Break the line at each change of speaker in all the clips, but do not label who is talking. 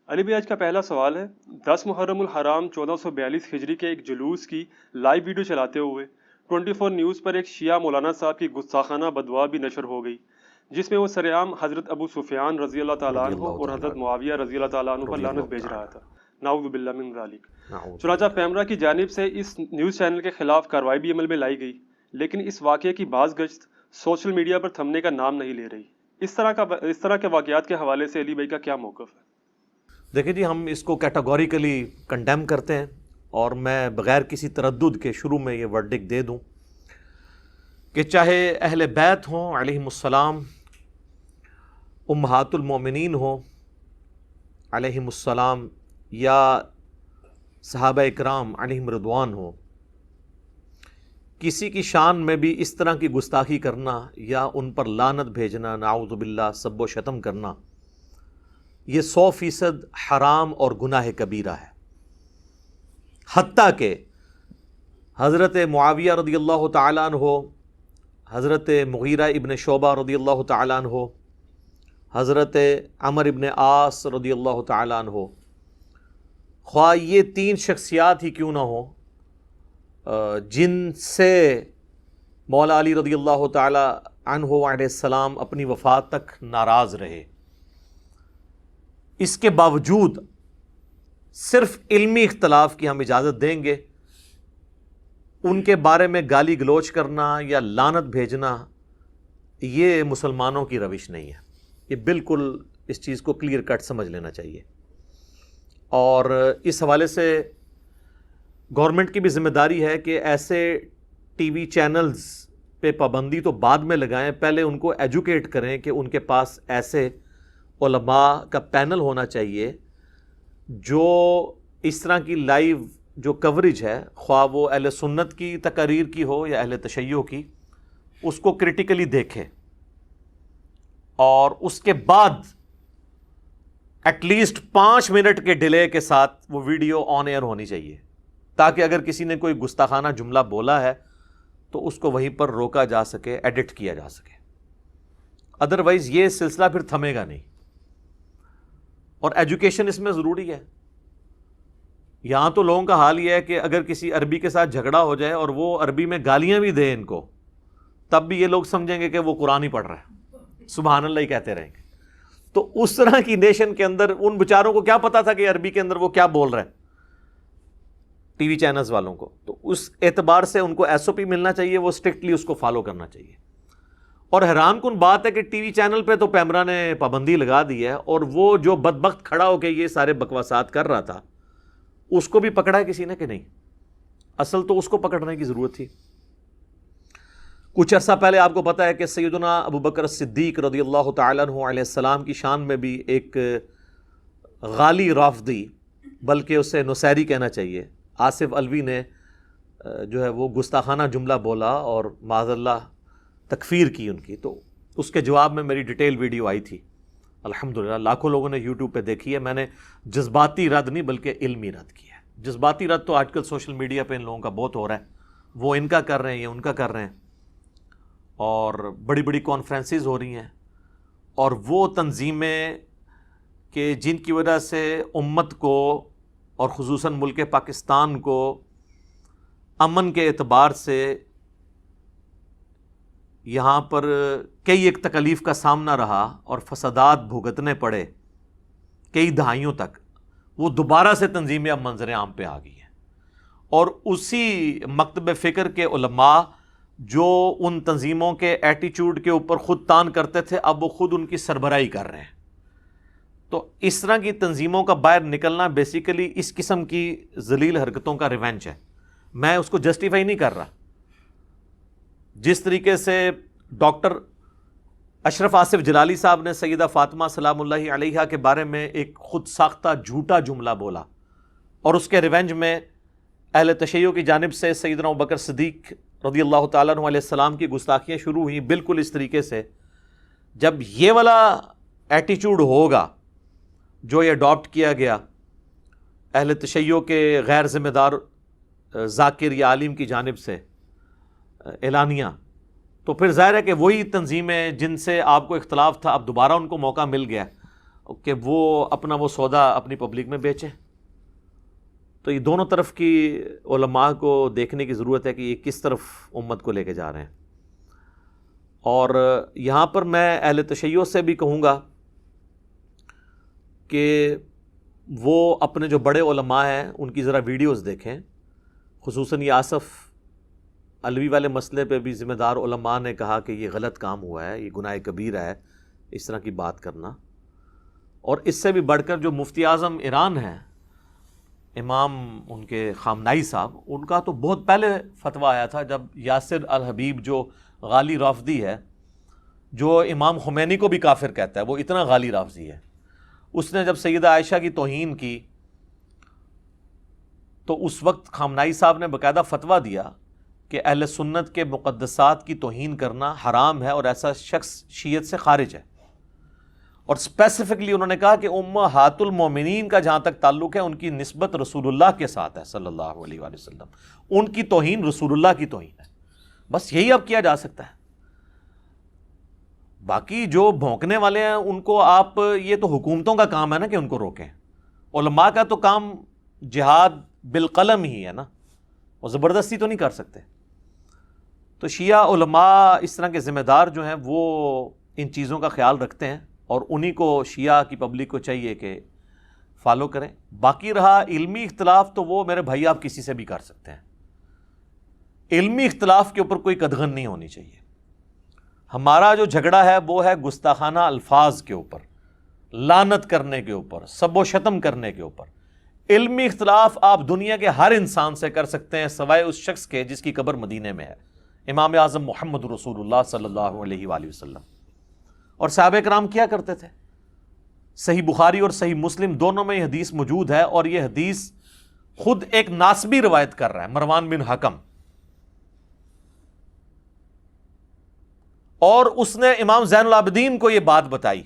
علی بھائی آج کا پہلا سوال ہے، 10 محرم الحرام 1442 ہجری کے ایک جلوس کی لائیو ویڈیو چلاتے ہوئے 24 نیوز پر ایک شیعہ مولانا صاحب کی گستاخانہ بدوا بھی نشر ہو گئی، جس میں وہ سرعام حضرت ابو سفیان رضی اللہ تعالیٰ
رضی
عنہ
اللہ
اور
تعالیٰ
حضرت
عنہ،
معاویہ رضی اللہ تعالیٰ عنہ پر
رضی
لعنت
اللہ
بھیج رہا
تعالیٰ
تھا، نعوذ باللہ من ذالک۔
نعوذ
چنانچہ
باللہ۔
پیمرا کی جانب سے اس نیوز چینل کے خلاف کارروائی بھی عمل میں لائی گئی، لیکن اس واقعے کی باز گشت سوشل میڈیا پر تھمنے کا نام نہیں لے رہی۔ اس طرح کے واقعات کے حوالے سے علی بھائی کا کیا موقف ہے؟
دیکھیں جی، ہم اس کو کیٹاگوریکلی کنڈیم کرتے ہیں، اور میں بغیر کسی تردد کے شروع میں یہ ورڈکٹ دے دوں کہ چاہے اہل بیت ہوں علیہم السلام، امہات المومنین ہوں علیہم السلام، یا صحابہ اکرام علیہم رضوان ہوں، کسی کی شان میں بھی اس طرح کی گستاخی کرنا یا ان پر لعنت بھیجنا، نعوذ باللہ، سب و شتم کرنا، یہ 100% حرام اور گناہ کبیرہ ہے۔ حتیٰ کہ حضرت معاویہ رضی اللہ تعالیٰ عنہ، حضرت مغیرہ ابن شعبہ رضی اللہ تعالیٰ عنہ، حضرت عمر ابن عاص رضی اللہ تعالیٰ عنہ، خواہ یہ 3 شخصیات ہی کیوں نہ ہوں جن سے مولا علی رضی اللہ تعالیٰ عنہ علیہ السلام اپنی وفات تک ناراض رہے، اس کے باوجود صرف علمی اختلاف کی ہم اجازت دیں گے، ان کے بارے میں گالی گلوچ کرنا یا لعنت بھیجنا یہ مسلمانوں کی روش نہیں ہے۔ یہ بالکل اس چیز کو کلیئر کٹ سمجھ لینا چاہیے، اور اس حوالے سے گورنمنٹ کی بھی ذمہ داری ہے کہ ایسے ٹی وی چینلز پہ پابندی تو بعد میں لگائیں، پہلے ان کو ایجوکیٹ کریں کہ ان کے پاس ایسے علماء کا پینل ہونا چاہیے جو اس طرح کی لائیو جو کوریج ہے، خواہ وہ اہل سنت کی تقاریر کی ہو یا اہل تشیع کی، اس کو کرٹیکلی دیکھے، اور اس کے بعد ایٹ لیسٹ 5 منٹ کے ڈیلے کے ساتھ وہ ویڈیو آن ایئر ہونی چاہیے، تاکہ اگر کسی نے کوئی گستاخانہ جملہ بولا ہے تو اس کو وہیں پر روکا جا سکے، ایڈٹ کیا جا سکے۔ ادروائز یہ سلسلہ پھر تھمے گا نہیں، اور ایجوکیشن اس میں ضروری ہے۔ یہاں تو لوگوں کا حال یہ ہے کہ اگر کسی عربی کے ساتھ جھگڑا ہو جائے اور وہ عربی میں گالیاں بھی دیں ان کو، تب بھی یہ لوگ سمجھیں گے کہ وہ قرآن ہی پڑھ رہا ہے، سبحان اللہ ہی کہتے رہیں گے۔ تو اس طرح کی نیشن کے اندر ان بیچاروں کو کیا پتا تھا کہ عربی کے اندر وہ کیا بول رہے ہیں، ٹی وی چینلز والوں کو؟ تو اس اعتبار سے ان کو ایس او پی ملنا چاہیے، وہ اسٹرکٹلی اس کو فالو کرنا چاہیے۔ اور حیران کن بات ہے کہ ٹی وی چینل پہ تو پیمرا نے پابندی لگا دی ہے، اور وہ جو بدبخت کھڑا ہو کے یہ سارے بکواسات کر رہا تھا، اس کو بھی پکڑا ہے کسی نے کہ نہیں؟ اصل تو اس کو پکڑنے کی ضرورت تھی۔ کچھ عرصہ پہلے آپ کو پتہ ہے کہ سیدنا ابو بکر صدیق رضی اللہ تعالیٰ عنہ علیہ السلام کی شان میں بھی ایک غالی رافضی، بلکہ اسے نصیری کہنا چاہیے، آصف علوی نے جو ہے وہ گستاخانہ جملہ بولا اور معاذ اللہ تکفیر کی ان کی، تو اس کے جواب میں میری ڈیٹیل ویڈیو آئی تھی، الحمدللہ لاکھوں لوگوں نے یوٹیوب پہ دیکھی ہے۔ میں نے جذباتی رد نہیں بلکہ علمی رد کیا ہے۔ جذباتی رد تو آج کل سوشل میڈیا پہ ان لوگوں کا بہت ہو رہا ہے، وہ ان کا کر رہے ہیں یا ان کا کر رہے ہیں، اور بڑی بڑی کانفرنسز ہو رہی ہیں، اور وہ تنظیمیں کہ جن کی وجہ سے امت کو اور خصوصاً ملک پاکستان کو امن کے اعتبار سے یہاں پر کئی ایک تکلیف کا سامنا رہا اور فسادات بھگتنے پڑے کئی دہائیوں تک، وہ دوبارہ سے تنظیمیں اب منظر عام پہ آ گئی ہیں، اور اسی مکتب فکر کے علماء جو ان تنظیموں کے ایٹیچیوڈ کے اوپر خود تان کرتے تھے، اب وہ خود ان کی سربراہی کر رہے ہیں۔ تو اس طرح کی تنظیموں کا باہر نکلنا بیسیکلی اس قسم کی ذلیل حرکتوں کا ریونج ہے۔ میں اس کو جسٹیفائی نہیں کر رہا۔ جس طریقے سے ڈاکٹر اشرف آصف جلالی صاحب نے سیدہ فاطمہ سلام اللہ علیہا کے بارے میں ایک خود ساختہ جھوٹا جملہ بولا، اور اس کے ریونج میں اہل تشیع کی جانب سے سیدنا ابوبکر صدیق رضی اللہ تعالیٰ عنہ علیہ السلام کی گستاخیاں شروع ہوئیں، بالکل اس طریقے سے۔ جب یہ والا ایٹیچیوڈ ہوگا جو یہ اڈاپٹ کیا گیا اہل تشیع کے غیر ذمہ دار ذاکر یا عالم کی جانب سے اعلانیہ، تو پھر ظاہر ہے کہ وہی تنظیمیں جن سے آپ کو اختلاف تھا اب دوبارہ ان کو موقع مل گیا، کہ وہ اپنا وہ سودا اپنی پبلک میں بیچیں. تو یہ دونوں طرف کی علماء کو دیکھنے کی ضرورت ہے کہ یہ کس طرف امت کو لے کے جا رہے ہیں. اور یہاں پر میں اہل تشیع سے بھی کہوں گا کہ وہ اپنے جو بڑے علماء ہیں ان کی ذرا ویڈیوز دیکھیں. خصوصاً یہ آصف علوی والے مسئلے پہ بھی ذمہ دار علماء نے کہا کہ یہ غلط کام ہوا ہے, یہ گناہ کبیرہ ہے اس طرح کی بات کرنا. اور اس سے بھی بڑھ کر جو مفتی اعظم ایران ہیں, امام ان کے خامنائی صاحب, ان کا تو بہت پہلے فتویٰ آیا تھا جب یاسر الحبیب جو غالی رافضی ہے, جو امام خمینی کو بھی کافر کہتا ہے, وہ اتنا غالی رافضی ہے, اس نے جب سیدہ عائشہ کی توہین کی تو اس وقت خامنائی صاحب نے باقاعدہ فتویٰ دیا کہ اہل سنت کے مقدسات کی توہین کرنا حرام ہے اور ایسا شخص شیعت سے خارج ہے. اور اسپیسیفکلی انہوں نے کہا کہ امہات المومنین کا جہاں تک تعلق ہے ان کی نسبت رسول اللہ کے ساتھ ہے صلی اللہ علیہ وآلہ وسلم, ان کی توہین رسول اللہ کی توہین ہے. بس یہی اب کیا جا سکتا ہے. باقی جو بھونکنے والے ہیں ان کو آپ, یہ تو حکومتوں کا کام ہے نا کہ ان کو روکیں. علماء کا تو کام جہاد بالقلم ہی ہے نا, وہ زبردستی تو نہیں کر سکتے. تو شیعہ علماء اس طرح کے ذمہ دار جو ہیں وہ ان چیزوں کا خیال رکھتے ہیں اور انہی کو شیعہ کی پبلک کو چاہیے کہ فالو کریں. باقی رہا علمی اختلاف, تو وہ میرے بھائی آپ کسی سے بھی کر سکتے ہیں. علمی اختلاف کے اوپر کوئی قدغن نہیں ہونی چاہیے. ہمارا جو جھگڑا ہے وہ ہے گستاخانہ الفاظ کے اوپر, لعنت کرنے کے اوپر, سب و شتم کرنے کے اوپر. علمی اختلاف آپ دنیا کے ہر انسان سے کر سکتے ہیں سوائے اس شخص کے جس کی قبر مدینے میں ہے, امام اعظم محمد رسول اللہ صلی اللہ علیہ وآلہ وسلم. اور صحابہ کرام کیا کرتے تھے. صحیح بخاری اور صحیح مسلم دونوں میں یہ حدیث موجود ہے, اور یہ حدیث خود ایک ناسبی روایت کر رہا ہے, مروان بن حکم, اور اس نے امام زین العابدین کو یہ بات بتائی,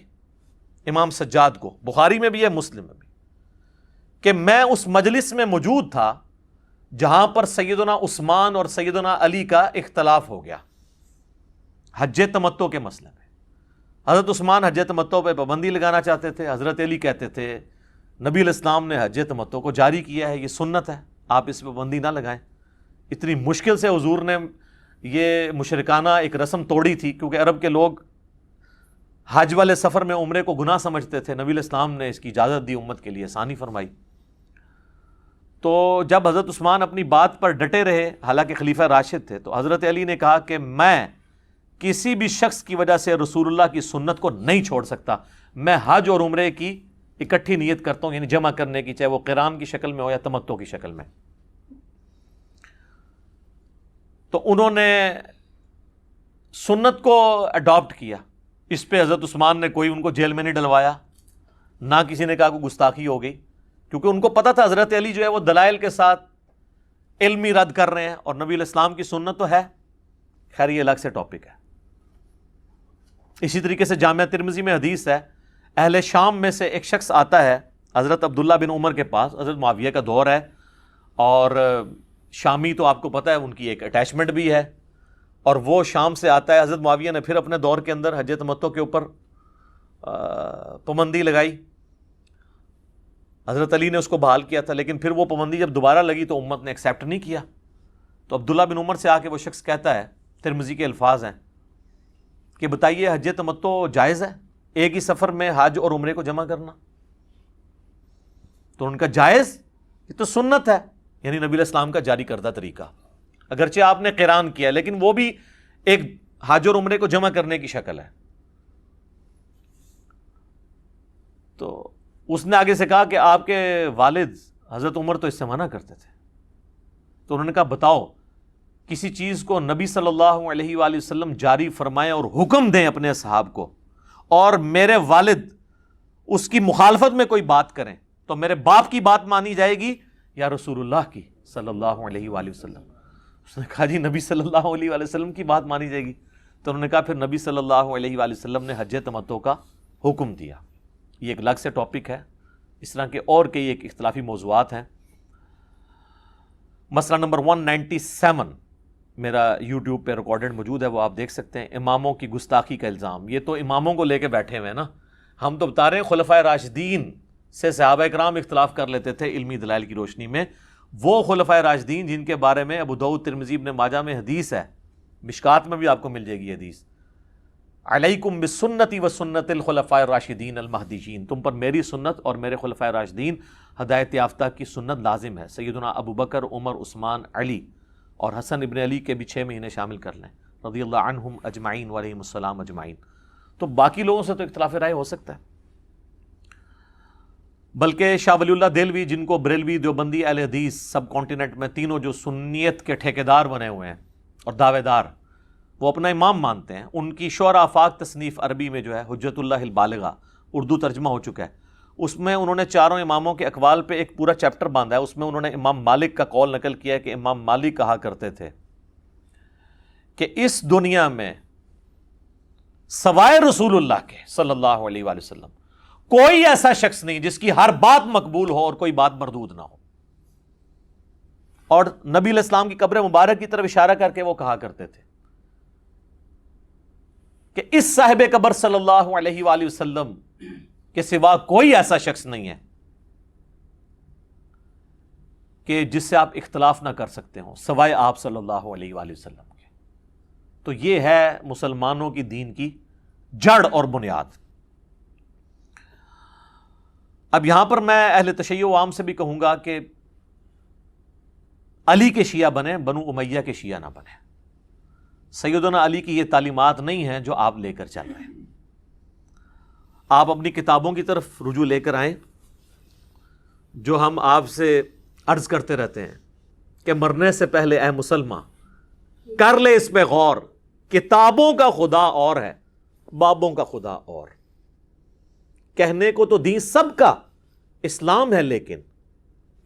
امام سجاد کو, بخاری میں بھی ہے مسلم میں بھی, کہ میں اس مجلس میں موجود تھا جہاں پر سیدنا عثمان اور سیدنا علی کا اختلاف ہو گیا حج تمتع کے مسئلے میں. حضرت عثمان حج تمتع پہ پابندی لگانا چاہتے تھے, حضرت علی کہتے تھے نبی علیہ السلام نے حج تمتع کو جاری کیا ہے, یہ سنت ہے, آپ اس پہ پابندی نہ لگائیں. اتنی مشکل سے حضور نے یہ مشرکانہ ایک رسم توڑی تھی, کیونکہ عرب کے لوگ حج والے سفر میں عمرے کو گناہ سمجھتے تھے. نبی علیہ السلام نے اس کی اجازت دی, امت کے لیے آسانی فرمائی. تو جب حضرت عثمان اپنی بات پر ڈٹے رہے, حالانکہ خلیفہ راشد تھے, تو حضرت علی نے کہا کہ میں کسی بھی شخص کی وجہ سے رسول اللہ کی سنت کو نہیں چھوڑ سکتا. میں حج اور عمرے کی اکٹھی نیت کرتا ہوں, یعنی جمع کرنے کی, چاہے وہ قران کی شکل میں ہو یا تمتع کی شکل میں. تو انہوں نے سنت کو اڈاپٹ کیا. اس پہ حضرت عثمان نے کوئی ان کو جیل میں نہیں ڈلوایا, نہ کسی نے کہا کوئی گستاخی ہو گئی, کیونکہ ان کو پتا تھا حضرت علی جو ہے وہ دلائل کے ساتھ علمی رد کر رہے ہیں, اور نبی علیہ السلام کی سنت تو ہے. خیر یہ الگ سے ٹاپک ہے. اسی طریقے سے جامعہ ترمذی میں حدیث ہے, اہل شام میں سے ایک شخص آتا ہے حضرت عبداللہ بن عمر کے پاس, حضرت معاویہ کا دور ہے, اور شامی تو آپ کو پتہ ہے ان کی ایک اٹیچمنٹ بھی ہے, اور وہ شام سے آتا ہے. حضرت معاویہ نے پھر اپنے دور کے اندر حج تمتع کے اوپر پابندی لگائی, حضرت علی نے اس کو بحال کیا تھا, لیکن پھر وہ پابندی جب دوبارہ لگی تو امت نے ایکسیپٹ نہیں کیا. تو عبداللہ بن عمر سے آ کے وہ شخص کہتا ہے, ترمذی کے الفاظ ہیں, کہ بتائیے حج تمتع جائز ہے, ایک ہی سفر میں حج اور عمرے کو جمع کرنا؟ تو ان کا جائز, یہ تو سنت ہے, یعنی نبی علیہ السلام کا جاری کردہ طریقہ. اگرچہ آپ نے قران کیا, لیکن وہ بھی ایک حج اور عمرے کو جمع کرنے کی شکل ہے. تو اس نے آگے سے کہا کہ آپ کے والد حضرت عمر تو اس سے منع کرتے تھے. تو انہوں نے کہا بتاؤ کسی چیز کو نبی صلی اللہ علیہ وآلہ وسلم جاری فرمائیں اور حکم دیں اپنے اصحاب کو, اور میرے والد اس کی مخالفت میں کوئی بات کریں, تو میرے باپ کی بات مانی جائے گی یا رسول اللہ کی صلی اللہ علیہ وآلہ وسلم؟ اس نے کہا جی نبی صلی اللہ علیہ وآلہ وسلم کی بات مانی جائے گی. تو انہوں نے کہا پھر نبی صلی اللہ علیہ وآلہ وسلم نے حج تمتع کا حکم دیا. یہ ایک الگ سے ٹاپک ہے, اس طرح کے اور کئی ایک اختلافی موضوعات ہیں. مسئلہ نمبر 197 میرا یوٹیوب پہ ریکارڈڈ موجود ہے, وہ آپ دیکھ سکتے ہیں. اماموں کی گستاخی کا الزام, یہ تو اماموں کو لے کے بیٹھے ہوئے ہیں نا, ہم تو بتا رہے ہیں خلفائے راشدین سے صحابہ کرام اختلاف کر لیتے تھے علمی دلائل کی روشنی میں. وہ خلفائے راشدین جن کے بارے میں ابو داؤد، ترمذی، ابن ماجہ میں حدیث ہے، مشکات میں بھی آپ کو مل جائے گی حدیث، علیکم بسنتی و سنت الخلفاء الراشدین المہدیین، تم پر میری سنت اور میرے خلفائے راشدین ہدایت یافتہ کی سنت لازم ہے. سیدنا ابو بکر، عمر، عثمان، علی اور حسن ابن علی کے بھی 6 مہینے شامل کر لیں، رضی اللہ عنہم اجمعین وعلیہم السلام اجمعین. تو باقی لوگوں سے تو اختلاف رائے ہو سکتا ہے، بلکہ شاہ ولی اللہ دہلوی، جن کو بریلوی، دیوبندی، اہل حدیث سب کانٹیننٹ میں تینوں جو سنیت کے ٹھیکیدار بنے ہوئے ہیں اور دعوے دار، وہ اپنا امام مانتے ہیں. ان کی شعراء آفاق تصنیف عربی میں جو ہے حجت اللہ البالغہ، اردو ترجمہ ہو چکا ہے، اس میں انہوں نے چاروں اماموں کے اقوال پہ ایک پورا چیپٹر باندھا ہے. اس میں انہوں نے امام مالک کا قول نقل کیا ہے کہ امام مالک کہا کرتے تھے کہ اس دنیا میں سوائے رسول اللہ کے صلی اللہ علیہ وآلہ وسلم کوئی ایسا شخص نہیں جس کی ہر بات مقبول ہو اور کوئی بات مردود نہ ہو. اور نبی علیہ السلام کی قبر مبارک کی طرف اشارہ کر کے وہ کہا کرتے تھے کہ اس صاحب قبر صلی اللہ علیہ وآلہ وسلم کے سوا کوئی ایسا شخص نہیں ہے کہ جس سے آپ اختلاف نہ کر سکتے ہوں سوائے آپ صلی اللہ علیہ وآلہ وسلم کے. تو یہ ہے مسلمانوں کی دین کی جڑ اور بنیاد. اب یہاں پر میں اہل تشیع عوام سے بھی کہوں گا کہ علی کے شیعہ بنیں، بنو امیہ کے شیعہ نہ بنیں. سیدنا علی کی یہ تعلیمات نہیں ہیں جو آپ لے کر چل رہے ہیں. آپ اپنی کتابوں کی طرف رجوع لے کر آئیں، جو ہم آپ سے عرض کرتے رہتے ہیں کہ مرنے سے پہلے اے مسلمان کر لے اس پہ غور، کتابوں کا خدا اور ہے، بابوں کا خدا اور. کہنے کو تو دین سب کا اسلام ہے، لیکن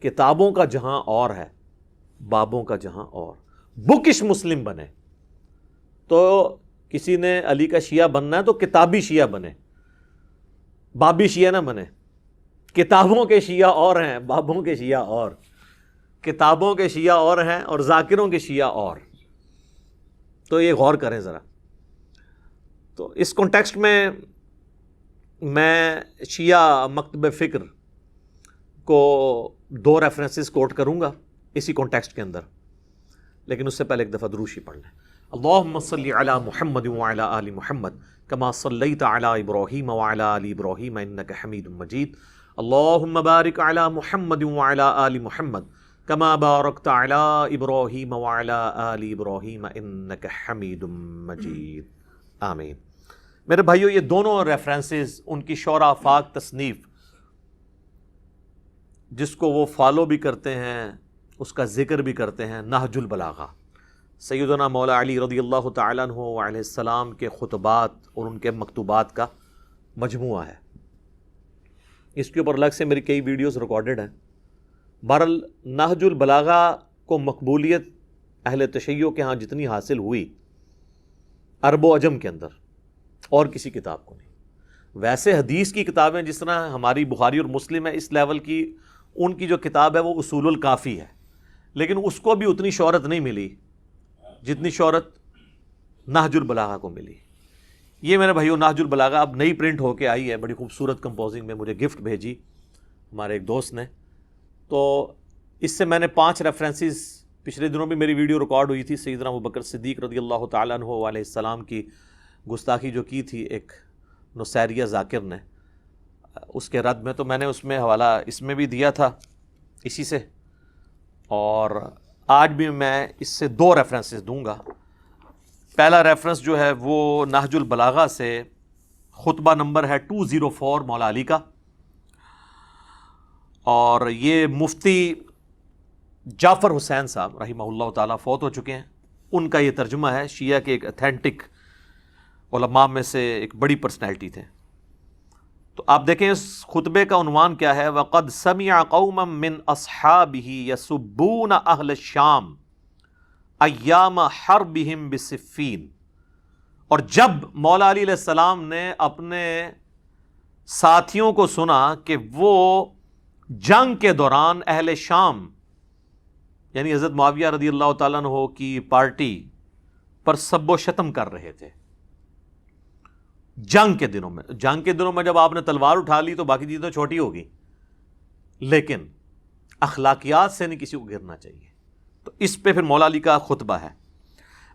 کتابوں کا جہاں اور ہے، بابوں کا جہاں اور. بکش مسلم بنے. تو کسی نے علی کا شیعہ بننا ہے تو کتابی شیعہ بنے، بابی شیعہ نہ بنے. کتابوں کے شیعہ اور ہیں، بابوں کے شیعہ اور. کتابوں کے شیعہ اور ہیں اور ذاکروں کے شیعہ اور. تو یہ غور کریں ذرا. تو اس کانٹیکسٹ میں شیعہ مکتب فکر کو 2 ریفرنسز کوٹ کروں گا اسی کانٹیکسٹ کے اندر، لیکن اس سے پہلے ایک دفعہ دروشی پڑھ لیں. اللہم صلی علی محمد وعلی آل محمد کما صلیت علی ابراہیم وعلی آل ابراہیم انک حمید مجید. اللہم بارک علی محمد وعلی آل محمد کما بارکت علی ابراہیم وعلی آل ابراہیم انک حمید مجید. آمین. میرے بھائیو، یہ دونوں ریفرنسز ان کی شعراء آفاق تصنیف، جس کو وہ فالو بھی کرتے ہیں، اس کا ذکر بھی کرتے ہیں، نہج البلاغہ، سیدنا مولا علی رضی اللہ تعالیٰ عنہ علیہ السلام کے خطبات اور ان کے مکتوبات کا مجموعہ ہے. اس کے اوپر الگ سے میری کئی ویڈیوز ریکارڈڈ ہیں. بہرحال نہج البلاغہ کو مقبولیت اہل تشیع کے ہاں جتنی حاصل ہوئی عرب و عجم کے اندر، اور کسی کتاب کو نہیں. ویسے حدیث کی کتابیں جس طرح ہماری بخاری اور مسلم ہے، اس لیول کی ان کی جو کتاب ہے وہ اصول الکافی ہے، لیکن اس کو بھی اتنی شہرت نہیں ملی جتنی شہرت نہج البلاغہ کو ملی. یہ میرے بھائیو نہج البلاغہ اب نئی پرنٹ ہو کے آئی ہے، بڑی خوبصورت کمپوزنگ میں، مجھے گفٹ بھیجی ہمارے ایک دوست نے. تو اس سے میں نے 5 ریفرنسز، پچھلے دنوں بھی میری ویڈیو ریکارڈ ہوئی تھی، سیدنا ابوبکر صدیق رضی اللہ تعالیٰ عنہ علیہ السلام کی گستاخی جو کی تھی ایک نصیریہ ذاکر نے، اس کے رد میں، تو میں نے اس میں حوالہ اس میں بھی دیا تھا اسی سے، اور آج بھی میں اس سے 2 ریفرنسز دوں گا. پہلا ریفرنس جو ہے وہ نہج البلاغہ سے خطبہ نمبر ہے 204 مولا علی کا، اور یہ مفتی جعفر حسین صاحب رحمہ اللہ تعالیٰ فوت ہو چکے ہیں. ان کا یہ ترجمہ ہے. شیعہ کے ایک اتھینٹک علماء میں سے ایک بڑی پرسنالٹی تھے. تو آپ دیکھیں اس خطبے کا عنوان کیا ہے، وَقَدْ سَمِعَ قَوْمًا مِّنْ أَصْحَابِهِ يَسُبُّونَ أَهْلَ الشَّامِ أَيَّامَ حَرْبِهِمْ بِصِفِّينَ. اور جب مولا علی علیہ السلام نے اپنے ساتھیوں کو سنا کہ وہ جنگ کے دوران اہل شام، یعنی حضرت معاویہ رضی اللہ تعالیٰ عنہ کی پارٹی پر سب و شتم کر رہے تھے، جنگ کے دنوں میں جب آپ نے تلوار اٹھا لی تو باقی چیزیں تو چھوٹی ہوگی، لیکن اخلاقیات سے نہیں کسی کو گرنا چاہیے. تو اس پہ پھر مولا علی کا خطبہ ہے.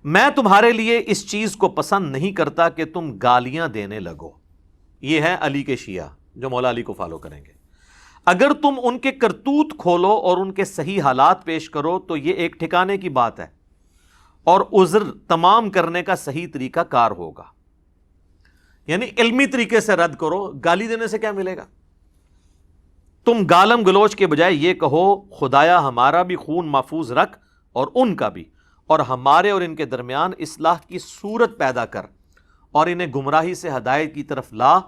میں تمہارے لیے اس چیز کو پسند نہیں کرتا کہ تم گالیاں دینے لگو. یہ ہے علی کے شیعہ جو مولا علی کو فالو کریں گے. اگر تم ان کے کرتوت کھولو اور ان کے صحیح حالات پیش کرو تو یہ ایک ٹھکانے کی بات ہے اور عذر تمام کرنے کا صحیح طریقہ کار ہوگا. یعنی علمی طریقے سے رد کرو، گالی دینے سے کیا ملے گا؟ تم گالم گلوچ کے بجائے یہ کہو خدایا ہمارا بھی خون محفوظ رکھ اور ان کا بھی، اور ہمارے اور ان کے درمیان اصلاح کی صورت پیدا کر اور انہیں گمراہی سے ہدایت کی طرف لا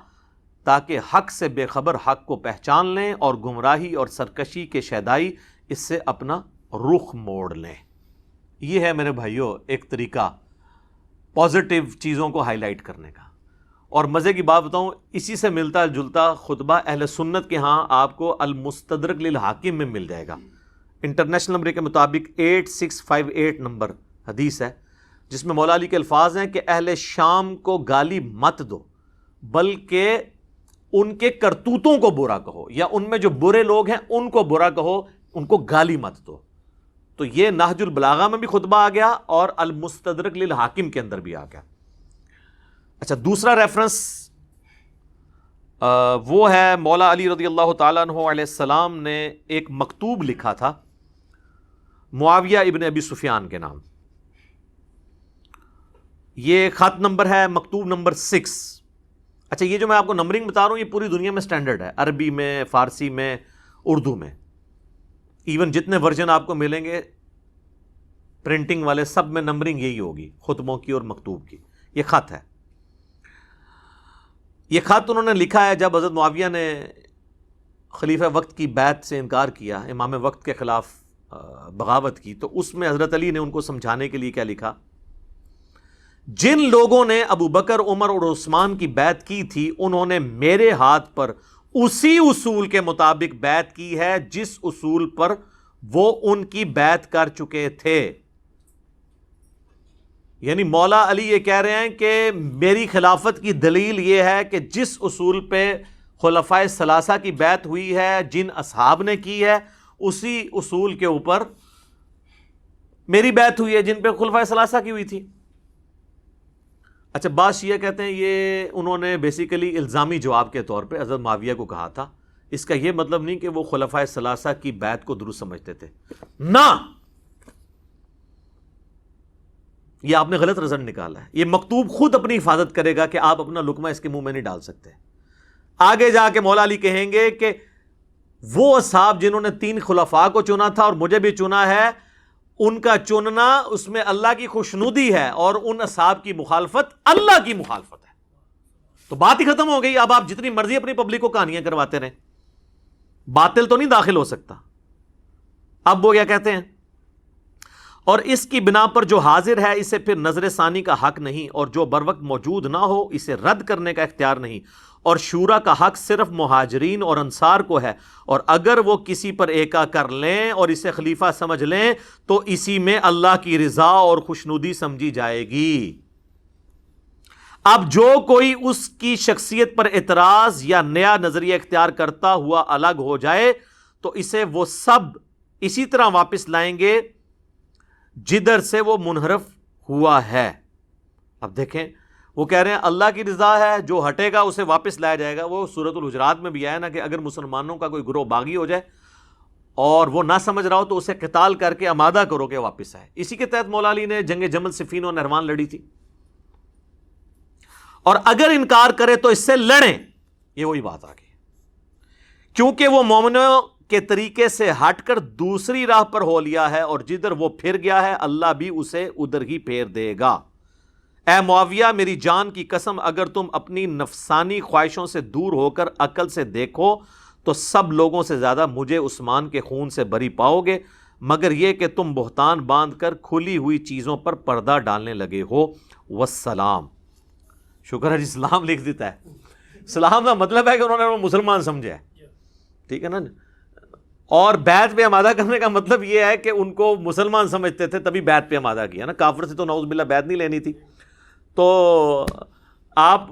تاکہ حق سے بے خبر حق کو پہچان لیں اور گمراہی اور سرکشی کے شیدائی اس سے اپنا رخ موڑ لیں. یہ ہے میرے بھائیوں ایک طریقہ پازیٹیو چیزوں کو ہائی لائٹ کرنے کا. اور مزے کی بات بتاؤں، اسی سے ملتا جلتا خطبہ اہل سنت کے ہاں آپ کو المستدرک للحاکم میں مل جائے گا. انٹرنیشنل نمبر کے مطابق 8658 نمبر حدیث ہے جس میں مولا علی کے الفاظ ہیں کہ اہل شام کو گالی مت دو بلکہ ان کے کرتوتوں کو برا کہو، یا ان میں جو برے لوگ ہیں ان کو برا کہو، ان کو گالی مت دو. تو یہ نہج البلاغہ میں بھی خطبہ آ گیا اور المستدرک للحاکم کے اندر بھی آ گیا. اچھا، دوسرا ریفرنس وہ ہے مولا علی رضی اللہ تعالیٰ عنہ علیہ السلام نے ایک مکتوب لکھا تھا معاویہ ابن ابی سفیان کے نام. یہ خط نمبر ہے مکتوب نمبر 6. اچھا، یہ جو میں آپ کو نمبرنگ بتا رہا ہوں یہ پوری دنیا میں سٹینڈرڈ ہے، عربی میں، فارسی میں، اردو میں، ایون جتنے ورژن آپ کو ملیں گے پرنٹنگ والے سب میں نمبرنگ یہی ہوگی، خطبوں کی اور مکتوب کی. یہ خط ہے. یہ خط انہوں نے لکھا ہے جب حضرت معاویہ نے خلیفہ وقت کی بیعت سے انکار کیا، امام وقت کے خلاف بغاوت کی، تو اس میں حضرت علی نے ان کو سمجھانے کے لیے کیا لکھا؟ جن لوگوں نے ابو بکر، عمر اور عثمان کی بیعت کی تھی انہوں نے میرے ہاتھ پر اسی اصول کے مطابق بیعت کی ہے جس اصول پر وہ ان کی بیعت کر چکے تھے. یعنی مولا علی یہ کہہ رہے ہیں کہ میری خلافت کی دلیل یہ ہے کہ جس اصول پہ خلفائے ثلاثہ کی بیعت ہوئی ہے، جن اصحاب نے کی ہے، اسی اصول کے اوپر میری بیعت ہوئی ہے جن پہ خلفائے ثلاثہ کی ہوئی تھی. اچھا، بعض شیعہ کہتے ہیں یہ انہوں نے بیسیکلی الزامی جواب کے طور پہ حضرت معاویہ کو کہا تھا. اس کا یہ مطلب نہیں کہ وہ خلفائے ثلاثہ کی بیعت کو درست سمجھتے تھے، نہ، یہ آپ نے غلط رزلٹ نکالا ہے. یہ مکتوب خود اپنی حفاظت کرے گا کہ آپ اپنا لقمہ اس کے منہ میں نہیں ڈال سکتے. آگے جا کے مولا علی کہیں گے کہ وہ اصحاب جنہوں نے 3 خلفاء کو چنا تھا اور مجھے بھی چنا ہے، ان کا چننا اس میں اللہ کی خوشنودی ہے اور ان اصحاب کی مخالفت اللہ کی مخالفت ہے. تو بات ہی ختم ہو گئی. اب آپ جتنی مرضی اپنی پبلک کو کہانیاں کرواتے رہیں، باطل تو نہیں داخل ہو سکتا. اب وہ کیا کہتے ہیں؟ اور اس کی بنا پر جو حاضر ہے اسے پھر نظر ثانی کا حق نہیں، اور جو بر وقت موجود نہ ہو اسے رد کرنے کا اختیار نہیں، اور شورا کا حق صرف مہاجرین اور انصار کو ہے، اور اگر وہ کسی پر ایکا کر لیں اور اسے خلیفہ سمجھ لیں تو اسی میں اللہ کی رضا اور خوشنودی سمجھی جائے گی. اب جو کوئی اس کی شخصیت پر اعتراض یا نیا نظریہ اختیار کرتا ہوا الگ ہو جائے تو اسے وہ سب اسی طرح واپس لائیں گے جدھر سے وہ منحرف ہوا ہے. اب دیکھیں، وہ کہہ رہے ہیں اللہ کی رضا ہے، جو ہٹے گا اسے واپس لایا جائے گا. وہ سورۃ الحجرات میں بھی آیا نا کہ اگر مسلمانوں کا کوئی گروہ باغی ہو جائے اور وہ نہ سمجھ رہا ہو تو اسے قتال کر کے آمادہ کرو کہ واپس آئے. اسی کے تحت مولا علی نے جنگ جمل، صفین اور نہروان لڑی تھی. اور اگر انکار کرے تو اس سے لڑیں. یہ وہی بات آ گئی، کیونکہ وہ مومنوں کے طریقے سے ہٹ کر دوسری راہ پر ہو لیا ہے، اور جدھر وہ پھر گیا ہے اللہ بھی اسے ادھر ہی پھیر دے گا. اے معاویہ، میری جان کی قسم، اگر تم اپنی نفسانی خواہشوں سے دور ہو کر عقل سے دیکھو تو سب لوگوں سے زیادہ مجھے عثمان کے خون سے بری پاؤ گے، مگر یہ کہ تم بہتان باندھ کر کھلی ہوئی چیزوں پر پردہ ڈالنے لگے ہو. والسلام. شکر ہے جی، اسلام لکھ دیتا ہے. اسلام کا مطلب ہے کہ انہوں نے وہ مسلمان سمجھا ہے، ٹھیک ہے نا. اور بیعت پہ آمادہ کرنے کا مطلب یہ ہے کہ ان کو مسلمان سمجھتے تھے تبھی بیعت پہ آمادہ کیا نا. کافر سے تو نعوذ باللہ بیعت نہیں لینی تھی. تو آپ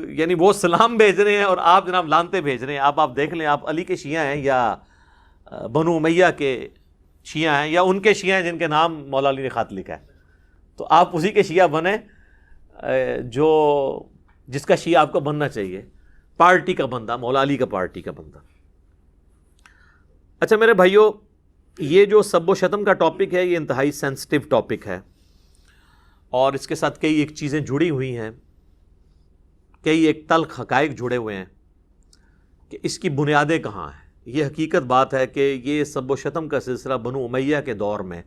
یعنی وہ سلام بھیج رہے ہیں اور آپ جناب لانتے بھیج رہے ہیں. آپ دیکھ لیں, آپ علی کے شیعہ ہیں یا بنو امیہ کے شیعہ ہیں یا ان کے شیعہ ہیں جن کے نام مولا علی نے خط لکھا ہے, تو آپ اسی کے شیعہ بنیں جو جس کا شیعہ آپ کو بننا چاہیے, پارٹی کا بندہ, مولا علی کا پارٹی کا بندہ. اچھا میرے بھائیوں, یہ جو سب و شتم کا ٹاپک ہے یہ انتہائی سینسٹیو ٹاپک ہے اور اس کے ساتھ کئی ایک چیزیں جڑی ہوئی ہیں, کئی ایک تلخ حقائق جڑے ہوئے ہیں کہ اس کی بنیادیں کہاں ہیں. یہ حقیقت بات ہے کہ یہ سب و شتم کا سلسلہ بنو امیہ کے دور میں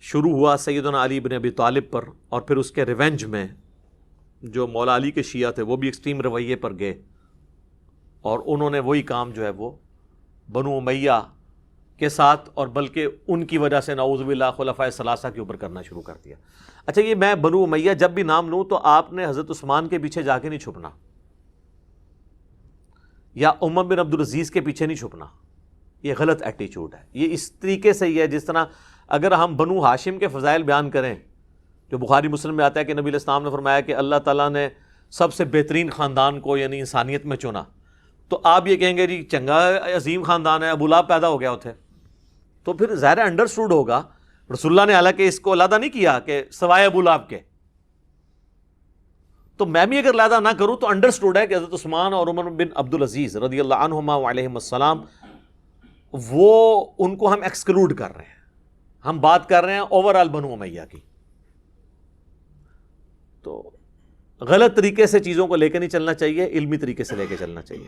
شروع ہوا سیدنا علی بن ابی طالب پر, اور پھر اس کے ریونج میں جو مولا علی کے شیعہ تھے وہ بھی ایکسٹریم رویے پر گئے اور انہوں نے وہی کام جو ہے وہ بنو امیہ کے ساتھ اور بلکہ ان کی وجہ سے نعوذ باللہ خلفائے ثلاثہ کے اوپر کرنا شروع کر دیا. اچھا یہ میں بنو امیہ جب بھی نام لوں تو آپ نے حضرت عثمان کے پیچھے جا کے نہیں چھپنا یا عمر بن عبد العزیز کے پیچھے نہیں چھپنا, یہ غلط ایٹیچیوڈ ہے. یہ اس طریقے سے ہی ہے جس طرح اگر ہم بنو ہاشم کے فضائل بیان کریں جو بخاری مسلم میں آتا ہے کہ نبی علیہ السلام نے فرمایا کہ اللہ تعالیٰ نے سب سے بہترین خاندان کو یعنی انسانیت میں چنا, تو آپ یہ کہیں گے جی چنگا عظیم خاندان ہے, ابو لہب پیدا ہو گیا اتھے, تو پھر ظاہر انڈرسٹوڈ ہوگا رسول اللہ نے حالانکہ اس کو علیحدہ نہیں کیا کہ سوائے ابو لہب کے, تو میں بھی اگر علیحدہ نہ کروں تو انڈرسٹوڈ ہے کہ حضرت عثمان اور عمر بن عبد العزیز رضی اللہ عنہما وعلیہم السلام وہ ان کو ہم ایکسکلوڈ کر رہے ہیں. ہم بات کر رہے ہیں اوور آل بنو امیہ کی. تو غلط طریقے سے چیزوں کو لے کے نہیں چلنا چاہیے, علمی طریقے سے لے کے چلنا چاہیے.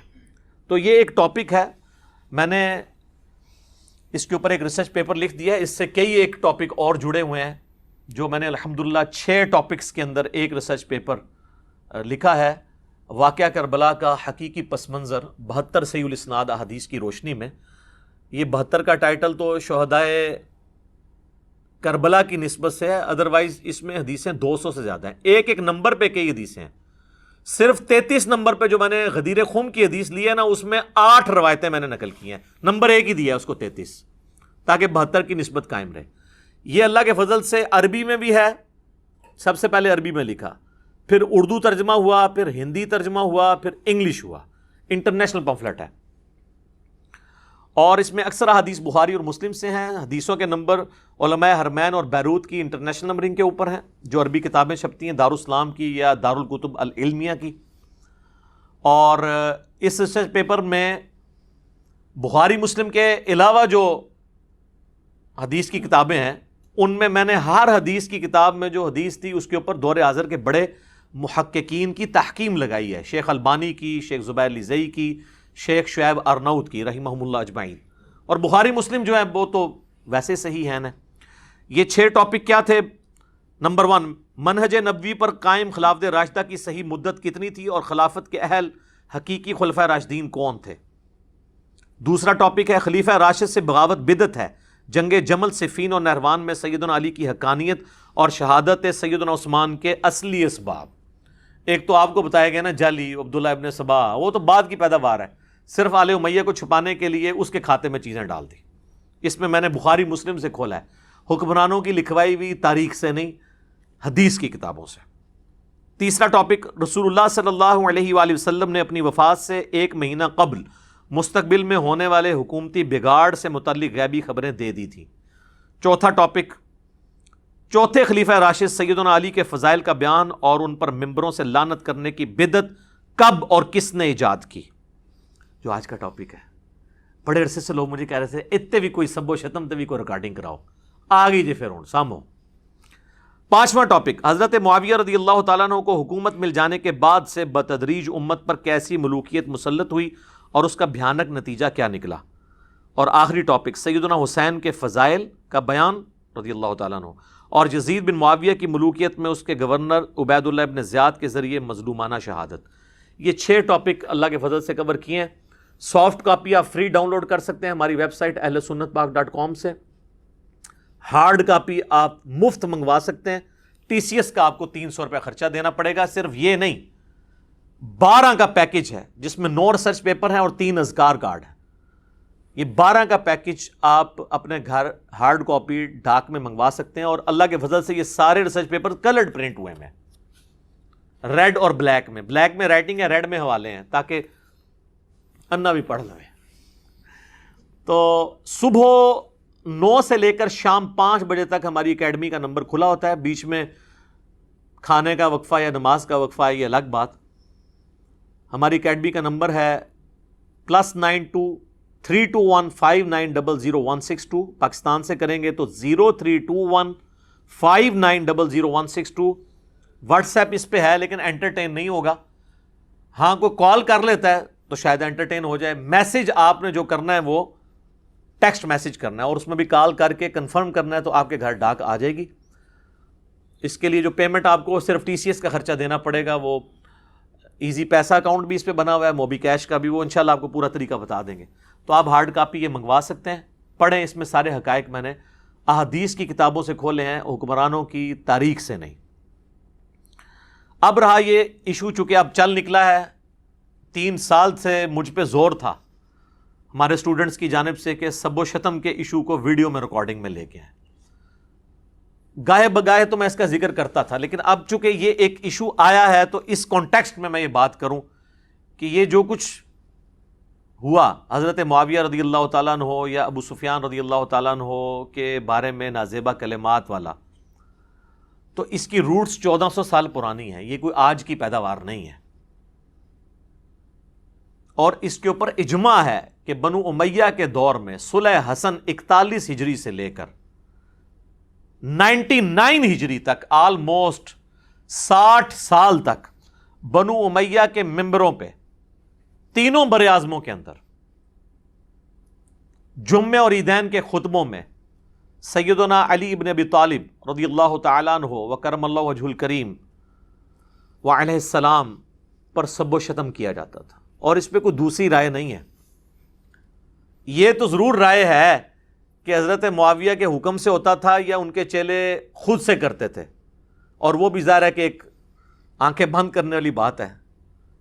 تو یہ ایک ٹاپک ہے, میں نے اس کے اوپر ایک ریسرچ پیپر لکھ دیا ہے, اس سے کئی ایک ٹاپک اور جڑے ہوئے ہیں جو میں نے الحمدللہ 6 ٹاپکس کے اندر ایک ریسرچ پیپر لکھا ہے. واقعہ کربلا کا حقیقی پس منظر 72 صحیح الاسناد احادیث کی روشنی میں. یہ 72 کا ٹائٹل تو شہدائے کربلا کی نسبت سے ہے, ادروائز اس میں حدیثیں 200 سے زیادہ ہیں. ایک ایک نمبر پہ کئی حدیثیں ہیں. صرف 33 نمبر پہ جو میں نے غدیر خم کی حدیث لی ہے نا, اس میں 8 روایتیں میں نے نقل کی ہیں. نمبر 1 ہی دیا ہے اس کو 33 تاکہ 72 کی نسبت قائم رہے. یہ اللہ کے فضل سے عربی میں بھی ہے, سب سے پہلے عربی میں لکھا, پھر اردو ترجمہ ہوا, پھر ہندی ترجمہ ہوا, پھر انگلش ہوا. انٹرنیشنل پمفلٹ ہے اور اس میں اکثر حدیث بخاری اور مسلم سے ہیں. حدیثوں کے نمبر علماء حرمین اور بیروت کی انٹرنیشنل نمبرنگ کے اوپر ہیں, جو عربی کتابیں چھپتی ہیں دارالاسلام کی یا دارالکتب العلمیہ کی. اور اس ریسرچ پیپر میں بخاری مسلم کے علاوہ جو حدیث کی کتابیں ہیں ان میں نے ہر حدیث کی کتاب میں جو حدیث تھی اس کے اوپر دور حاضر کے بڑے محققین کی تحقیم لگائی ہے. شیخ البانی کی, شیخ زبیر لیزئی کی, شیخ شعیب ارناؤت کی رحمہم اللہ اجمعین. اور بخاری مسلم جو ہے وہ تو ویسے صحیح ہیں نا. یہ 6 ٹاپک کیا تھے؟ نمبر 1, منہج نبوی پر قائم خلافت راشدہ کی صحیح مدت کتنی تھی اور خلافت کے اہل حقیقی خلفۂ راشدین کون تھے. دوسرا ٹاپک ہے خلیفہ راشد سے بغاوت بدعت ہے. جنگ جمل، صفین اور نہروان میں سیدنا علی کی حقانیت اور شہادت سیدنا عثمان کے اصلی اسباب. ایک تو آپ کو بتایا گیا نا جعلی عبداللہ ابن سبا، وہ تو بعد کی پیداوار ہے، صرف آل امیہ کو چھپانے کے لیے اس کے کھاتے میں چیزیں ڈال دی. اس میں نے بخاری مسلم سے کھولا ہے، حکمرانوں کی لکھوائی ہوئی تاریخ سے نہیں، حدیث کی کتابوں سے. تیسرا ٹاپک، رسول اللہ صلی اللہ علیہ وآلہ وسلم نے اپنی وفات سے 1 مہینہ قبل مستقبل میں ہونے والے حکومتی بگاڑ سے متعلق غیبی خبریں دے دی تھیں. چوتھا ٹاپک، چوتھے خلیفہ راشد سیدنا علی کے فضائل کا بیان اور ان پر ممبروں سے لعنت کرنے کی بدعت کب اور کس نے ایجاد کی، جو آج کا ٹاپک ہے. بڑے عرصے سے لوگ مجھے کہہ رہے تھے اتنے بھی کوئی سب و شتم تے بھی کوئی ریکارڈنگ کراؤ، آ گئی جی پھر ہوں سامو. پانچواں ٹاپک، حضرت معاویہ رضی اللہ تعالیٰ عنہ کو حکومت مل جانے کے بعد سے بتدریج امت پر کیسی ملوکیت مسلط ہوئی اور اس کا بھیانک نتیجہ کیا نکلا. اور آخری ٹاپک، سیدنا حسین کے فضائل کا بیان رضی اللہ تعالیٰ عنہ اور یزید بن معاویہ کی ملوکیت میں اس کے گورنر عبید اللہ ابن زیاد کے ذریعے مظلومانہ شہادت. یہ 6 ٹاپک اللہ کے فضل سے کور کیے ہیں. سافٹ کاپی آپ فری ڈاؤن لوڈ کر سکتے ہیں ہماری ویب سائٹ ahlsunnatpak.com سے. ہارڈ کاپی آپ مفت منگوا سکتے ہیں. TCS کا آپ کو 300 روپے خرچہ دینا پڑے گا. صرف یہ نہیں، 12 کا پیکج ہے جس میں 9 ریسرچ پیپر ہیں اور 3 اذکار کارڈ ہیں. یہ 12 کا پیکج آپ اپنے گھر ہارڈ کاپی ڈاک میں منگوا سکتے ہیں. اور اللہ کے فضل سے یہ سارے ریسرچ پیپر کلرڈ پرنٹ ہوئے ہیں. ریڈ اور بلیک میں رائٹنگ ہے، ریڈ میں حوالے ہیں تاکہ انا بھی پڑھ لیں. تو صبح 9 سے لے کر شام 5 بجے تک ہماری اکیڈمی کا نمبر کھلا ہوتا ہے. بیچ میں کھانے کا وقفہ یا نماز کا وقفہ ہے، یہ الگ بات. ہماری اکیڈمی کا نمبر ہے +923215900162. پاکستان سے کریں گے تو 032159000162. واٹس ایپ اس پہ ہے لیکن انٹرٹین نہیں ہوگا. ہاں کوئی کال کر لیتا ہے تو شاید انٹرٹین ہو جائے. میسج آپ نے جو کرنا ہے وہ ٹیکسٹ میسج کرنا ہے، اور اس میں بھی کال کر کے کنفرم کرنا ہے تو آپ کے گھر ڈاک آ جائے گی. اس کے لیے جو پیمنٹ آپ کو صرف ٹی سی ایس کا خرچہ دینا پڑے گا، وہ ایزی پیسہ اکاؤنٹ بھی اس پہ بنا ہوا ہے، موبی کیش کا بھی، وہ انشاءاللہ آپ کو پورا طریقہ بتا دیں گے. تو آپ ہارڈ کاپی یہ منگوا سکتے ہیں، پڑھیں. اس میں سارے حقائق میں نے احادیث کی کتابوں سے کھولے ہیں، حکمرانوں کی تاریخ سے نہیں. اب رہا یہ ایشو، چونکہ اب چل نکلا ہے، 3 سال سے مجھ پہ زور تھا ہمارے اسٹوڈنٹس کی جانب سے کہ سب و شتم کے ایشو کو ویڈیو میں ریکارڈنگ میں لے کے آئیں. گاہے بگاہے تو میں اس کا ذکر کرتا تھا، لیکن اب چونکہ یہ ایک ایشو آیا ہے تو اس کانٹیکسٹ میں یہ بات کروں کہ یہ جو کچھ ہوا حضرت معاویہ رضی اللہ تعالیٰ عنہ یا ابو سفیان رضی اللہ تعالیٰ عنہ کے بارے میں نازیبہ کلمات والا، تو اس کی روٹس 1400 سال پرانی ہیں. یہ کوئی آج کی پیداوار نہیں ہے. اور اس کے اوپر اجماع ہے کہ بنو امیہ کے دور میں صلح حسن 41 ہجری سے لے کر 99 ہجری تک، آلموسٹ 60 سال تک بنو امیہ کے ممبروں پہ تینوں بر اعظموں کے اندر جمعے اور عیدین کے خطبوں میں سیدنا علی ابن ابی طالب رضی اللہ تعالیٰ عنہ وکرم اللہ وجہ الکریم وعلیہ السلام پر سب و شتم کیا جاتا تھا. اور اس پہ کوئی دوسری رائے نہیں ہے. یہ تو ضرور رائے ہے کہ حضرت معاویہ کے حکم سے ہوتا تھا یا ان کے چیلے خود سے کرتے تھے، اور وہ بھی ظاہر ہے کہ ایک آنکھیں بند کرنے والی بات ہے.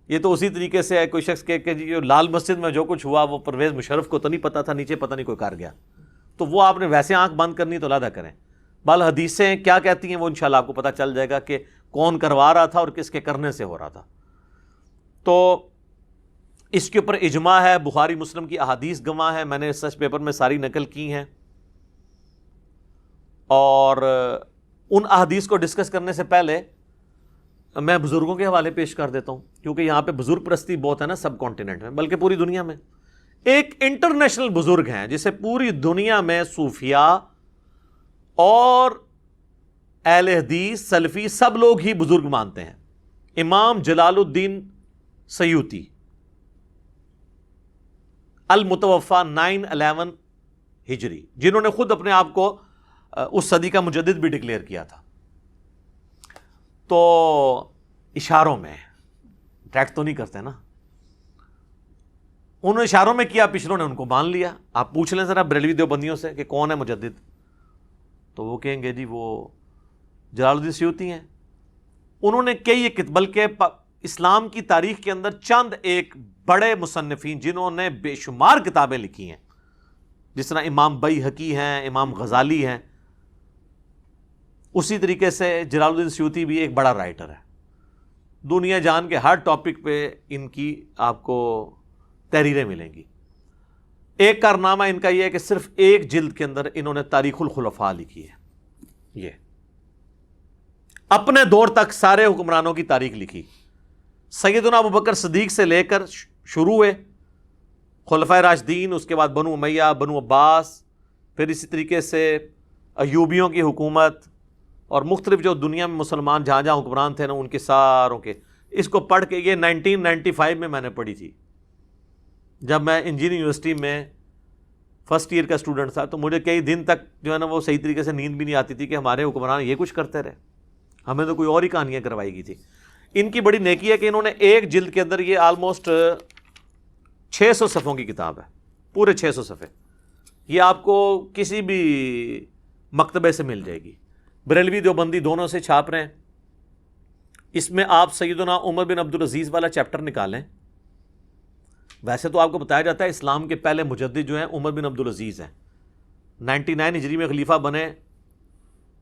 یہ تو اسی طریقے سے ہے کوئی شخص کہ جی لال مسجد میں جو کچھ ہوا وہ پرویز مشرف کو تو نہیں پتا تھا، نیچے پتہ نہیں کوئی کر گیا، تو وہ آپ نے ویسے آنکھ بند کرنی تو علیحدہ کریں. بال حدیثیں کیا کہتی ہیں وہ انشاءاللہ آپ کو پتہ چل جائے گا کہ کون کروا رہا تھا اور کس کے کرنے سے ہو رہا تھا. تو اس کے اوپر اجماع ہے، بخاری مسلم کی احادیث گواہ ہے، میں نے ریسرچ پیپر میں ساری نقل کی ہیں. اور ان احادیث کو ڈسکس کرنے سے پہلے میں بزرگوں کے حوالے پیش کر دیتا ہوں، کیونکہ یہاں پہ بزرگ پرستی بہت ہے نا سب کانٹیننٹ میں، بلکہ پوری دنیا میں. ایک انٹرنیشنل بزرگ ہیں جسے پوری دنیا میں صوفیاء اور اہل حدیث سلفی سب لوگ ہی بزرگ مانتے ہیں، امام جلال الدین سیوطی، المتوفا 911 ہجری، جنہوں نے خود اپنے آپ کو اس صدی کا مجدد بھی ڈکلیئر کیا تھا. تو اشاروں میں ٹریک تو نہیں کرتے نا، انہوں نے اشاروں میں کیا، پچھلوں نے ان کو مان لیا. آپ پوچھ لیں ذرا بریلوی دیوبندیوں سے کہ کون ہے مجدد، تو وہ کہیں گے جی وہ جلال الدین سیوطی ہیں. انہوں نے کئی بلکہ اسلام کی تاریخ کے اندر چند ایک بڑے مصنفین جنہوں نے بے شمار کتابیں لکھی ہیں، جس طرح امام بیہقی ہیں، امام غزالی ہیں، اسی طریقے سے جلال الدین سیوطی بھی ایک بڑا رائٹر ہے. دنیا جان کے ہر ٹاپک پہ ان کی آپ کو تحریریں ملیں گی. ایک کارنامہ ان کا یہ ہے کہ صرف ایک جلد کے اندر انہوں نے تاریخ الخلفاء لکھی ہے. یہ اپنے دور تک سارے حکمرانوں کی تاریخ لکھی، سیدنا ابوبکر صدیق سے لے کر شروع ہوئے خلفائے راشدین، اس کے بعد بنو امیہ، بنو عباس، پھر اسی طریقے سے ایوبیوں کی حکومت، اور مختلف جو دنیا میں مسلمان جہاں جہاں حکمران تھے نا ان کے ساروں کے. اس کو پڑھ کے یہ 1995 میں نے پڑھی تھی جب میں انجینئرنگ یونیورسٹی میں فرسٹ ایئر کا اسٹوڈنٹ تھا. تو مجھے کئی دن تک جو ہے نا وہ صحیح طریقے سے نیند بھی نہیں آتی تھی کہ ہمارے حکمران یہ کچھ کرتے رہے، ہمیں تو کوئی اور ہی کہانیاں کروائی گئی تھی. ان کی بڑی نیکی ہے کہ انہوں نے ایک جلد کے اندر، یہ آلموسٹ 600 صفحوں کی کتاب ہے، پورے 600 صفحے، یہ آپ کو کسی بھی مکتبے سے مل جائے گی. بریلوی دیوبندی دونوں سے چھاپ رہے ہیں. اس میں آپ سیدنا عمر بن عبدالعزیز والا چیپٹر نکالیں. ویسے تو آپ کو بتایا جاتا ہے اسلام کے پہلے مجدد جو ہیں عمر بن عبدالعزیز ہیں، 99 ہجری میں خلیفہ بنے،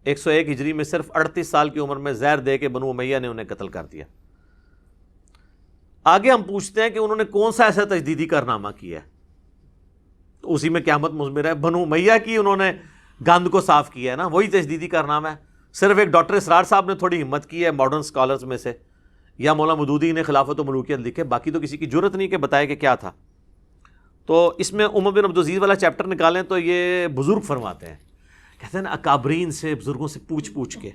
101 ہجری میں صرف 38 سال کی عمر میں زہر دے کے بنو امیہ نے انہیں قتل کر دیا. آگے ہم پوچھتے ہیں کہ انہوں نے کون سا ایسا تجدیدی کارنامہ کیا ہے؟ تو اسی میں قیامت مضمر ہے. بنو امیہ کی انہوں نے گند کو صاف کیا ہے نا, وہی تجدیدی کارنامہ ہے. صرف ایک ڈاکٹر اسرار صاحب نے تھوڑی ہمت کی ہے ماڈرن سکالرز میں سے, یا مولانا مودودی نے خلافت و ملوکیت لکھے, باقی تو کسی کی جرت نہیں کہ بتائے کہ کیا تھا. تو اس میں عمر بن عبدالعزیز والا چیپٹر نکالیں تو یہ بزرگ فرماتے ہیں, کہتے ہیں نا اکابرین سے, بزرگوں سے پوچھ کے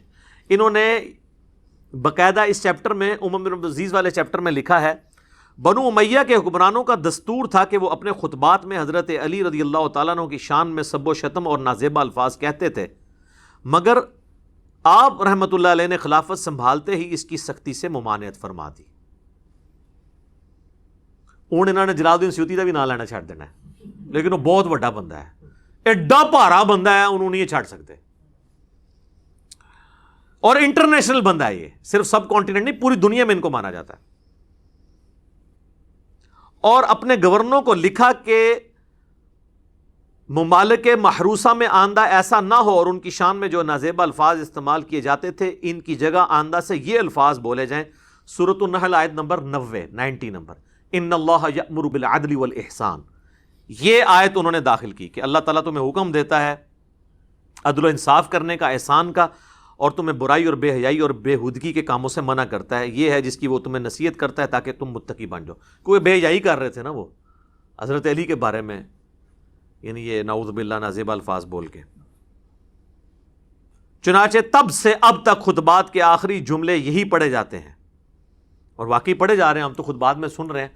انہوں نے باقاعدہ اس چیپٹر میں, عمر بن عبدالعزیز والے چیپٹر میں لکھا ہے, بنو امیہ کے حکمرانوں کا دستور تھا کہ وہ اپنے خطبات میں حضرت علی رضی اللہ تعالیٰ عنہ کی شان میں سب و شتم اور نازیبہ الفاظ کہتے تھے, مگر آپ رحمۃ اللہ علیہ نے خلافت سنبھالتے ہی اس کی سختی سے ممانعت فرما دی. انہوں نے جلال الدین سیوطی کا بھی نام لینا چھڑ دینا ہے, لیکن وہ بہت بڑا بندہ ہے, ایڈا بھارا بندہ ہے, انہوں نے یہ چھڑ سکتے. اور انٹرنیشنل بندہ ہے یہ, صرف سب کانٹیننٹ نہیں, پوری دنیا میں ان کو مانا جاتا ہے. اور اپنے گورنروں کو لکھا کہ ممالک محروسہ میں آندہ ایسا نہ ہو اور ان کی شان میں جو نازیبہ الفاظ استعمال کیے جاتے تھے ان کی جگہ آندہ سے یہ الفاظ بولے جائیں. سورۃ النحل آیت نمبر 90 نمبر, ان اللہ یأمر بالعدل والاحسان, یہ آیت انہوں نے داخل کی کہ اللہ تعالیٰ تمہیں حکم دیتا ہے عدل و انصاف کرنے کا, احسان کا, اور تمہیں برائی اور بے حیائی اور بے ہودگی کے کاموں سے منع کرتا ہے. یہ ہے جس کی وہ تمہیں نصیحت کرتا ہے تاکہ تم متقی بن جاؤ. کوئی بے حیائی کر رہے تھے نا وہ حضرت علی کے بارے میں, یعنی یہ نعوذ باللہ نازیبہ الفاظ بول کے. چنانچہ تب سے اب تک خطبات کے آخری جملے یہی پڑھے جاتے ہیں, اور واقعی پڑھے جا رہے ہیں, ہم تو خطبات میں سن رہے ہیں.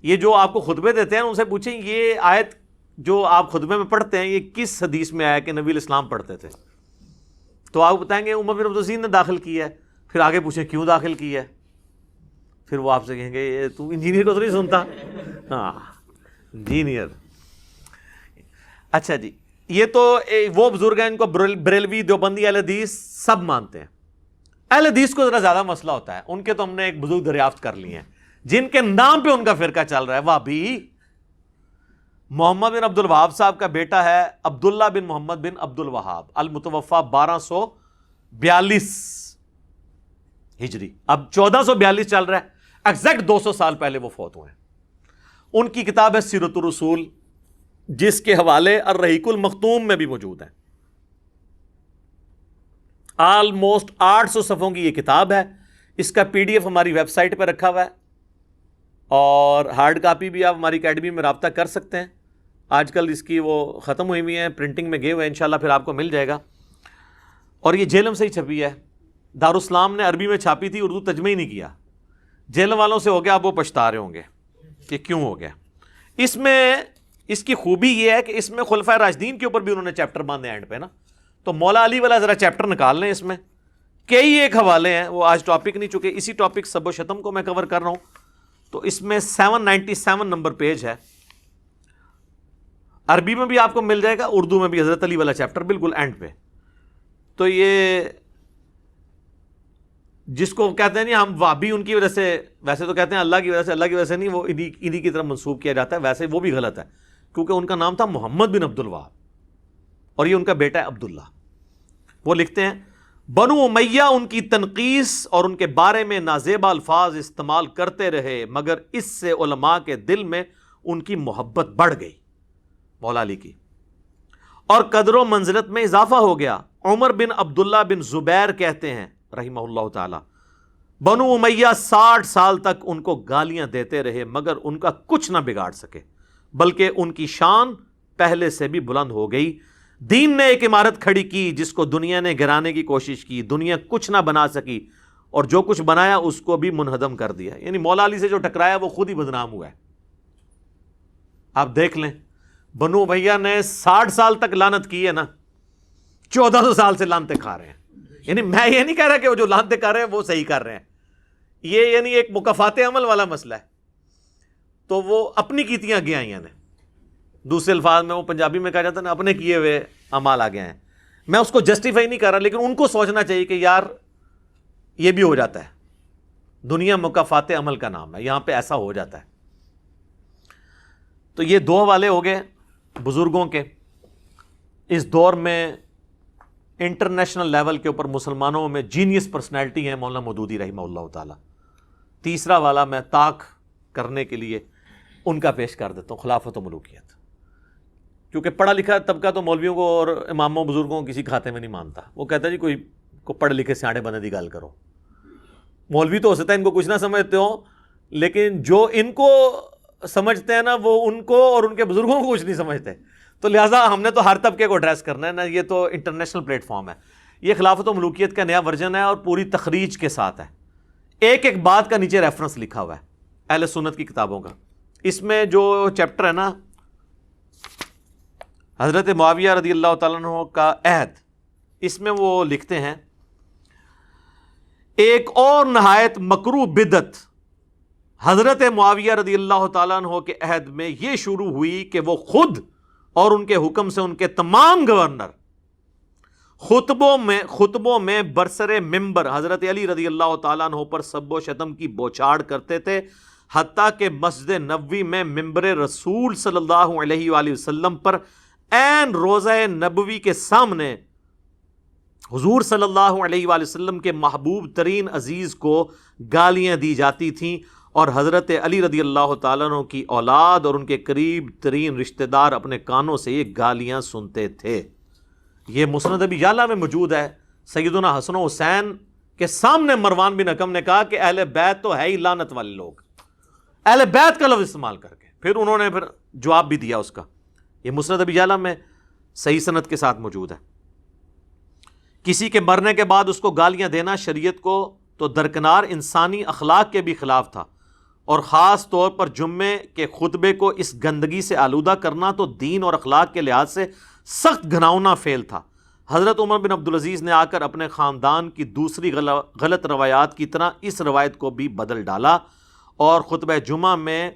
یہ جو آپ کو خطبے دیتے ہیں ان سے پوچھیں یہ آیت جو آپ خطبے میں پڑھتے ہیں یہ کس حدیث میں آیا کہ نبی الاسلام پڑھتے تھے؟ تو آپ بتائیں گے عمر بن عبدالعزیز نے داخل کی ہے. پھر آگے پوچھیں کیوں داخل کی ہے, پھر وہ آپ سے کہیں گے یہ تو انجینئر کو تو نہیں سنتا. ہاں انجینئر. اچھا جی, یہ تو وہ بزرگ ہیں ان کو بریلوی دیوبندی اہل حدیث سب مانتے ہیں. اہل حدیث کو ذرا زیادہ مسئلہ ہوتا ہے, ان کے تو ہم نے ایک بزرگ دریافت کر لیے ہیں جن کے نام پہ ان کا فرقہ چل رہا ہے, وہابی. محمد بن عبد الوہاب صاحب کا بیٹا ہے عبداللہ بن محمد بن عبد الوہاب, المتوفا 1242 ہجری, اب 1442 چل رہا ہے, ایگزیکٹ 200 سال پہلے وہ فوت ہوئے ہیں. ان کی کتاب ہے سیرۃ الرسول, جس کے حوالے الرحیق المختوم میں بھی موجود ہیں. آلموسٹ 800 صفحوں کی یہ کتاب ہے. اس کا PDF ہماری ویب سائٹ پہ رکھا ہوا ہے, اور ہارڈ کاپی بھی آپ ہماری اکیڈمی میں رابطہ کر سکتے ہیں. آج کل اس کی وہ ختم ہوئی ہوئی ہیں, پرنٹنگ میں گئے ہوئے ہیں, انشاءاللہ پھر آپ کو مل جائے گا. اور یہ جیلم سے ہی چھپی ہے, دارالاسلام نے عربی میں چھاپی تھی, اردو ترجمہ ہی نہیں کیا. جیلم والوں سے ہو گیا, آپ وہ پچھتا رہے ہوں گے کہ کیوں ہو گیا. اس میں اس کی خوبی یہ ہے کہ اس میں خلفائے راشدین کے اوپر بھی انہوں نے چیپٹر باندھے اینڈ پہ نا. تو مولا علی والا ذرا چیپٹر نکال لیں, اس میں کئی ایک حوالے ہیں. وہ آج ٹاپک نہیں, چونکہ اسی ٹاپک سب و شتم کو میں کور کر رہا ہوں, تو اس میں 797 نمبر پیج ہے. عربی میں بھی آپ کو مل جائے گا, اردو میں بھی حضرت علی والا چیپٹر بالکل اینڈ پہ. تو یہ جس کو کہتے ہیں نہیں ہم وہابی ان کی وجہ سے, ویسے تو کہتے ہیں اللہ کی وجہ سے, اللہ کی وجہ سے نہیں, وہ انہی کی طرف منسوب کیا جاتا ہے. ویسے وہ بھی غلط ہے, کیونکہ ان کا نام تھا محمد بن عبد الوہاب اور یہ ان کا بیٹا ہے عبداللہ. وہ لکھتے ہیں بنو امیہ ان کی تنقیص اور ان کے بارے میں نازیبہ الفاظ استعمال کرتے رہے, مگر اس سے علماء کے دل میں ان کی محبت بڑھ گئی, مولا علی کی, اور قدر و منزلت میں اضافہ ہو گیا. عمر بن عبداللہ بن زبیر کہتے ہیں رحمہ اللہ تعالی, بنو امیہ 60 سال تک ان کو گالیاں دیتے رہے مگر ان کا کچھ نہ بگاڑ سکے, بلکہ ان کی شان پہلے سے بھی بلند ہو گئی. دین نے ایک عمارت کھڑی کی جس کو دنیا نے گرانے کی کوشش کی, دنیا کچھ نہ بنا سکی, اور جو کچھ بنایا اس کو بھی منہدم کر دیا. یعنی مولا علی سے جو ٹکرایا وہ خود ہی بدنام ہوا ہے. آپ دیکھ لیں, بنو امیہ نے 60 سال تک لعنت کی ہے نا, 1400 سال سے لعنتیں کھا رہے ہیں. یعنی میں یہ نہیں کہہ رہا کہ وہ جو لعنتیں کر رہے ہیں وہ صحیح کر رہے ہیں, یہ یعنی ایک مکافات عمل والا مسئلہ ہے. تو وہ اپنی کیتیاں آگے آئی ہیں. دوسرے الفاظ میں وہ پنجابی میں کہا جاتا ہے نا, اپنے کیے ہوئے اعمال آگے ہیں. میں اس کو جسٹیفائی نہیں کر رہا, لیکن ان کو سوچنا چاہیے کہ یار یہ بھی ہو جاتا ہے. دنیا مکافات عمل کا نام ہے, یہاں پہ ایسا ہو جاتا ہے. تو یہ 2 حوالے ہو گئے بزرگوں کے. اس دور میں انٹرنیشنل لیول کے اوپر مسلمانوں میں جینیس پرسنالٹی ہیں مولانا مودودی رحمہ اللہ تعالی. تیسرا والا میں طاق کرنے کے لیے ان کا پیش کر دیتا ہوں، خلافت و ملوکیت. کیونکہ پڑھا لکھا طبقہ تو مولویوں کو اور اماموں بزرگوں کو کسی کھاتے میں نہیں مانتا. وہ کہتا ہے جی کوئی کو پڑھ لکھے سیاڑے بندے دی گل کرو. مولوی تو ہو سکتا ہے ان کو کچھ نہ سمجھتے ہوں، لیکن جو ان کو سمجھتے ہیں نا وہ ان کو اور ان کے بزرگوں کو کچھ نہیں سمجھتے. تو لہٰذا ہم نے تو ہر طبقے کو ایڈریس کرنا ہے نا. یہ تو انٹرنیشنل پلیٹ فارم ہے. یہ خلافت و ملوکیت کا نیا ورژن ہے اور پوری تخریج کے ساتھ ہے. ایک ایک بات کا نیچے ریفرنس لکھا ہوا ہے اہل سنت کی کتابوں کا. اس میں جو چیپٹر ہے نا حضرت معاویہ رضی اللہ تعالیٰ عنہ کا عہد، اس میں وہ لکھتے ہیں ایک اور نہایت مکروہ بدعت حضرت معاویہ رضی اللہ تعالیٰ عنہ کے عہد میں یہ شروع ہوئی کہ وہ خود اور ان کے حکم سے ان کے تمام گورنر خطبوں میں برسر ممبر حضرت علی رضی اللہ تعالیٰ عنہ پر سب و شتم کی بوچھاڑ کرتے تھے، حتیٰ کہ مسجد نبوی میں ممبر رسول صلی اللہ علیہ وآلہ وسلم پر عین روضہ نبوی کے سامنے حضور صلی اللہ علیہ وآلہ وسلم کے محبوب ترین عزیز کو گالیاں دی جاتی تھیں، اور حضرت علی رضی اللہ تعالیٰ عنہ کی اولاد اور ان کے قریب ترین رشتہ دار اپنے کانوں سے یہ گالیاں سنتے تھے. یہ مسند ابی یعلا میں موجود ہے. سیدنا حسن و حسین کے سامنے مروان بن حکم نے کہا کہ اہل بیت تو ہے ہی لعنت والے لوگ، اہل بیت کا لفظ استعمال کر کے پھر انہوں نے جواب بھی دیا اس کا. یہ مسند ابی یعلا میں صحیح سند کے ساتھ موجود ہے. کسی کے مرنے کے بعد اس کو گالیاں دینا شریعت کو تو درکنار انسانی اخلاق کے بھی خلاف تھا، اور خاص طور پر جمعے کے خطبے کو اس گندگی سے آلودہ کرنا تو دین اور اخلاق کے لحاظ سے سخت گھناؤنا فعل تھا. حضرت عمر بن عبدالعزیز نے آ کر اپنے خاندان کی دوسری غلط روایات کی طرح اس روایت کو بھی بدل ڈالا اور خطبہ جمعہ میں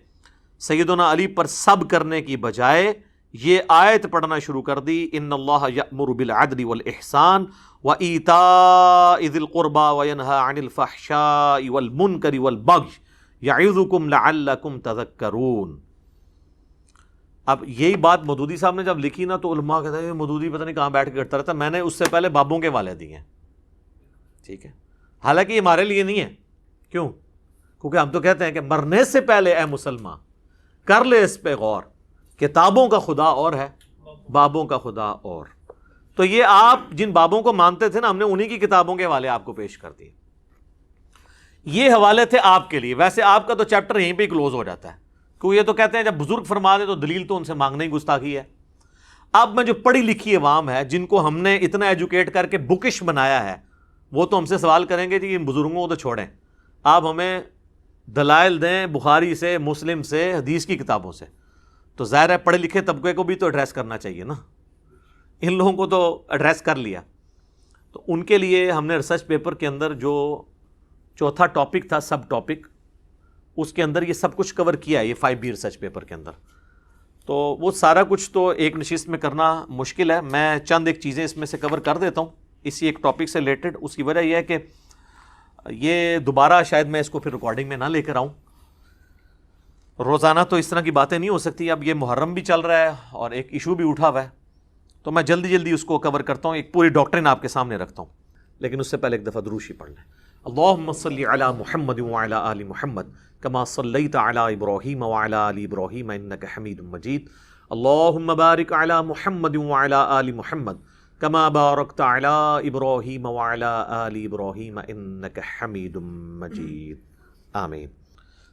سیدنا علی پر سب کرنے کی بجائے یہ آیت پڑھنا شروع کر دی، ان اللہ یأمر بالعدل والاحسان وایتاء ذی القربى وینہی عن الفحشاء والمنکر والبغی یعظکم لعلکم تذکرون. اب یہی بات مودودی صاحب نے جب لکھی نا تو علماء کہتے ہیں مودودی پتہ نہیں کہاں بیٹھ کے کرتا رہتا. میں نے اس سے پہلے بابوں کے والے دیے ہیں، ٹھیک ہے، حالانکہ یہ ہمارے لیے نہیں ہے. کیوں؟ کیونکہ ہم تو کہتے ہیں کہ مرنے سے پہلے اے مسلمان کر لے اس پہ غور، کتابوں کا خدا اور ہے، بابوں کا خدا اور. تو یہ آپ جن بابوں کو مانتے تھے نا، ہم نے انہی کی کتابوں کے حوالے آپ کو پیش کر دیے. یہ حوالے تھے آپ کے لیے. ویسے آپ کا تو چیپٹر یہیں پہ کلوز ہو جاتا ہے، کیونکہ یہ تو کہتے ہیں جب بزرگ فرما دے تو دلیل تو ان سے مانگنا ہی گستاخی ہے. اب میں جو پڑھی لکھی عوام ہے جن کو ہم نے اتنا ایجوکیٹ کر کے بکش بنایا ہے، وہ تو ہم سے سوال کریں گے جی ان بزرگوں کو تو چھوڑیں، آپ ہمیں دلائل دیں بخاری سے، مسلم سے، حدیث کی کتابوں سے. تو ظاہر ہے پڑھے لکھے طبقے کو بھی تو ایڈریس کرنا چاہیے نا. ان لوگوں کو تو ایڈریس کر لیا. تو ان کے لیے ہم نے ریسرچ پیپر کے اندر جو چوتھا ٹاپک تھا، سب ٹاپک، اس کے اندر یہ سب کچھ کور کیا ہے، یہ 5B ریسرچ پیپر کے اندر. تو وہ سارا کچھ تو ایک نشست میں کرنا مشکل ہے. میں چند ایک چیزیں اس میں سے کور کر دیتا ہوں اسی ایک ٹاپک سے ریلیٹڈ. اس کی وجہ یہ ہے کہ یہ دوبارہ شاید میں اس کو پھر ریکارڈنگ میں نہ لے کر آؤں. روزانہ تو اس طرح کی باتیں نہیں ہو سکتی. اب یہ محرم بھی چل رہا ہے اور ایک ایشو بھی اٹھا ہوا ہے، تو میں جلدی جلدی اس کو کور کرتا ہوں، ایک پوری ڈاکٹرن آپ کے سامنے رکھتا ہوں. لیکن اس سے پہلے ایک دفعہ دروشی پڑھ لیں. اللہم صلی علی محمد وعلی آل محمد کما صلیت علی ابراہیم وعلی آل ابراہیم انک حمید مجید. اللہم بارک علی محمد وعلی آل محمد کما بارکت علی ابراہیم وعلی آل ابراہیم انک حمید مجید. آمین.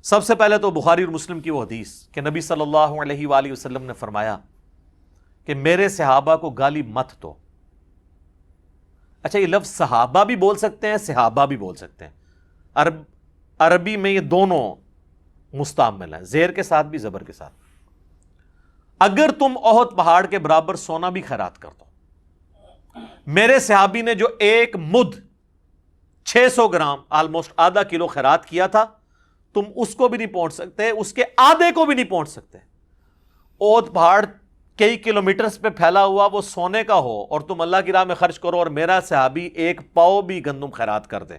سب سے پہلے تو بخاری اور مسلم کی وہ حدیث کہ نبی صلی اللہ علیہ وآلہ وسلم نے فرمایا کہ میرے صحابہ کو گالی مت دو. اچھا، یہ لفظ صحابہ بھی بول سکتے ہیں، صحابہ بھی بول سکتے ہیں. عربی میں یہ دونوں مستعمل ہیں، زیر کے ساتھ بھی زبر کے ساتھ. اگر تم احد پہاڑ کے برابر سونا بھی خیرات کر دو، میرے صحابی نے جو ایک مد 600 گرام آلموسٹ آدھا کلو خیرات کیا تھا، تم اس کو بھی نہیں پہنچ سکتے، اس کے آدھے کو بھی نہیں پہنچ سکتے. احد پہاڑ کئی کلومیٹرز پہ پھیلا ہوا وہ سونے کا ہو اور تم اللہ کی راہ میں خرچ کرو اور میرا صحابی ایک پاؤ بھی گندم خیرات کر دے،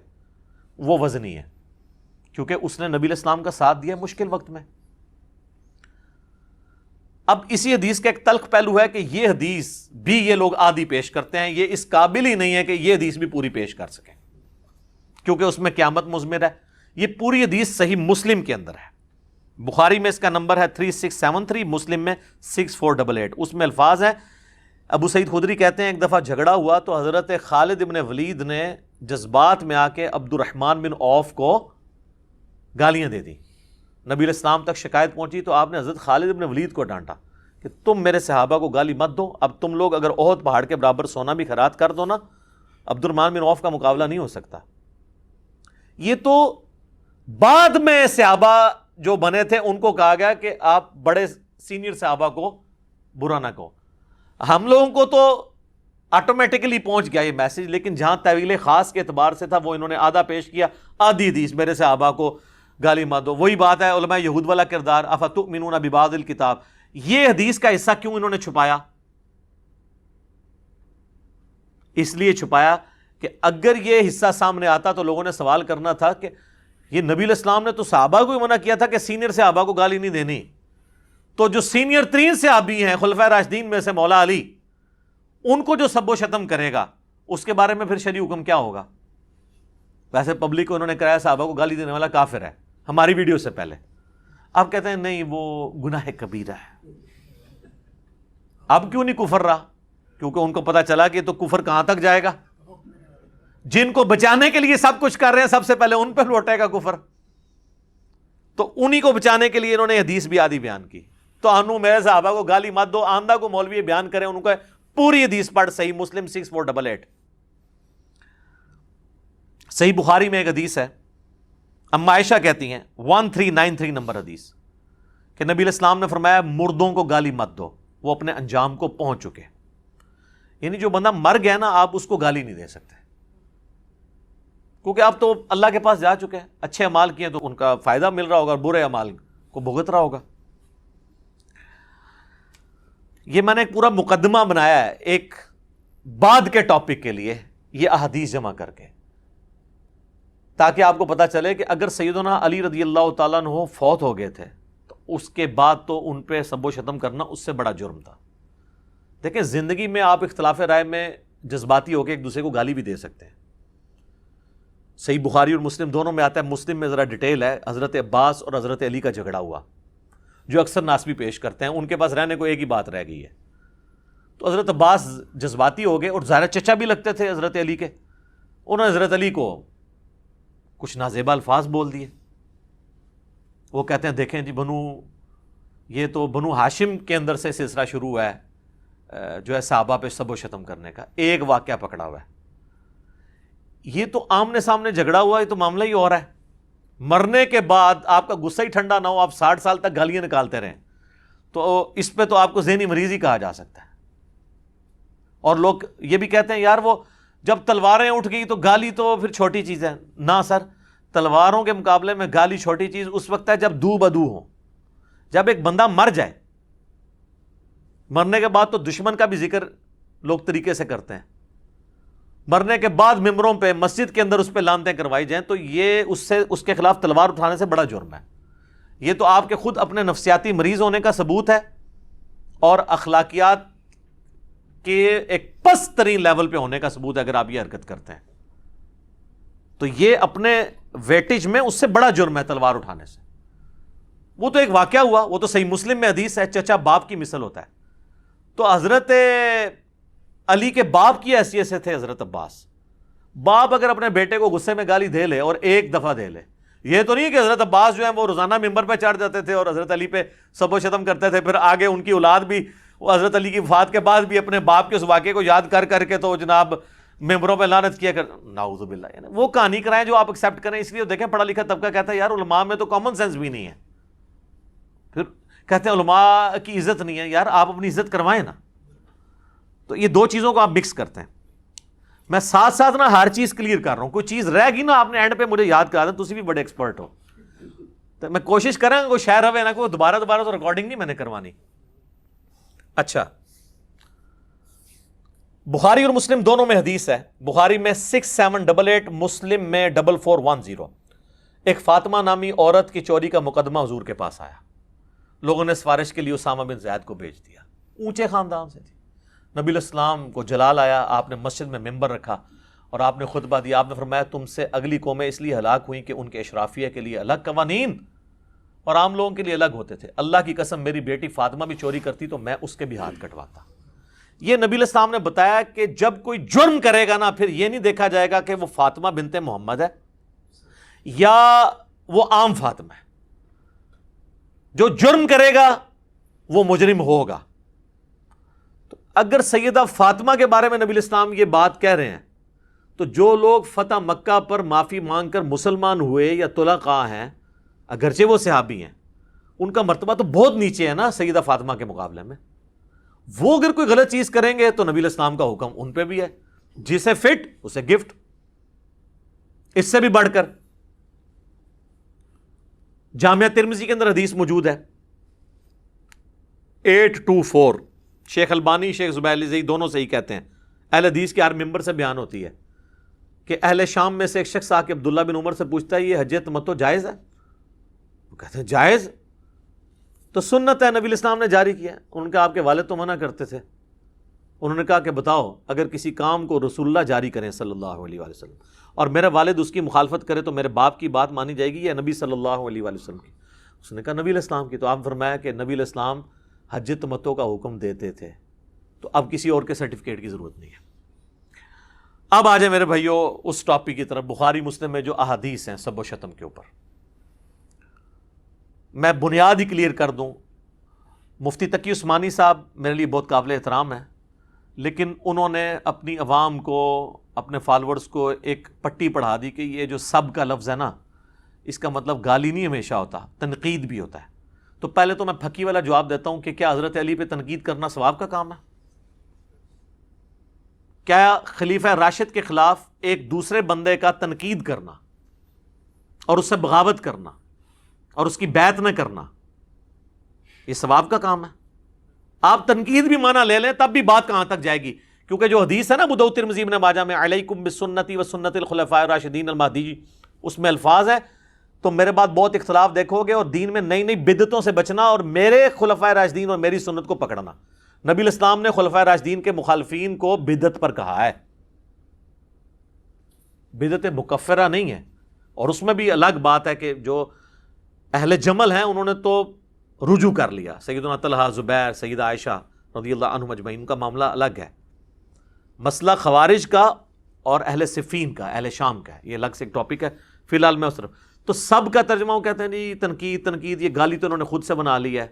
وہ وزنی ہے، کیونکہ اس نے نبی علیہ السلام کا ساتھ دیا مشکل وقت میں. اب اسی حدیث کا ایک تلخ پہلو ہے کہ یہ حدیث بھی یہ لوگ آدھی پیش کرتے ہیں، یہ اس قابل ہی نہیں ہے کہ یہ حدیث بھی پوری پیش کر سکیں، کیونکہ اس میں قیامت مضمر ہے. یہ پوری حدیث صحیح مسلم کے اندر ہے. بخاری میں اس کا نمبر ہے 3673، مسلم میں 6488. اس میں الفاظ ہیں، ابو سعید خدری کہتے ہیں ایک دفعہ جھگڑا ہوا تو حضرت خالد ابن ولید نے جذبات میں آ کے عبد الرحمن بن عوف کو گالیاں دے دی. نبی علیہ السلام تک شکایت پہنچی تو آپ نے حضرت خالد ابن ولید کو ڈانٹا کہ تم میرے صحابہ کو گالی مت دو، اب تم لوگ اگر احد پہاڑ کے برابر سونا بھی خیرات کر دو نا، عبد الرحمن بن عوف کا مقابلہ نہیں ہو سکتا. یہ تو بعد میں صحابہ جو بنے تھے ان کو کہا گیا کہ آپ بڑے سینئر صحابہ کو برا نہ کہو. ہم لوگوں کو تو آٹومیٹکلی پہنچ گیا یہ میسج، لیکن جہاں طویل خاص کے اعتبار سے تھا وہ انہوں نے آدھا پیش کیا، آدھی حدیث میرے صحابہ کو گالی مت دو. وہی بات ہے علماء یہود والا کردار، افتؤمنون ببعض الکتاب، یہ حدیث کا حصہ کیوں انہوں نے چھپایا؟ اس لیے چھپایا کہ اگر یہ حصہ سامنے آتا تو لوگوں نے سوال کرنا تھا کہ یہ نبی علیہ السلام نے تو صحابہ کو ہی منع کیا تھا کہ سینئر صحابہ کو گالی نہیں دینی، تو جو سینئر ترین صحابی ہیں خلفائے راشدین میں سے مولا علی، ان کو جو سب و شتم کرے گا اس کے بارے میں پھر شرعی حکم کیا ہوگا؟ ویسے پبلک کو انہوں نے کرایا صحابہ کو گالی دینے والا کافر ہے، ہماری ویڈیو سے پہلے. اب کہتے ہیں نہیں وہ گناہ کبیرہ ہے. اب کیوں نہیں کفر رہا؟ کیونکہ ان کو پتا چلا کہ تو کفر کہاں تک جائے گا. جن کو بچانے کے لیے سب کچھ کر رہے ہیں سب سے پہلے ان پہ لوٹے گا کفر. تو انہی کو بچانے کے لیے انہوں نے حدیث بھی آدھی بیان کی. تو انو میرے صحابہ کو گالی مت دو، آندہ کو مولوی بیان کریں، ان کو پوری حدیث پڑھ. صحیح مسلم 6488. صحیح بخاری میں ایک حدیث ہے، اما عائشہ کہتی ہیں 1393 نمبر حدیث، کہ نبی علیہ السلام نے فرمایا مردوں کو گالی مت دو، وہ اپنے انجام کو پہنچ چکے. یعنی جو بندہ مر گیا نا آپ اس کو گالی نہیں دے سکتے، کیونکہ آپ تو اللہ کے پاس جا چکے ہیں. اچھے اعمال کیے تو ان کا فائدہ مل رہا ہوگا، برے اعمال کو بھگت رہا ہوگا. یہ میں نے ایک پورا مقدمہ بنایا ہے ایک بعد کے ٹاپک کے لیے، یہ احادیث جمع کر کے، تاکہ آپ کو پتا چلے کہ اگر سیدنا علی رضی اللہ تعالیٰ عنہ فوت ہو گئے تھے تو اس کے بعد تو ان پہ سب و شتم کرنا اس سے بڑا جرم تھا. دیکھیں زندگی میں آپ اختلاف رائے میں جذباتی ہو کے ایک دوسرے کو گالی بھی دے سکتے ہیں. صحیح بخاری اور مسلم دونوں میں آتا ہے. مسلم میں ذرا ڈیٹیل ہے، حضرت عباس اور حضرت علی کا جھگڑا ہوا جو اکثر ناسبی پیش کرتے ہیں، ان کے پاس رہنے کو ایک ہی بات رہ گئی ہے. تو حضرت عباس جذباتی ہو گئے اور ظاہر چچا بھی لگتے تھے حضرت علی کے. انہوں نے حضرت علی کو کچھ نازیبا الفاظ بول دیے. وہ کہتے ہیں دیکھیں جی یہ تو بنو ہاشم کے اندر سے سلسلہ شروع ہوا ہے جو ہے صحابہ پہ سب و شتم کرنے کا. ایک واقعہ پکڑا ہوا ہے. یہ تو آمنے سامنے جھگڑا ہوا، یہ تو معاملہ ہی اور ہے. مرنے کے بعد آپ کا غصہ ہی ٹھنڈا نہ ہو، آپ 60 سال تک گالیاں نکالتے رہیں، تو اس پہ تو آپ کو ذہنی مریض ہی کہا جا سکتا ہے. اور لوگ یہ بھی کہتے ہیں یار وہ جب تلواریں اٹھ گئی تو گالی تو پھر چھوٹی چیز ہے. نہ سر، تلواروں کے مقابلے میں گالی چھوٹی چیز اس وقت ہے جب دو بدو ہو. جب ایک بندہ مر جائے، مرنے کے بعد تو دشمن کا بھی ذکر لوگ طریقے سے کرتے ہیں. مرنے کے بعد ممبروں پہ مسجد کے اندر اس پہ لانتیں کروائی جائیں تو یہ اس کے خلاف تلوار اٹھانے سے بڑا جرم ہے. یہ تو آپ کے خود اپنے نفسیاتی مریض ہونے کا ثبوت ہے اور اخلاقیات کے ایک پست ترین لیول پہ ہونے کا ثبوت ہے اگر آپ یہ حرکت کرتے ہیں. تو یہ اپنے ویٹیج میں اس سے بڑا جرم ہے تلوار اٹھانے سے. وہ تو ایک واقعہ ہوا، وہ تو صحیح مسلم میں حدیث ہے، چچا باپ کی مثل ہوتا ہے. تو حضرت علی کے باپ کی حیثیت سے تھے حضرت عباس. باپ اگر اپنے بیٹے کو غصے میں گالی دے لے اور ایک دفعہ دے لے، یہ تو نہیں کہ حضرت عباس جو ہیں وہ روزانہ ممبر پہ چڑھ جاتے تھے اور حضرت علی پہ سب و شتم کرتے تھے، پھر آگے ان کی اولاد بھی حضرت علی کی وفات کے بعد بھی اپنے باپ کے اس واقعے کو یاد کر کر کے تو جناب ممبروں پہ لعنت کیا کر. نعوذ باللہ. یعنی وہ کہانی کرائیں جو آپ ایکسیپٹ کریں. اس لیے دیکھیں پڑھا لکھا طبقہ کہتا ہے یار علماء میں تو کامن سینس بھی نہیں ہے. پھر کہتے ہیں علماء کی عزت نہیں ہے. یار آپ اپنی عزت کروائیں نا. تو یہ دو چیزوں کو آپ مکس کرتے ہیں. میں ساتھ ساتھ نا ہر چیز کلیئر کر رہا ہوں. کوئی چیز رہ گی نا آپ نے اینڈ پہ مجھے یاد کرا دیں. تسی بھی بڑے ایکسپرٹ ہو تو میں کوشش کریں کوئی شہر ہوئے نا کوئی دوبارہ تو ریکارڈنگ نہیں میں نے کروانی. اچھا، بخاری اور مسلم دونوں میں حدیث ہے. بخاری میں 6788، مسلم میں 4410. ایک فاطمہ نامی عورت کی چوری کا مقدمہ حضور کے پاس آیا. لوگوں نے سفارش کے لیے اسامہ بن زید کو بھیج دیا. اونچے خاندان سے تھی. نبی علیہ السلام کو جلال آیا. آپ نے مسجد میں ممبر رکھا اور آپ نے خطبہ دیا. آپ نے فرمایا تم سے اگلی قومیں اس لیے ہلاک ہوئیں کہ ان کے اشرافیہ کے لیے الگ قوانین اور عام لوگوں کے لیے الگ ہوتے تھے. اللہ کی قسم میری بیٹی فاطمہ بھی چوری کرتی تو میں اس کے بھی ہاتھ کٹواتا. یہ نبی علیہ السلام نے بتایا کہ جب کوئی جرم کرے گا نا پھر یہ نہیں دیکھا جائے گا کہ وہ فاطمہ بنت محمد ہے یا وہ عام فاطمہ ہے. جو جرم کرے گا وہ مجرم ہوگا. تو اگر سیدہ فاطمہ کے بارے میں نبی علیہ السلام یہ بات کہہ رہے ہیں تو جو لوگ فتح مکہ پر معافی مانگ کر مسلمان ہوئے یا طلقاء ہیں اگرچہ وہ صحابی ہیں ان کا مرتبہ تو بہت نیچے ہے نا سیدہ فاطمہ کے مقابلے میں. وہ اگر کوئی غلط چیز کریں گے تو نبی علیہ السلام کا حکم ان پہ بھی ہے جسے فٹ اسے گفٹ. اس سے بھی بڑھ کر جامعہ ترمذی کے اندر حدیث موجود ہے 824. شیخ البانی شیخ زبیر علی زئی دونوں صحیح کہتے ہیں. اہل حدیث کے ہر ممبر سے بیان ہوتی ہے کہ اہل شام میں سے ایک شخص آ کے عبداللہ بن عمر سے پوچھتا ہے یہ حج تمتع جائز ہے؟ وہ کہتے ہیں جائز تو سنت ہے نبی علیہ السلام نے جاری کیا. ان کا آپ کے والد تو منع کرتے تھے. انہوں نے کہا کہ بتاؤ اگر کسی کام کو رسول اللہ جاری کریں صلی اللہ علیہ وآلہ وسلم اور میرا والد اس کی مخالفت کرے تو میرے باپ کی بات مانی جائے گی یا نبی صلی اللہ علیہ وآلہ وسلم کی؟ اس نے کہا نبی علیہ السلام کی. تو آپ فرمایا کہ نبی علیہ السلام حج تمتع کا حکم دیتے تھے تو اب کسی اور کے سرٹیفکیٹ کی ضرورت نہیں ہے. اب آ جائیں میرے بھائیو اس ٹاپک کی طرف بخاری مسلم میں جو احادیث ہیں سب و شتم کے اوپر. میں بنیاد ہی کلیئر کر دوں. مفتی تقی عثمانی صاحب میرے لیے بہت قابل احترام ہیں لیکن انہوں نے اپنی عوام کو اپنے فالورز کو ایک پٹی پڑھا دی کہ یہ جو سب کا لفظ ہے نا اس کا مطلب گالی نہیں ہمیشہ ہوتا تنقید بھی ہوتا ہے. تو پہلے تو میں پھکی والا جواب دیتا ہوں کہ کیا حضرت علی پہ تنقید کرنا ثواب کا کام ہے؟ کیا خلیفہ راشد کے خلاف ایک دوسرے بندے کا تنقید کرنا اور اس سے بغاوت کرنا اور اس کی بیعت نہ کرنا یہ ثواب کا کام ہے؟ آپ تنقید بھی مانا لے لیں تب بھی بات کہاں تک جائے گی؟ کیونکہ جو حدیث ہے نا ابو داؤد ترمذی ابن ماجہ میں علیکم بسنتی و سنت الخلفاء الراشدین المہدی اس میں الفاظ ہے تو میرے بعد بہت اختلاف دیکھو گے اور دین میں نئی نئی بدعتوں سے بچنا اور میرے خلفاء راشدین اور میری سنت کو پکڑنا. نبی علیہ السلام نے خلفاء راشدین کے مخالفین کو بدعت پر کہا ہے. بدعت مکفرہ نہیں ہے. اور اس میں بھی الگ بات ہے کہ جو اہل جمل ہیں انہوں نے تو رجوع کر لیا. سیدنا طلحہ زبیر سیدہ عائشہ رضی اللہ عنہم اجمعین کا معاملہ الگ ہے. مسئلہ خوارج کا اور اہل صفین کا اہل شام کا ہے یہ الگ سے ایک ٹاپک ہے. فی الحال میں اس طرف تو سب کا ترجمہ وہ کہتے ہیں جی تنقید یہ گالی تو انہوں نے خود سے بنا لی ہے.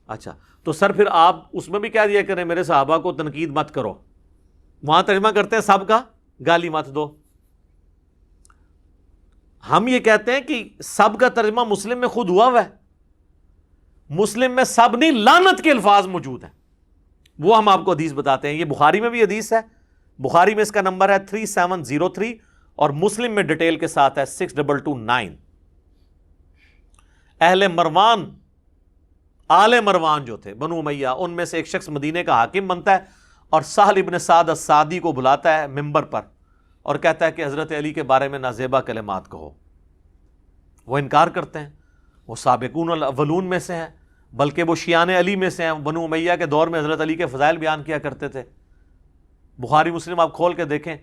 اچھا تو سر پھر آپ اس میں بھی کہہ دیا کریں میرے صحابہ کو تنقید مت کرو. وہاں ترجمہ کرتے ہیں سب کا گالی مت دو. ہم یہ کہتے ہیں کہ سب کا ترجمہ مسلم میں خود ہوا ہے. مسلم میں سب نہیں لعنت کے الفاظ موجود ہیں وہ ہم آپ کو حدیث بتاتے ہیں. یہ بخاری میں بھی حدیث ہے. بخاری میں اس کا نمبر ہے 3703 اور مسلم میں ڈیٹیل کے ساتھ ہے 6229. اہل مروان آل مروان جو تھے بنو امیہ ان میں سے ایک شخص مدینے کا حاکم بنتا ہے اور سہل ابن سعد السعدی کو بلاتا ہے ممبر پر اور کہتا ہے کہ حضرت علی کے بارے میں نازیبا کلمات کہو. وہ انکار کرتے ہیں. وہ سابقون الاولون میں سے ہیں بلکہ وہ شیعان علی میں سے ہیں. بنو امیہ کے دور میں حضرت علی کے فضائل بیان کیا کرتے تھے. بخاری مسلم آپ کھول کے دیکھیں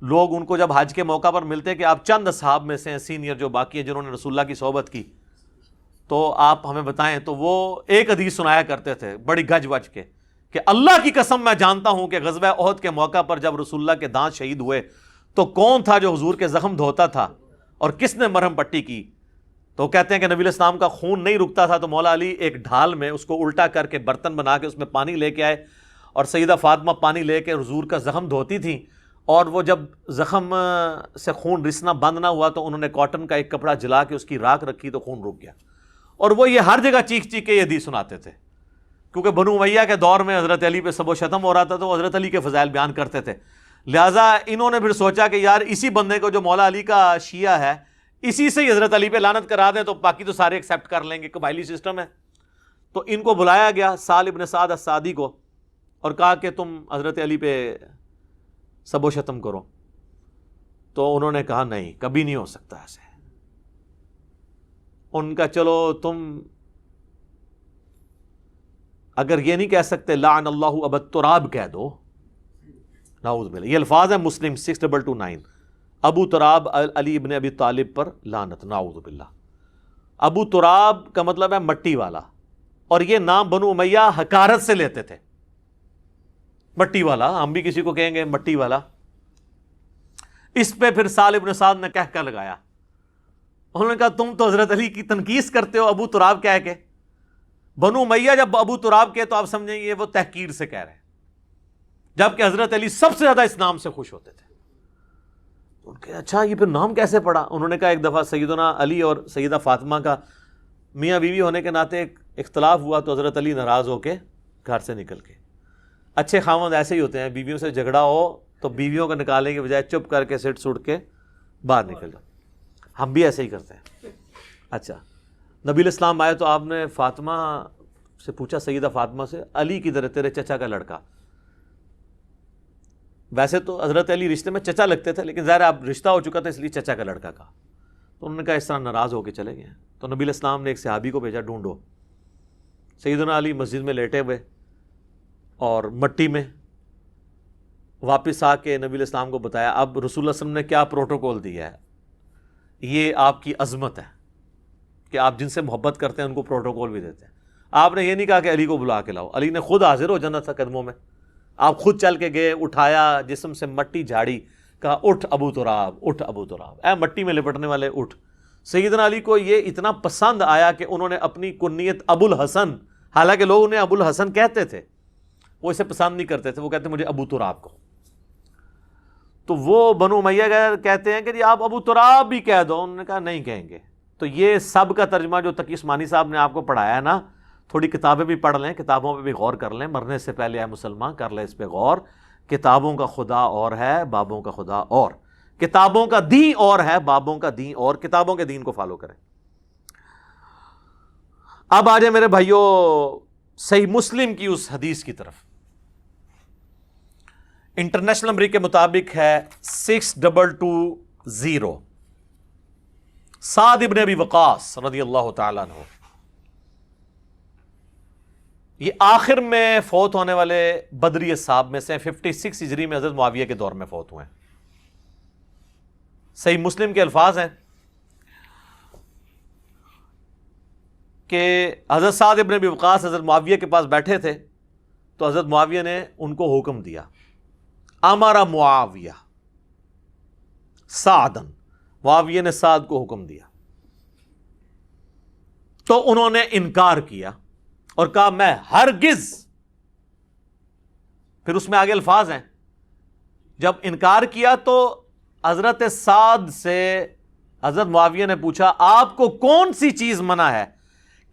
لوگ ان کو جب حج کے موقع پر ملتے کہ آپ چند اصحاب میں سے ہیں سینئر جو باقی ہیں جنہوں نے رسول اللہ کی صحبت کی تو آپ ہمیں بتائیں تو وہ ایک حدیث سنایا کرتے تھے بڑی گج وج کے کہ اللہ کی قسم میں جانتا ہوں کہ غزوہ احد کے موقع پر جب رسول اللہ کے دانت شہید ہوئے تو کون تھا جو حضور کے زخم دھوتا تھا اور کس نے مرہم پٹی کی. تو کہتے ہیں کہ نبی علیہ السلام کا خون نہیں رکتا تھا تو مولا علی ایک ڈھال میں اس کو الٹا کر کے برتن بنا کے اس میں پانی لے کے آئے اور سیدہ فاطمہ پانی لے کے حضور کا زخم دھوتی تھیں اور وہ جب زخم سے خون رسنا بند نہ ہوا تو انہوں نے کاٹن کا ایک کپڑا جلا کے اس کی راکھ رکھی تو خون رک گیا. اور وہ یہ ہر جگہ چیخ چیخ کے یہ حدیث سناتے تھے کیونکہ بنو امیہ کے دور میں حضرت علی پہ سب و شتم ہو رہا تھا تو وہ حضرت علی کے فضائل بیان کرتے تھے. لہٰذا انہوں نے پھر سوچا کہ یار اسی بندے کو جو مولا علی کا شیعہ ہے اسی سے ہی حضرت علی پہ لعنت کرا دیں تو باقی تو سارے ایکسیپٹ کر لیں گے. قبائلی سسٹم ہے. تو ان کو بلایا گیا سہل ابن سعد السعدی کو اور کہا کہ تم حضرت علی پہ سب و شتم کرو. تو انہوں نے کہا نہیں کبھی نہیں ہو سکتا ایسے. ان کا چلو تم اگر یہ نہیں کہہ سکتے لعن اللہ ابا تراب کہہ دو. نعوذ باللہ. یہ الفاظ ہیں مسلم 6229 ابو تراب علی ابن ابی طالب پر لعنت. نعوذ باللہ. ابو تراب کا مطلب ہے مٹی والا، اور یہ نام بنو امیہ حقارت سے لیتے تھے، مٹی والا، ہم بھی کسی کو کہیں گے مٹی والا۔ اس پہ پھر سہل ابن سعد نے کہہ لگایا، انہوں نے کہا تم تو حضرت علی کی تنقیص کرتے ہو ابو تراب کہہ کے۔ بنو امیہ جب ابو تراب کے تو آپ سمجھیں گے وہ تحقیر سے کہہ رہے ہیں، جبکہ حضرت علی سب سے زیادہ اس نام سے خوش ہوتے تھے۔ ان کے اچھا یہ پھر نام کیسے پڑا؟ انہوں نے کہا ایک دفعہ سیدنا علی اور سیدہ فاطمہ کا میاں بیوی ہونے کے ناطے ایک اختلاف ہوا، تو حضرت علی ناراض ہو کے گھر سے نکل کے، اچھے خاوند ایسے ہی ہوتے ہیں، بیویوں سے جھگڑا ہو تو بیویوں کو نکالنے کے بجائے چپ کر کے سٹ سٹ کے باہر نکل جاؤ، ہم بھی ایسے ہی کرتے ہیں۔ اچھا نبی الاسلام آئے تو آپ نے فاطمہ سے پوچھا، سیدہ فاطمہ سے، علی کدھر ہے تیرے چچا کا لڑکا؟ ویسے تو حضرت علی رشتے میں چچا لگتے تھے، لیکن ظاہر اب رشتہ ہو چکا تھا اس لیے چچا کا لڑکا کہا، تو انہوں نے کہا اس طرح ناراض ہو کے چلے گئے۔ تو نبی الاسلام نے ایک صحابی کو بھیجا، ڈھونڈو۔ سیدنا علی مسجد میں لیٹے ہوئے اور مٹی میں، واپس آ کے نبی الاسلام کو بتایا، اب رسول اللہ صلی اللہ علیہ وسلم نے کیا پروٹوکول دیا ہے، یہ آپ کی عظمت ہے کہ آپ جن سے محبت کرتے ہیں ان کو پروٹوکول بھی دیتے ہیں۔ آپ نے یہ نہیں کہا کہ علی کو بلا کے لاؤ، علی نے خود حاضر ہو جانا تھا قدموں میں، آپ خود چل کے گئے، اٹھایا، جسم سے مٹی جھاڑی، کہا اٹھ ابو تراب، اٹھ ابو تراب، اے مٹی میں لپٹنے والے اٹھ۔ سیدنا علی کو یہ اتنا پسند آیا کہ انہوں نے اپنی کنیت ابو الحسن، حالانکہ لوگ انہیں ابو الحسن کہتے تھے، وہ اسے پسند نہیں کرتے تھے، وہ کہتے مجھے ابو تراب کو۔ تو وہ بنو امیہ کہتے ہیں کہ جی آپ ابو تراب بھی کہہ دو، انہوں نے کہا نہیں کہیں گے۔ تو یہ سب کا ترجمہ جو تقی عثمانی صاحب نے آپ کو پڑھایا ہے نا، تھوڑی کتابیں بھی پڑھ لیں، کتابوں پہ بھی غور کر لیں، مرنے سے پہلے اے مسلمان کر لیں اس پہ غور۔ کتابوں کا خدا اور ہے، بابوں کا خدا اور، کتابوں کا دین اور ہے، بابوں کا دین اور، کتابوں کے دین کو فالو کریں۔ اب آ جائے میرے بھائیوں صحیح مسلم کی اس حدیث کی طرف۔ انٹرنیشنل نمبر کے مطابق ہے 6220، سعد ابن ابی وقاص رضی اللہ تعالیٰ عنہ، یہ آخر میں فوت ہونے والے بدری اصحاب میں سے 56 ہجری میں حضرت معاویہ کے دور میں فوت ہوئے ہیں۔ صحیح مسلم کے الفاظ ہیں کہ حضرت سعد ابن ابی وقاص حضرت معاویہ کے پاس بیٹھے تھے، تو حضرت معاویہ نے ان کو حکم دیا، امر معاویہ سعدن، معاویہ نے سعد کو حکم دیا، تو انہوں نے انکار کیا اور کہا میں ہرگز، پھر اس میں آگے الفاظ ہیں، جب انکار کیا تو حضرت سعد سے حضرت معاویہ نے پوچھا آپ کو کون سی چیز منع ہے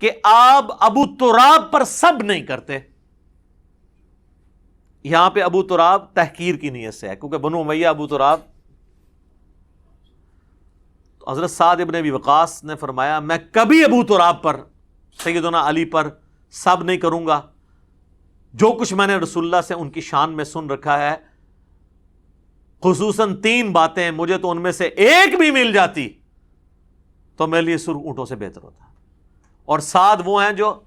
کہ آپ ابو تراب پر سب نہیں کرتے؟ یہاں پہ ابو تراب تحقیر کی نیت سے ہے، کیونکہ بنو امیہ ابو تراب۔ تو حضرت سعد ابن ابی وقاص نے فرمایا میں کبھی ابو تراب پر، سیدنا علی پر سب نہیں کروں گا، جو کچھ میں نے رسول اللہ سے ان کی شان میں سن رکھا ہے، خصوصاً 3 باتیں، مجھے تو ان میں سے ایک بھی مل جاتی تو میرے لیے سر اونٹوں سے بہتر ہوتا۔ اور سعد وہ ہیں جو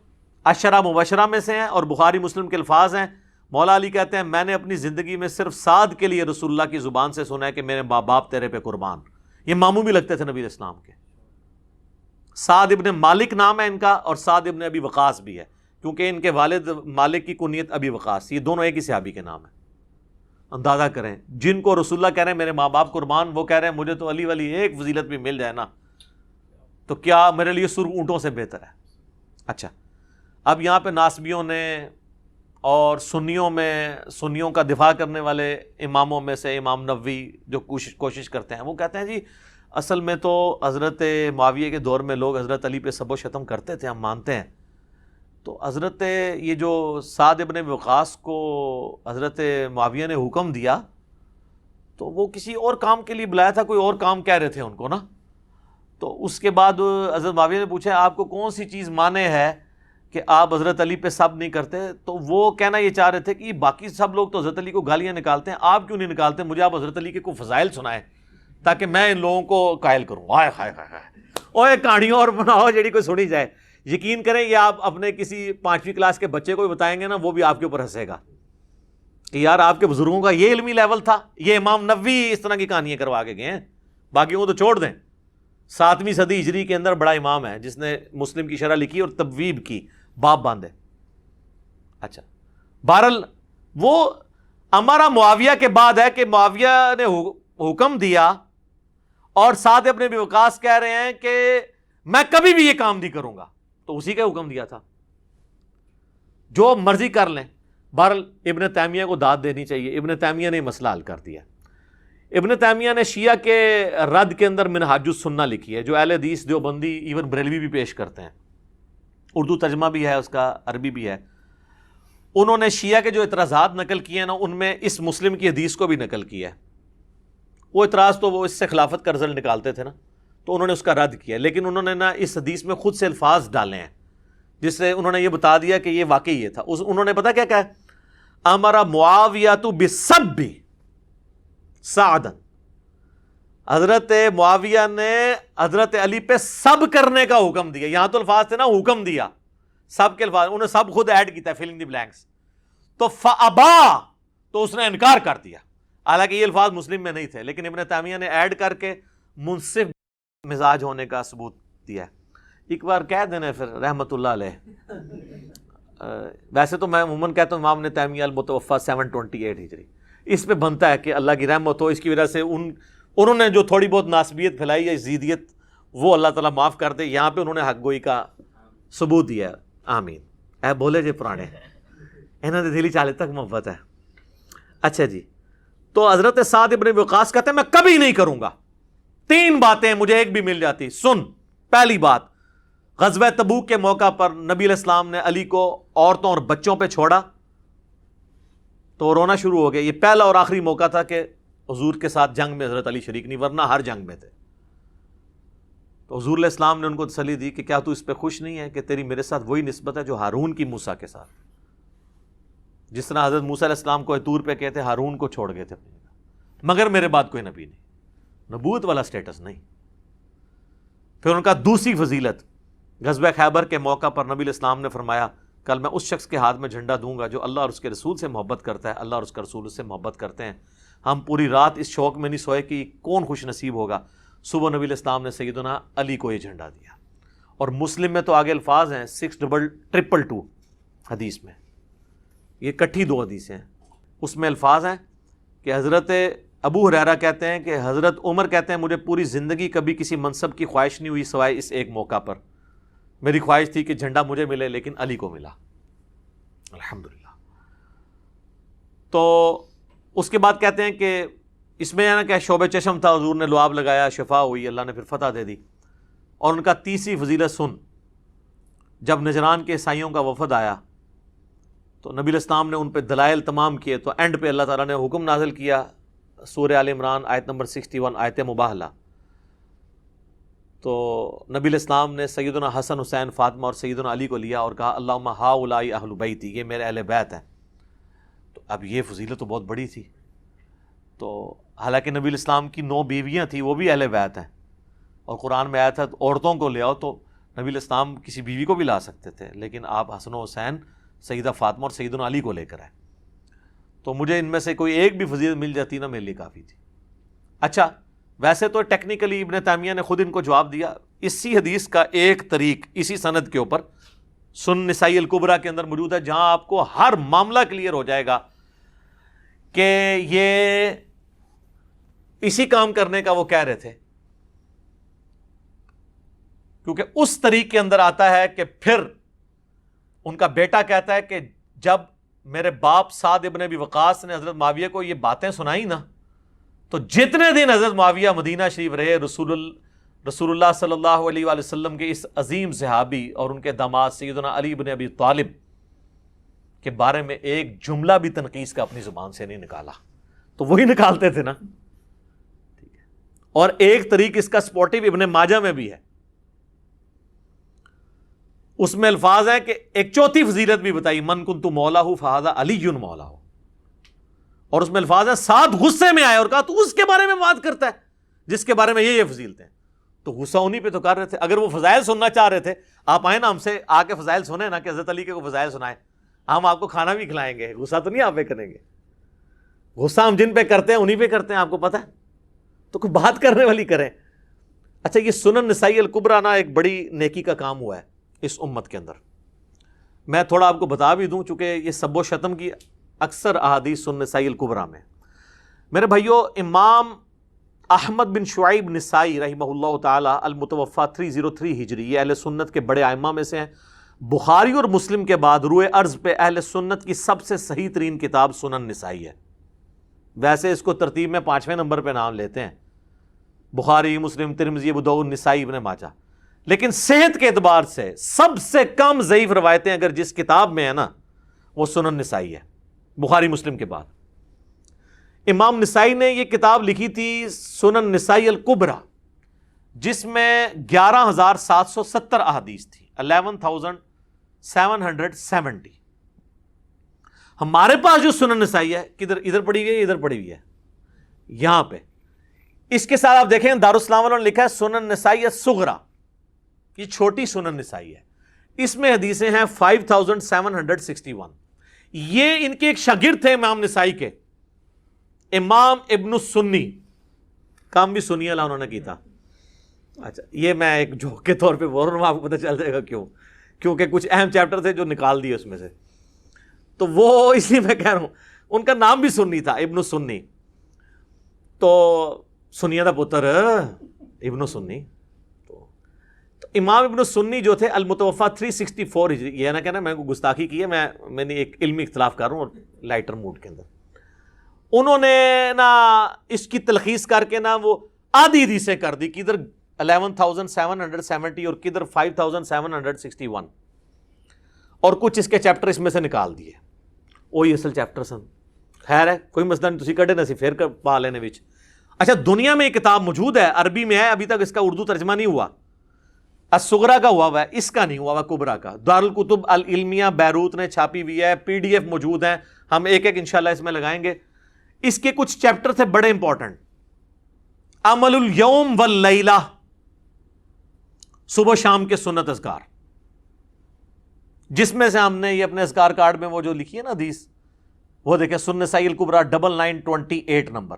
عشرہ مبشرہ میں سے ہیں، اور بخاری مسلم کے الفاظ ہیں، مولا علی کہتے ہیں میں نے اپنی زندگی میں صرف سعد کے لیے رسول اللہ کی زبان سے سنا ہے کہ میرے ماں باپ تیرے پہ قربان۔ یہ ماموں بھی لگتے تھے نبی اسلام کے۔ سعد ابن مالک نام ہے ان کا، اور سعد ابن ابی وقاص بھی ہے، کیونکہ ان کے والد مالک کی کنیت ابی وقاص، یہ دونوں ایک ہی صحابی کے نام ہیں۔ اندازہ کریں، جن کو رسول اللہ کہہ رہے ہیں میرے ماں باپ قربان، وہ کہہ رہے ہیں مجھے تو علی والی ایک فضیلت بھی مل جائے نا تو کیا میرے لیے سر اونٹوں سے بہتر ہے۔ اچھا، اب یہاں پہ ناسبیوں نے اور سنیوں کا دفاع کرنے والے اماموں میں سے امام نووی جو کوشش کرتے ہیں، وہ کہتے ہیں جی اصل میں تو حضرت معاویہ کے دور میں لوگ حضرت علی پہ سب و شتم کرتے تھے، ہم مانتے ہیں، تو حضرت یہ جو سعد ابن وقاص کو حضرت معاویہ نے حکم دیا تو وہ کسی اور کام کے لیے بلایا تھا، کوئی اور کام کہہ رہے تھے ان کو نا۔ تو اس کے بعد حضرت معاویہ نے پوچھا آپ کو کون سی چیز مانے ہے کہ آپ حضرت علی پہ سب نہیں کرتے؟ تو وہ کہنا یہ چاہ رہے تھے کہ باقی سب لوگ تو حضرت علی کو گالیاں نکالتے ہیں، آپ کیوں نہیں نکالتے؟ مجھے آپ حضرت علی کے کوئی فضائل سنائیں تاکہ میں ان لوگوں کو قائل کروں۔ ہائے ہائے ہائے، اوے کہانیوں اور بناؤ جیڑی کوئی سنی جائے۔ یقین کریں یہ آپ اپنے کسی 5ویں کلاس کے بچے کو بھی بتائیں گے نا، وہ بھی آپ کے اوپر ہنسے گا کہ یار آپ کے بزرگوں کا یہ علمی لیول تھا، یہ امام نووی اس طرح کی کہانیاں کروا کے گئے ہیں، باقیوں کو تو چھوڑ دیں۔ 7ویں صدی ہجری کے اندر بڑا امام ہے جس نے مسلم کی شرح لکھی اور تبویب کی، باب باندھے. اچھا بہرحال وہ ہمارا معاویہ کے بعد ہے کہ معاویہ نے حکم دیا اور سعد ابن ابی وقاص کہہ رہے ہیں کہ میں کبھی بھی یہ کام نہیں کروں گا، تو اسی کا حکم دیا تھا جو مرضی کر لیں. بہرحال ابن تیمیہ کو داد دینی چاہیے، ابن تیمیہ نے مسئلہ حل کر دیا. ابن تیمیہ نے شیعہ کے رد کے اندر منہاج السنہ لکھی ہے جو اہل حدیث دیوبندی ایون بریلوی بھی پیش کرتے ہیں، اردو ترجمہ بھی ہے اس کا، عربی بھی ہے. انہوں نے شیعہ کے جو اعتراضات نقل کیے ہیں نا ان میں اس مسلم کی حدیث کو بھی نقل کیا ہے. وہ اعتراض تو وہ اس سے خلافت کا رزلٹ نکالتے تھے نا، تو انہوں نے اس کا رد کیا، لیکن انہوں نے نا اس حدیث میں خود سے الفاظ ڈالے ہیں جس سے انہوں نے یہ بتا دیا کہ یہ واقعی یہ تھا. انہوں نے پتا کیا کہا، امر معاویہ بسب سعدا، حضرت معاویہ نے حضرت علی پہ سب کرنے کا حکم دیا. یہاں تو الفاظ تھے نا حکم دیا، سب کے الفاظ انہوں نے سب خود ایڈ کیتا ہے، فلنگ دی بلینکس. تو فابا، تو اس نے انکار کر دیا، حالانکہ یہ الفاظ مسلم میں نہیں تھے، لیکن ابن تیمیہ نے ایڈ کر کے منصف مزاج ہونے کا ثبوت دیا. ایک بار کہہ دینا پھر رحمت اللہ علیہ. ویسے تو میں عموماً کہتا ہوں امام ابن تیمیہ المتوفی 728 ہجری، اس پہ بنتا ہے کہ اللہ کی رحمت ہو، اس کی وجہ سے انہوں نے جو تھوڑی بہت ناسبیت پھیلائی ہے، زیدیت، وہ اللہ تعالیٰ معاف کر دے. یہاں پہ انہوں نے حق گوئی کا ثبوت دیا ہے. آمین. اے بولے جی پرانے انہوں نے دلی چالے تک محبت ہے. اچھا جی، تو حضرت سعد ابن وقاص کہتے ہیں میں کبھی نہیں کروں گا. 3 باتیں مجھے ایک بھی مل جاتی. سن، پہلی بات، غزوہ تبوک کے موقع پر نبی علیہ السلام نے علی کو عورتوں اور بچوں پہ چھوڑا تو رونا شروع ہو گیا. یہ پہلا اور آخری موقع تھا کہ حضور کے ساتھ جنگ میں حضرت علی شریک نہیں، ورنہ ہر جنگ میں تھے. تو حضور علیہ السلام نے ان کو تسلی دی کہ کیا تو اس پہ خوش نہیں ہے کہ تیری میرے ساتھ وہی نسبت ہے جو ہارون کی موسیٰ کے ساتھ، جس طرح حضرت موسیٰ علیہ السلام کو طور پہ کہتے ہارون کو چھوڑ گئے تھے اپنی جگہ، مگر میرے بعد کوئی نبی نہیں، نبوت والا سٹیٹس نہیں. پھر ان کا دوسری فضیلت، غزوہ خیبر کے موقع پر نبی علیہ السلام نے فرمایا کل میں اس شخص کے ہاتھ میں جھنڈا دوں گا جو اللہ اور اس کے رسول سے محبت کرتا ہے، اللہ اور اس کا رسول اس سے محبت کرتے ہیں. ہم پوری رات اس شوق میں نہیں سوئے کہ کون خوش نصیب ہوگا. صبح نبی علیہ السلام نے سیدنا علی کو یہ جھنڈا دیا. اور مسلم میں تو آگے الفاظ ہیں 6222 حدیث میں، یہ کٹھی 2 حدیثیں ہیں. اس میں الفاظ ہیں کہ حضرت ابو ہریرہ کہتے ہیں کہ حضرت عمر کہتے ہیں مجھے پوری زندگی کبھی کسی منصب کی خواہش نہیں ہوئی سوائے اس ایک موقع پر. میری خواہش تھی کہ جھنڈا مجھے ملے لیکن علی کو ملا، الحمدللہ. تو اس کے بعد کہتے ہیں کہ اس میں نا کہ شعبہ چشم تھا، حضور نے لعاب لگایا، شفا ہوئی، اللہ نے پھر فتح دے دی. اور ان کا تیسری فضیلت سن، جب نجران کے عیسائیوں کا وفد آیا تو نبی علیہ السلام نے ان پہ دلائل تمام کیے، تو اینڈ پہ اللہ تعالیٰ نے حکم نازل کیا، سورہ آل عمران آیت نمبر 61 آیت مباہلہ. تو نبی علیہ السلام نے سیدنا حسن، حسین، فاطمہ اور سیدنا علی کو لیا اور کہا اللہم ہؤلاء اہل بیتی، یہ میرے اہل بیت ہیں. تو اب یہ فضیلت تو بہت بڑی تھی. تو حالانکہ نبی علیہ السلام کی 9 بیویاں تھیں، وہ بھی اہل بیت ہیں، اور قرآن میں آیا تھا عورتوں کو لے آؤ، تو نبی علیہ السلام کسی بیوی کو بھی لا سکتے تھے، لیکن آپ حسن و حسین، سیدہ فاطمہ اور سیدنا علی کو لے کر آئے. تو مجھے ان میں سے کوئی ایک بھی فضیلت مل جاتی نا میرے لیے کافی تھی. اچھا، ویسے تو ٹیکنیکلی ابن تیمیہ نے خود ان کو جواب دیا. اسی حدیث کا ایک طریق اسی سند کے اوپر سنن نسائی الکبریٰ کے اندر موجود ہے، جہاں آپ کو ہر معاملہ کلیئر ہو جائے گا کہ یہ اسی کام کرنے کا وہ کہہ رہے تھے. کیونکہ اس طریق کے اندر آتا ہے کہ پھر ان کا بیٹا کہتا ہے کہ جب میرے باپ سعد ابن ابی وقاص نے حضرت معاویہ کو یہ باتیں سنائی نا، تو جتنے دن حضرت معاویہ مدینہ شریف رہے، رسول اللہ صلی اللہ علیہ وآلہ وسلم کے اس عظیم صحابی اور ان کے داماد سیدنا علی بن ابی طالب کے بارے میں ایک جملہ بھی تنقیص کا اپنی زبان سے نہیں نکالا. تو وہی نکالتے تھے نا. ٹھیک ہے. اور ایک طریق اس کا سپورٹیو ابن ماجہ میں بھی ہے، اس میں الفاظ ہیں کہ ایک چوتھی فضیلت بھی بتائی، من کنت مولا فہذا علی مولا. اور اس میں الفاظ ہیں سعد غصے میں آئے اور کہا تو اس کے بارے میں بات کرتا ہے جس کے بارے میں یہ فضیلتیں. تو غصہ انہی پہ تو کر رہے تھے. اگر وہ فضائل سننا چاہ رہے تھے، آپ آئے نا ہم سے آ کے فضائل سنیں نا، کہ حضرت علی کے کو فضائل سنائیں، ہم آپ کو کھانا بھی کھلائیں گے، غصہ تو نہیں آپ پہ کریں گے. غصہ ہم جن پہ کرتے ہیں انہی پہ کرتے ہیں، آپ کو پتہ ہے. تو کوئی بات کرنے والی کریں. اچھا یہ سنن نسائی الکبریٰ نا ایک بڑی نیکی کا کام ہوا ہے اس امت کے اندر. میں تھوڑا آپ کو بتا بھی دوں چونکہ یہ سب و شتم کی اکثر احادیث سنن نسائی الکبریٰ میں. میرے بھائیو امام احمد بن شعیب نسائی رحمہ اللہ تعالی المتوفی 303 ہجری یہ اہل سنت کے بڑے ائمہ میں سے ہیں. بخاری اور مسلم کے بعد روئے ارض پہ اہل سنت کی سب سے صحیح ترین کتاب سنن نسائی ہے. ویسے اس کو ترتیب میں 5ویں نمبر پہ نام لیتے ہیں بخاری، مسلم، ترمذی، ابو داؤد، نسائی، ابن ماجہ، لیکن صحت کے اعتبار سے سب سے کم ضعیف روایتیں اگر جس کتاب میں ہے نا وہ سنن نسائی ہے بخاری مسلم کے بعد. امام نسائی نے یہ کتاب لکھی تھی سنن نسائی الکبریٰ جس میں 11,770 احادیث تھی، 11,770. ہمارے پاس جو سنن نسائی ہے کدھر ادھر پڑی ہوئی ہے، ادھر پڑی ہوئی ہے یہاں پہ. اس کے ساتھ آپ دیکھیں دارالاسلام والوں نے لکھا ہے سنن نسائی الصغریٰ، یہ چھوٹی سنن نسائی ہے. اس میں حدیثیں ہیں 5,761. یہ ان کے ایک شاگرد تھے امام نسائی کے، امام ابن السنی، کام بھی سنی اللہ انہوں نے کی تھا. اچھا یہ میں ایک جوک کے طور پہ بول رہا ہوں، آپ کو پتہ چل جائے گا کیوں، کیونکہ کچھ اہم چیپٹر تھے جو نکال دیے اس میں سے، تو وہ اس لیے میں کہہ رہا ہوں. ان کا نام بھی سنی تھا، ابن السنی. تو سنیہ دا پتر ابن السنی. تو امام ابن السنی جو تھے المتوفی 364 ہجری، یہ نہ کہنا میں کو گستاخی کی ہے، میں نے ایک علمی اختلاف کر رہا ہوں اور لائٹر موڈ کے اندر. انہوں نے نا اس کی تلخیص کر کے نا وہ آدھی حدیثیں کر دی، کدھر 11,770 اور کدھر 5,761، اور کچھ اس کے چیپٹر اس میں سے نکال دیے. وہی اصل چیپٹر سن. خیر ہے کوئی مسئلہ نہیں، تسی کڈے نہ سی پھر پا لینے وچ. اچھا دنیا میں یہ کتاب موجود ہے، عربی میں ہے، ابھی تک اس کا اردو ترجمہ نہیں ہوا. الصغریٰ کا ہوا ہے، اس کا نہیں ہوا ہوا کبریٰ کا. دارالکتب العلمیہ بیروت نے چھاپی ہوئی ہے، PDF موجود ہیں، ہم ایک ایک انشاءاللہ اس میں لگائیں گے. اس کے کچھ چیپٹر تھے بڑے امپورٹنٹ. عمل الیوم واللیلہ، صبح شام کے سنت اذکار، جس میں سے ہم نے یہ اپنے اذکار کارڈ میں وہ جو لکھی ہے نا حدیث، وہ دیکھیں سنن نسائی الکبریٰ 9928 نمبر،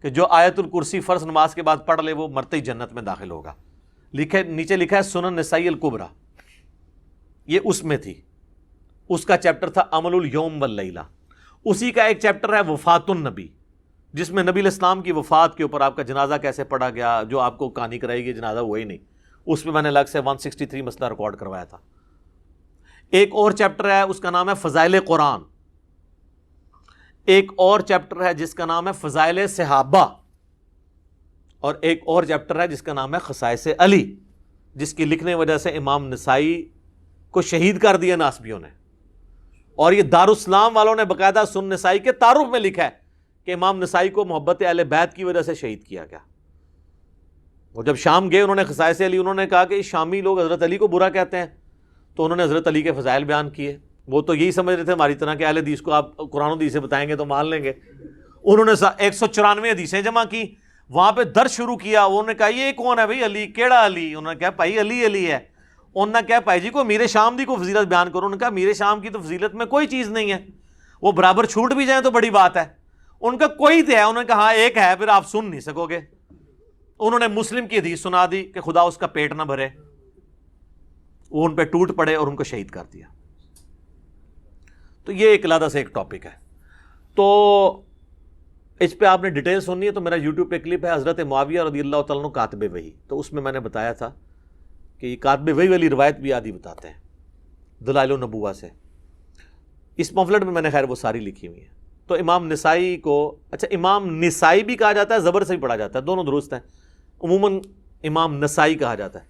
کہ جو آیت الکرسی فرض نماز کے بعد پڑھ لے وہ مرتے ہی جنت میں داخل ہوگا. نیچے لکھا ہے سنن نسائی الکبریٰ، یہ اس میں تھی. اس کا چیپٹر تھا عمل الیوم واللیلہ. اسی کا ایک چیپٹر ہے وفات النبی، جس میں نبی علیہ السلام کی وفات کے اوپر آپ کا جنازہ کیسے پڑھا گیا، جو آپ کو کہانی کرائے گی جنازہ وہی نہیں. اس میں میں نے الگ سے 163 مسئلہ ریکارڈ کروایا تھا. ایک اور چیپٹر ہے اس کا نام ہے فضائل قرآن. ایک اور چیپٹر ہے جس کا نام ہے فضائل صحابہ. اور ایک اور چیپٹر ہے جس کا نام ہے خصائص علی، جس کی لکھنے وجہ سے امام نسائی کو شہید کر دیا ناسبیوں نے. اور یہ دارالاسلام والوں نے باقاعدہ سنن نسائی کے تعارف میں لکھا ہے کہ امام نسائی کو محبت اہل بیت کی وجہ سے شہید کیا گیا. وہ جب شام گئے انہوں نے خصائص علی، انہوں نے کہا کہ شامی لوگ حضرت علی کو برا کہتے ہیں، تو انہوں نے حضرت علی کے فضائل بیان کیے. وہ تو یہی سمجھ رہے تھے ہماری طرح کہ اہل حدیث کو آپ قرآن و حدیث سے بتائیں گے تو مان لیں گے. انہوں نے 194 حدیثیں جمع کی، وہاں پہ درس شروع کیا. انہوں نے کہا یہ کون ہے بھائی علی، کیڑا علی؟ انہوں نے کہا بھائی علی علی ہے. انہوں نے کہا بھائی جی کو میرے شام دی کو فضیلت بیان کرو. انہوں نے کہا میرے شام کی تو فضیلت میں کوئی چیز نہیں ہے، وہ برابر چھوٹ بھی جائیں تو بڑی بات ہے. ان کا کوئی تو ہے. انہوں نے کہا ہاں ایک ہے، پھر آپ سن نہیں سکو گے. انہوں نے مسلم کی حدیث سنا دی کہ خدا اس کا پیٹ نہ بھرے. وہ ان پہ ٹوٹ پڑے اور ان کو شہید کر دیا. تو یہ ایک علیحدہ سے ایک ٹاپک ہے. تو اس پہ آپ نے ڈیٹیل سننی ہے تو میرا یوٹیوب پہ کلپ ہے حضرت معاویہ رضی اللہ تعالیٰ عنہ کاتب وحی. تو اس میں میں نے بتایا تھا کہ یہ کاتب وحی والی روایت بھی آدھی بتاتے ہیں دلائل النبوہ سے. اس پمفلٹ میں نے خیر وہ ساری لکھی ہوئی ہیں. تو امام نسائی کو، اچھا امام نسائی بھی کہا جاتا ہے، زبر سے بھی پڑھا جاتا ہے، دونوں درست ہیں. عموماً امام نسائی کہا جاتا ہے.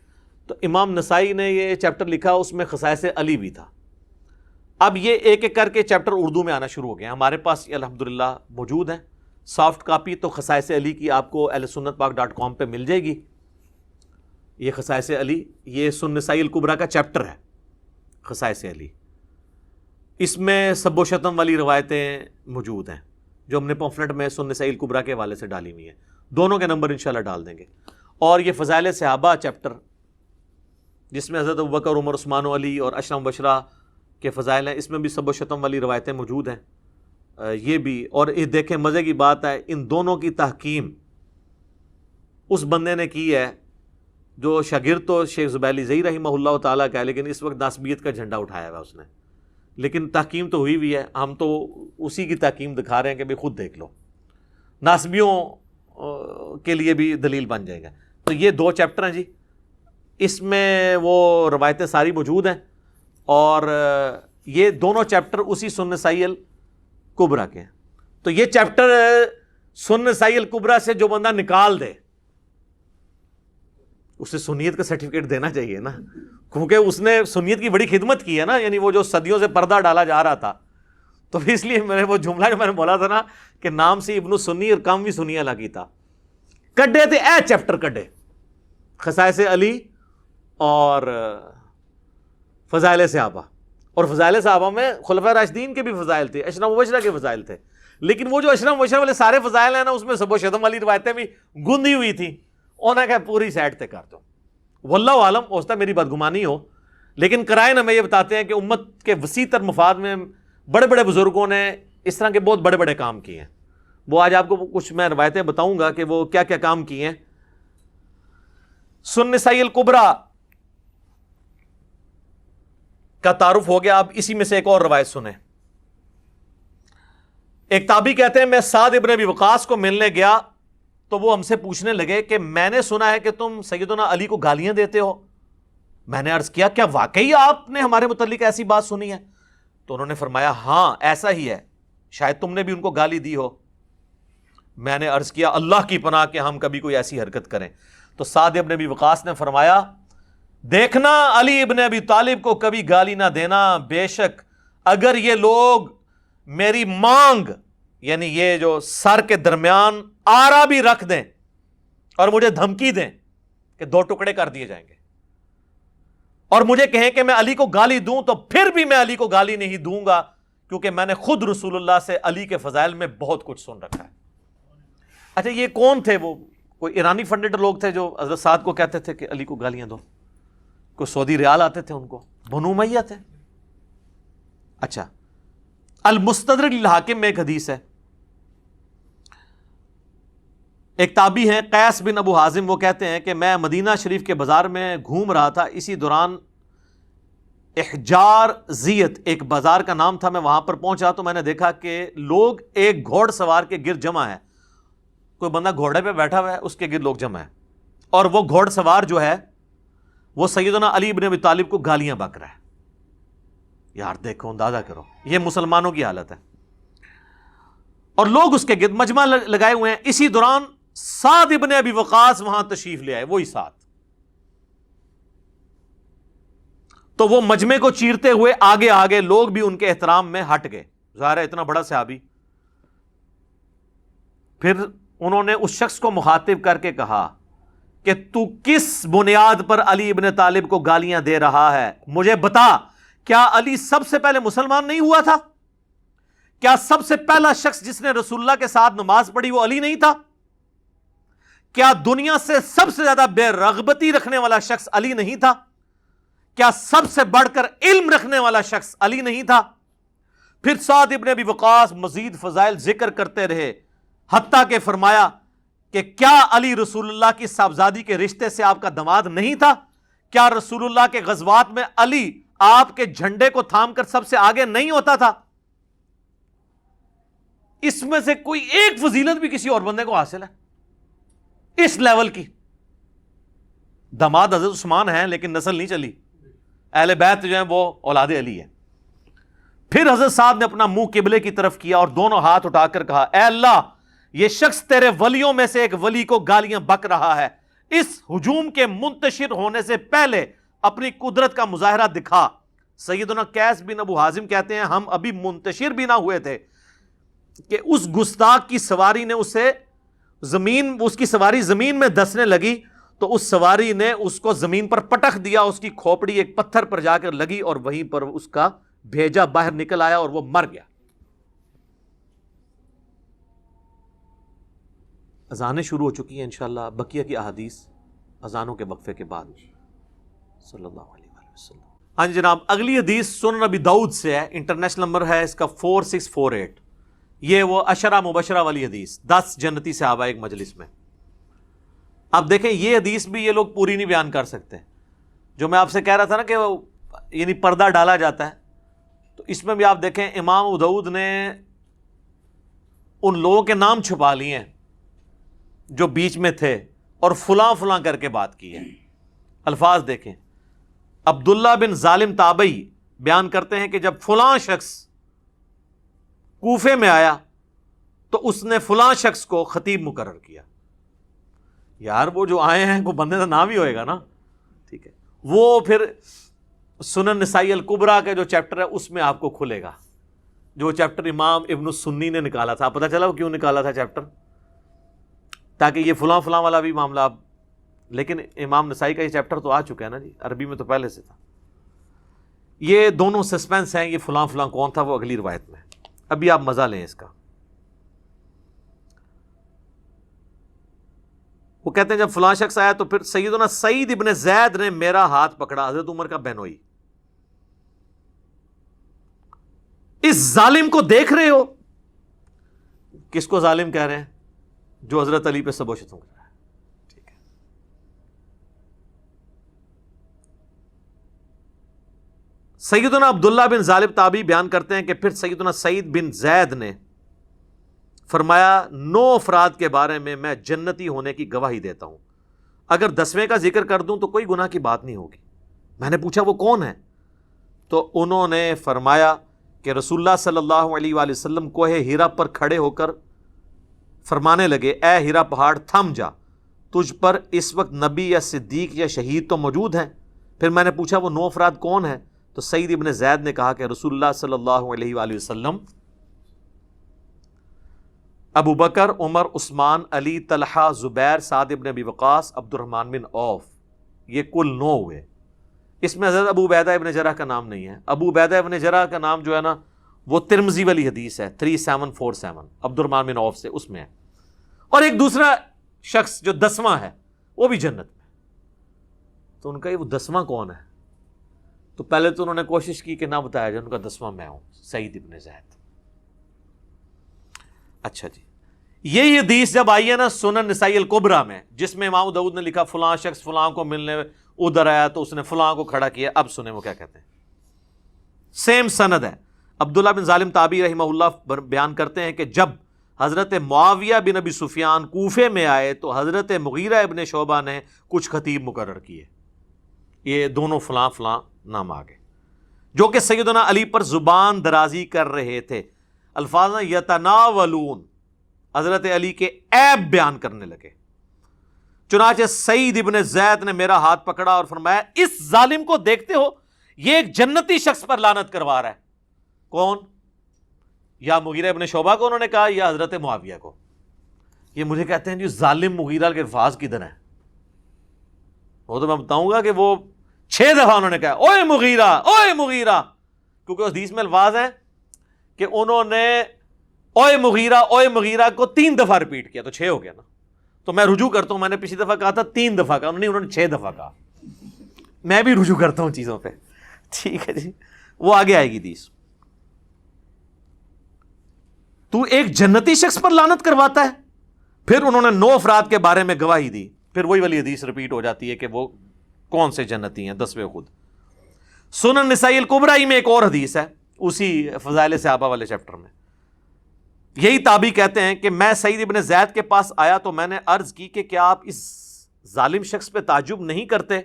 تو امام نسائی نے یہ چیپٹر لکھا، اس میں خصائص علی بھی تھا. اب یہ ایک ایک کر کے چیپٹر اردو میں آنا شروع ہو گئے ہیں. ہمارے پاس یہ الحمدللہ موجود ہیں سافٹ کاپی. تو خصائص علی کی آپ کو ahlsunnatpak.com پہ مل جائے گی. یہ خصائص علی، یہ سنن نسائی الکبریٰ کا چیپٹر ہے خصائص علی. اس میں سب و شتم والی روایتیں موجود ہیں جو ہم نے پمفلٹ میں سنن نسائی الکبریٰ کے حوالے سے ڈالی ہوئی ہیں. دونوں کے نمبر انشاءاللہ ڈال دیں گے. اور یہ فضائل صحابہ چیپٹر جس میں حضرت ابوبکر، عمر، عثمان و علی اور عشرہ مبشرہ کے فضائل ہیں، اس میں بھی سب و شتم والی روایتیں موجود ہیں. یہ بھی، اور یہ دیکھیں مزے کی بات ہے، ان دونوں کی تحکیم اس بندے نے کی ہے جو شاگرد تو شیخ زبیلی زئی رحمہ اللہ تعالیٰ کا ہے، لیکن اس وقت ناسبیت کا جھنڈا اٹھایا ہوا اس نے، لیکن تحکیم تو ہوئی ہوئی ہے، ہم تو اسی کی تحکیم دکھا رہے ہیں کہ بھی خود دیکھ لو، ناسبیوں کے لیے بھی دلیل بن جائے گا۔ تو یہ 2 چیپٹر ہیں جی، اس میں وہ روایتیں ساری موجود ہیں، اور یہ دونوں چیپٹر اسی سنن نسائی الکبریٰ کے ہیں۔ تو یہ چیپٹر سنن نسائی الکبریٰ سے جو بندہ نکال دے اسے سنیت کا سرٹیفکیٹ دینا چاہیے نا، کیونکہ اس نے سنیت کی بڑی خدمت کی ہے نا، یعنی وہ جو صدیوں سے پردہ ڈالا جا رہا تھا، تو اس لیے میرے وہ جملہ جو میں نے بولا تھا نا کہ نام سے ابن سنی اور کام بھی سنی لگی تھا، کڈے تھے اے چیپٹر کڈے، خصائص علی اور فضائل صحابہ، اور فضائل صحابہ میں خلفاء راشدین کے بھی فضائل تھے، اشرا مبشرہ کے فضائل تھے، لیکن وہ جو اشرا مبشرہ والے سارے فضائل ہیں نا، اس میں سب و شتم والی روایتیں بھی گندی ہوئی تھیں، انہیں کہ پوری سائڈ تے کر دو، واللہ عالم، ہو سکتا ہے میری بدگمانی ہو، لیکن قرائن ہمیں یہ بتاتے ہیں کہ امت کے وسیع تر مفاد میں بڑے بڑے بزرگوں نے اس طرح کے بہت بڑے بڑے کام کیے ہیں۔ وہ آج آپ کو کچھ میں روایتیں بتاؤں گا کہ وہ کیا کیا کام کیے ہیں۔ سنن نسائی الکبریٰ کا تعارف ہو گیا، اب اسی میں سے ایک اور روایت سنیں۔ ایک تابعی کہتے ہیں میں سعد ابن ابی وقاص کو ملنے گیا تو وہ ہم سے پوچھنے لگے کہ میں نے سنا ہے کہ تم سیدنا علی کو گالیاں دیتے ہو۔ میں نے عرض کیا کیا واقعی آپ نے ہمارے متعلق ایسی بات سنی ہے؟ تو انہوں نے فرمایا ہاں ایسا ہی ہے، شاید تم نے بھی ان کو گالی دی ہو۔ میں نے عرض کیا اللہ کی پناہ کہ ہم کبھی کوئی ایسی حرکت کریں۔ تو سعد ابن ابی وقاص نے فرمایا دیکھنا علی ابن ابی طالب کو کبھی گالی نہ دینا، بے شک اگر یہ لوگ میری مانگ یعنی یہ جو سر کے درمیان آرا بھی رکھ دیں اور مجھے دھمکی دیں کہ 2 ٹکڑے کر دیے جائیں گے، اور مجھے کہیں کہ میں علی کو گالی دوں، تو پھر بھی میں علی کو گالی نہیں دوں گا، کیونکہ میں نے خود رسول اللہ سے علی کے فضائل میں بہت کچھ سن رکھا ہے۔ اچھا یہ کون تھے؟ وہ کوئی ایرانی فنڈیڈ لوگ تھے جو حضرت سعد کو کہتے تھے کہ علی کو گالیاں دو؟ کوئی سعودی ریال آتے تھے ان کو؟ بنو امیہ تھے؟ اچھا المستدرک للحاکم میں ایک حدیث ہے، ایک تابعی ہیں قیس بن ابو حازم، وہ کہتے ہیں کہ میں مدینہ شریف کے بازار میں گھوم رہا تھا، اسی دوران احجار زیت ایک بازار کا نام تھا، میں وہاں پر پہنچا تو میں نے دیکھا کہ لوگ ایک گھوڑ سوار کے گرد جمع ہے، کوئی بندہ گھوڑے پہ بیٹھا ہوا ہے، اس کے گرد لوگ جمع ہے، اور وہ گھوڑ سوار جو ہے وہ سیدنا علی ابن ابی طالب کو گالیاں بک رہا ہے۔ یار دیکھو اندازہ کرو، یہ مسلمانوں کی حالت ہے، اور لوگ اس کے گرد مجمع لگائے ہوئے ہیں۔ اسی دوران سعد ابن ابی وقاص وہاں تشریف لے آئے، وہی سعد، تو وہ مجمع کو چیرتے ہوئے آگے آگے، لوگ بھی ان کے احترام میں ہٹ گئے، ظاہر ہے اتنا بڑا صحابی۔ پھر انہوں نے اس شخص کو مخاطب کر کے کہا کہ تو کس بنیاد پر علی ابن طالب کو گالیاں دے رہا ہے؟ مجھے بتا، کیا علی سب سے پہلے مسلمان نہیں ہوا تھا؟ کیا سب سے پہلا شخص جس نے رسول اللہ کے ساتھ نماز پڑھی وہ علی نہیں تھا؟ کیا دنیا سے سب سے زیادہ بے رغبتی رکھنے والا شخص علی نہیں تھا؟ کیا سب سے بڑھ کر علم رکھنے والا شخص علی نہیں تھا؟ پھر سعد ابن ابی وقاص مزید فضائل ذکر کرتے رہے، حتیٰ کہ فرمایا کہ کیا علی رسول اللہ کی صاحبزادی کے رشتے سے آپ کا داماد نہیں تھا؟ کیا رسول اللہ کے غزوات میں علی آپ کے جھنڈے کو تھام کر سب سے آگے نہیں ہوتا تھا؟ اس میں سے کوئی ایک فضیلت بھی کسی اور بندے کو حاصل ہے اس لیول کی؟ داماد حضرت عثمان ہیں لیکن نسل نہیں چلی، اہل بیت جو ہیں وہ اولاد علی ہے۔ پھر حضرت سعد نے اپنا منہ قبلے کی طرف کیا اور دونوں ہاتھ اٹھا کر کہا اے اللہ، یہ شخص تیرے ولیوں میں سے ایک ولی کو گالیاں بک رہا ہے، اس ہجوم کے منتشر ہونے سے پہلے اپنی قدرت کا مظاہرہ دکھا۔ سیدنا قیس بن ابو حازم کہتے ہیں ہم ابھی منتشر بھی نہ ہوئے تھے کہ اس گستاخ کی سواری نے اس کی سواری زمین میں دسنے لگی، تو اس سواری نے اس کو زمین پر پٹخ دیا، اس کی کھوپڑی ایک پتھر پر جا کر لگی اور وہیں پر اس کا بھیجا باہر نکل آیا اور وہ مر گیا۔ اذانیں شروع ہو چکی ہیں انشاءاللہ، بقیہ کی احادیث اذانوں کے وقفے کے بعد صلی اللہ علیہ وسلم۔ ہاں جناب، اگلی حدیث سنن نبی داؤد سے ہے، انٹرنیشنل نمبر ہے اس کا 4648۔ یہ وہ عشرہ مبشرہ والی حدیث، 10 جنتی صحابہ ایک مجلس میں۔ اب دیکھیں یہ حدیث بھی یہ لوگ پوری نہیں بیان کر سکتے، جو میں آپ سے کہہ رہا تھا نا کہ وہ یعنی پردہ ڈالا جاتا ہے، تو اس میں بھی آپ دیکھیں امام ابو داؤد نے ان لوگوں کے نام چھپا لیے ہیں جو بیچ میں تھے اور فلاں فلاں کر کے بات کی ہے۔ الفاظ دیکھیں، عبداللہ بن ظالم تابعی بیان کرتے ہیں کہ جب فلاں شخص کوفے میں آیا تو اس نے فلاں شخص کو خطیب مقرر کیا۔ یار وہ جو آئے ہیں کوئی بندے کا نام ہی ہوئے گا نا، ٹھیک ہے۔ وہ پھر سنن نسائی الکبریٰ کا جو چیپٹر ہے اس میں آپ کو کھلے گا، جو چیپٹر امام ابن السنی نے نکالا تھا۔ پتہ چلا وہ کیوں نکالا تھا چیپٹر؟ تاکہ یہ فلاں فلاں والا بھی معاملہ اب، لیکن امام نسائی کا یہ چیپٹر تو آ چکا ہے نا جی، عربی میں تو پہلے سے تھا۔ یہ دونوں سسپینس ہیں، یہ فلاں فلاں کون تھا وہ اگلی روایت میں، ابھی آپ مزہ لیں اس کا۔ وہ کہتے ہیں جب فلاں شخص آیا تو پھر سیدنا سعید ابن زید نے میرا ہاتھ پکڑا، حضرت عمر کا بہنوئی۔ اس ظالم کو دیکھ رہے ہو؟ کس کو ظالم کہہ رہے ہیں؟ جو حضرت علی پہ سب و شتم کر رہا ہے، ٹھیک ہے۔ سیدنا عبداللہ بن ظالم تابعی بیان کرتے ہیں کہ پھر سیدنا سعید بن زید نے فرمایا 9 افراد کے بارے میں جنتی ہونے کی گواہی دیتا ہوں، اگر 10ویں کا ذکر کر دوں تو کوئی گناہ کی بات نہیں ہوگی۔ میں نے پوچھا وہ کون ہے؟ تو انہوں نے فرمایا کہ رسول اللہ صلی اللہ علیہ وآلہ وسلم کوہ ہیرا پر کھڑے ہو کر فرمانے لگے، اے ہیرا پہاڑ تھم جا، تجھ پر اس وقت نبی یا صدیق یا شہید تو موجود ہیں۔ پھر میں نے پوچھا وہ 9 افراد کون ہیں؟ تو سعید ابن زید نے کہا کہ رسول اللہ صلی اللہ علیہ وآلہ وسلم، ابو بکر، عمر، عثمان، علی، طلحہ، زبیر، سعد ابن ابی وقاص، عبد الرحمن بن عوف، یہ کل 9 ہوئے۔ اس میں حضرت ابو عبیدہ ابن جرح کا نام نہیں ہے۔ ابو عبیدہ ابن جرح کا نام جو ہے نا وہ ترمذی والی حدیث ہے 3747 عبد الرحمن بن عوف سے، اس میں ہے۔ اور ایک دوسرا شخص جو 10واں ہے وہ بھی جنت میں۔ تو ان کا یہ وہ 10واں کون ہے؟ تو پہلے تو انہوں نے کوشش کی کہ نہ بتایا جائے، ان کا 10واں میں ہوں، سعید ابن زید۔ اچھا جی، یہی حدیث جب آئی ہے نا سنن نسائی الکبریٰ میں، جس میں امام داؤد نے لکھا فلاں شخص فلاں کو ملنے ادھر آیا تو اس نے فلاں کو کھڑا کیا، اب سنیں وہ کیا کہتے ہیں۔ سیم سند ہے۔ عبداللہ بن ظالم تابعی رحمہ اللہ بیان کرتے ہیں کہ جب حضرت معاویہ بن ابی سفیان کوفے میں آئے تو حضرت مغیرہ ابن شعبہ نے کچھ خطیب مقرر کیے، یہ دونوں فلاں فلاں نام آگے، جو کہ سیدنا علی پر زبان درازی کر رہے تھے۔ الفاظ یتناولون، حضرت علی کے عیب بیان کرنے لگے۔ چنانچہ سعید ابن زید نے میرا ہاتھ پکڑا اور فرمایا اس ظالم کو دیکھتے ہو، یہ ایک جنتی شخص پر لعنت کروا رہا ہے۔ کون؟ یا مغیرہ ابن شعبہ کو انہوں نے کہا یا حضرت معاویہ کو۔ یہ مجھے کہتے ہیں جی ظالم مغیرہ کے الفاظ کدھر ہیں؟ وہ تو میں بتاؤں گا کہ وہ 6 دفعہ انہوں نے کہا اوئے مغیرہ، اوئے مغیرہ، کیونکہ اس حدیث میں الفاظ ہیں کہ انہوں نے اوئے مغیرہ کو 3 دفعہ ریپیٹ کیا، تو 6 ہو گیا نا۔ تو میں رجوع کرتا ہوں، میں نے پچھلی دفعہ کہا تھا 3 دفعہ کہا، انہوں نے 6 دفعہ کہا۔ میں بھی رجوع کرتا ہوں چیزوں پہ، ٹھیک ہے جی، وہ آگے آئے گی حدیث۔ تو ایک جنتی شخص پر لعنت کرواتا ہے؟ پھر انہوں نے 9 افراد کے بارے میں گواہی دی، پھر وہی والی حدیث ریپیٹ ہو جاتی ہے کہ وہ کون سے جنتی ہیں، 10ویں خود۔ سنن نسائی الکبریٰ میں ایک اور حدیث ہے اسی فضائل صحابہ والے چیپٹر میں، یہی تابعی کہتے ہیں کہ میں سعید ابن زید کے پاس آیا تو میں نے عرض کی کہ کیا آپ اس ظالم شخص پہ تعجب نہیں کرتے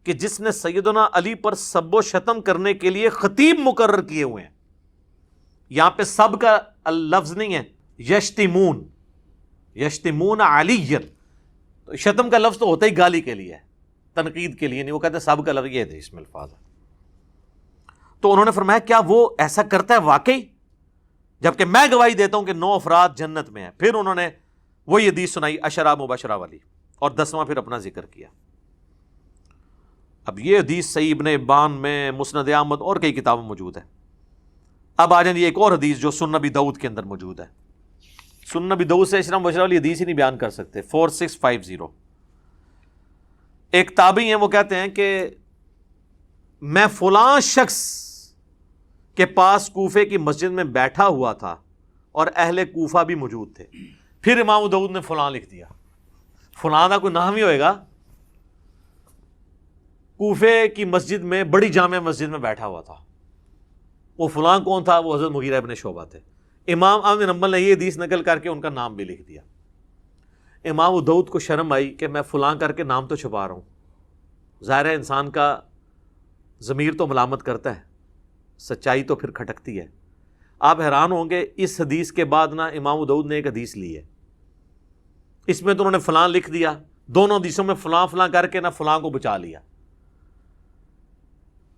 کہ جس نے سیدنا علی پر سب و شتم کرنے کے لیے خطیب مقرر کیے ہوئے ہیں؟ یہاں پہ سب کا لفظ نہیں ہے، یشتمون علی، تو شتم کا لفظ تو ہوتا ہی گالی کے لیے ہے، تنقید کے لیے نہیں، وہ کہتے ہیں سب کا لفظ یہ ہے، اس میں الفاظ ہے۔ تو انہوں نے فرمایا کیا وہ ایسا کرتا ہے واقعی؟ جبکہ میں گواہی دیتا ہوں کہ 9 افراد جنت میں ہیں۔ پھر انہوں نے وہی حدیث سنائی عشرہ مبشرہ والی، اور 10واں پھر اپنا ذکر کیا۔ اب یہ حدیث صحیح ابن حبان میں، مسند احمد اور کئی کتابوں میں موجود ہے۔ اب آ جائیں ایک اور حدیث جو سنن ابی داؤد کے اندر موجود ہے۔ سنن ابی داؤد سے عشرہ مبشرہ والی حدیث ہی نہیں بیان کر سکتے، 4650۔ ایک تابعی ہیں، وہ کہتے ہیں کہ میں فلاں شخص کے پاس کوفے کی مسجد میں بیٹھا ہوا تھا اور اہل کوفہ بھی موجود تھے۔ پھر امام داؤد نے فلاں لکھ دیا، فلاں دا کوئی نام ہی ہوئے گا، کوفے کی مسجد میں، بڑی جامع مسجد میں بیٹھا ہوا تھا. وہ فلاں کون تھا؟ وہ حضرت مغیرہ ابن شعبہ تھے. امام احمد بن حنبل نے یہ حدیث نقل کر کے ان کا نام بھی لکھ دیا. امام ابو داؤد کو شرم آئی کہ میں فلاں کر کے نام تو چھپا رہا ہوں. ظاہر ہے انسان کا ضمیر تو ملامت کرتا ہے، سچائی تو پھر کھٹکتی ہے. آپ حیران ہوں گے اس حدیث کے بعد نا امام ابو داؤد نے ایک حدیث لی ہے، اس میں تو انہوں نے فلاں لکھ دیا، دونوں حدیثوں میں فلاں فلاں کر کے نا فلاں کو بچا لیا.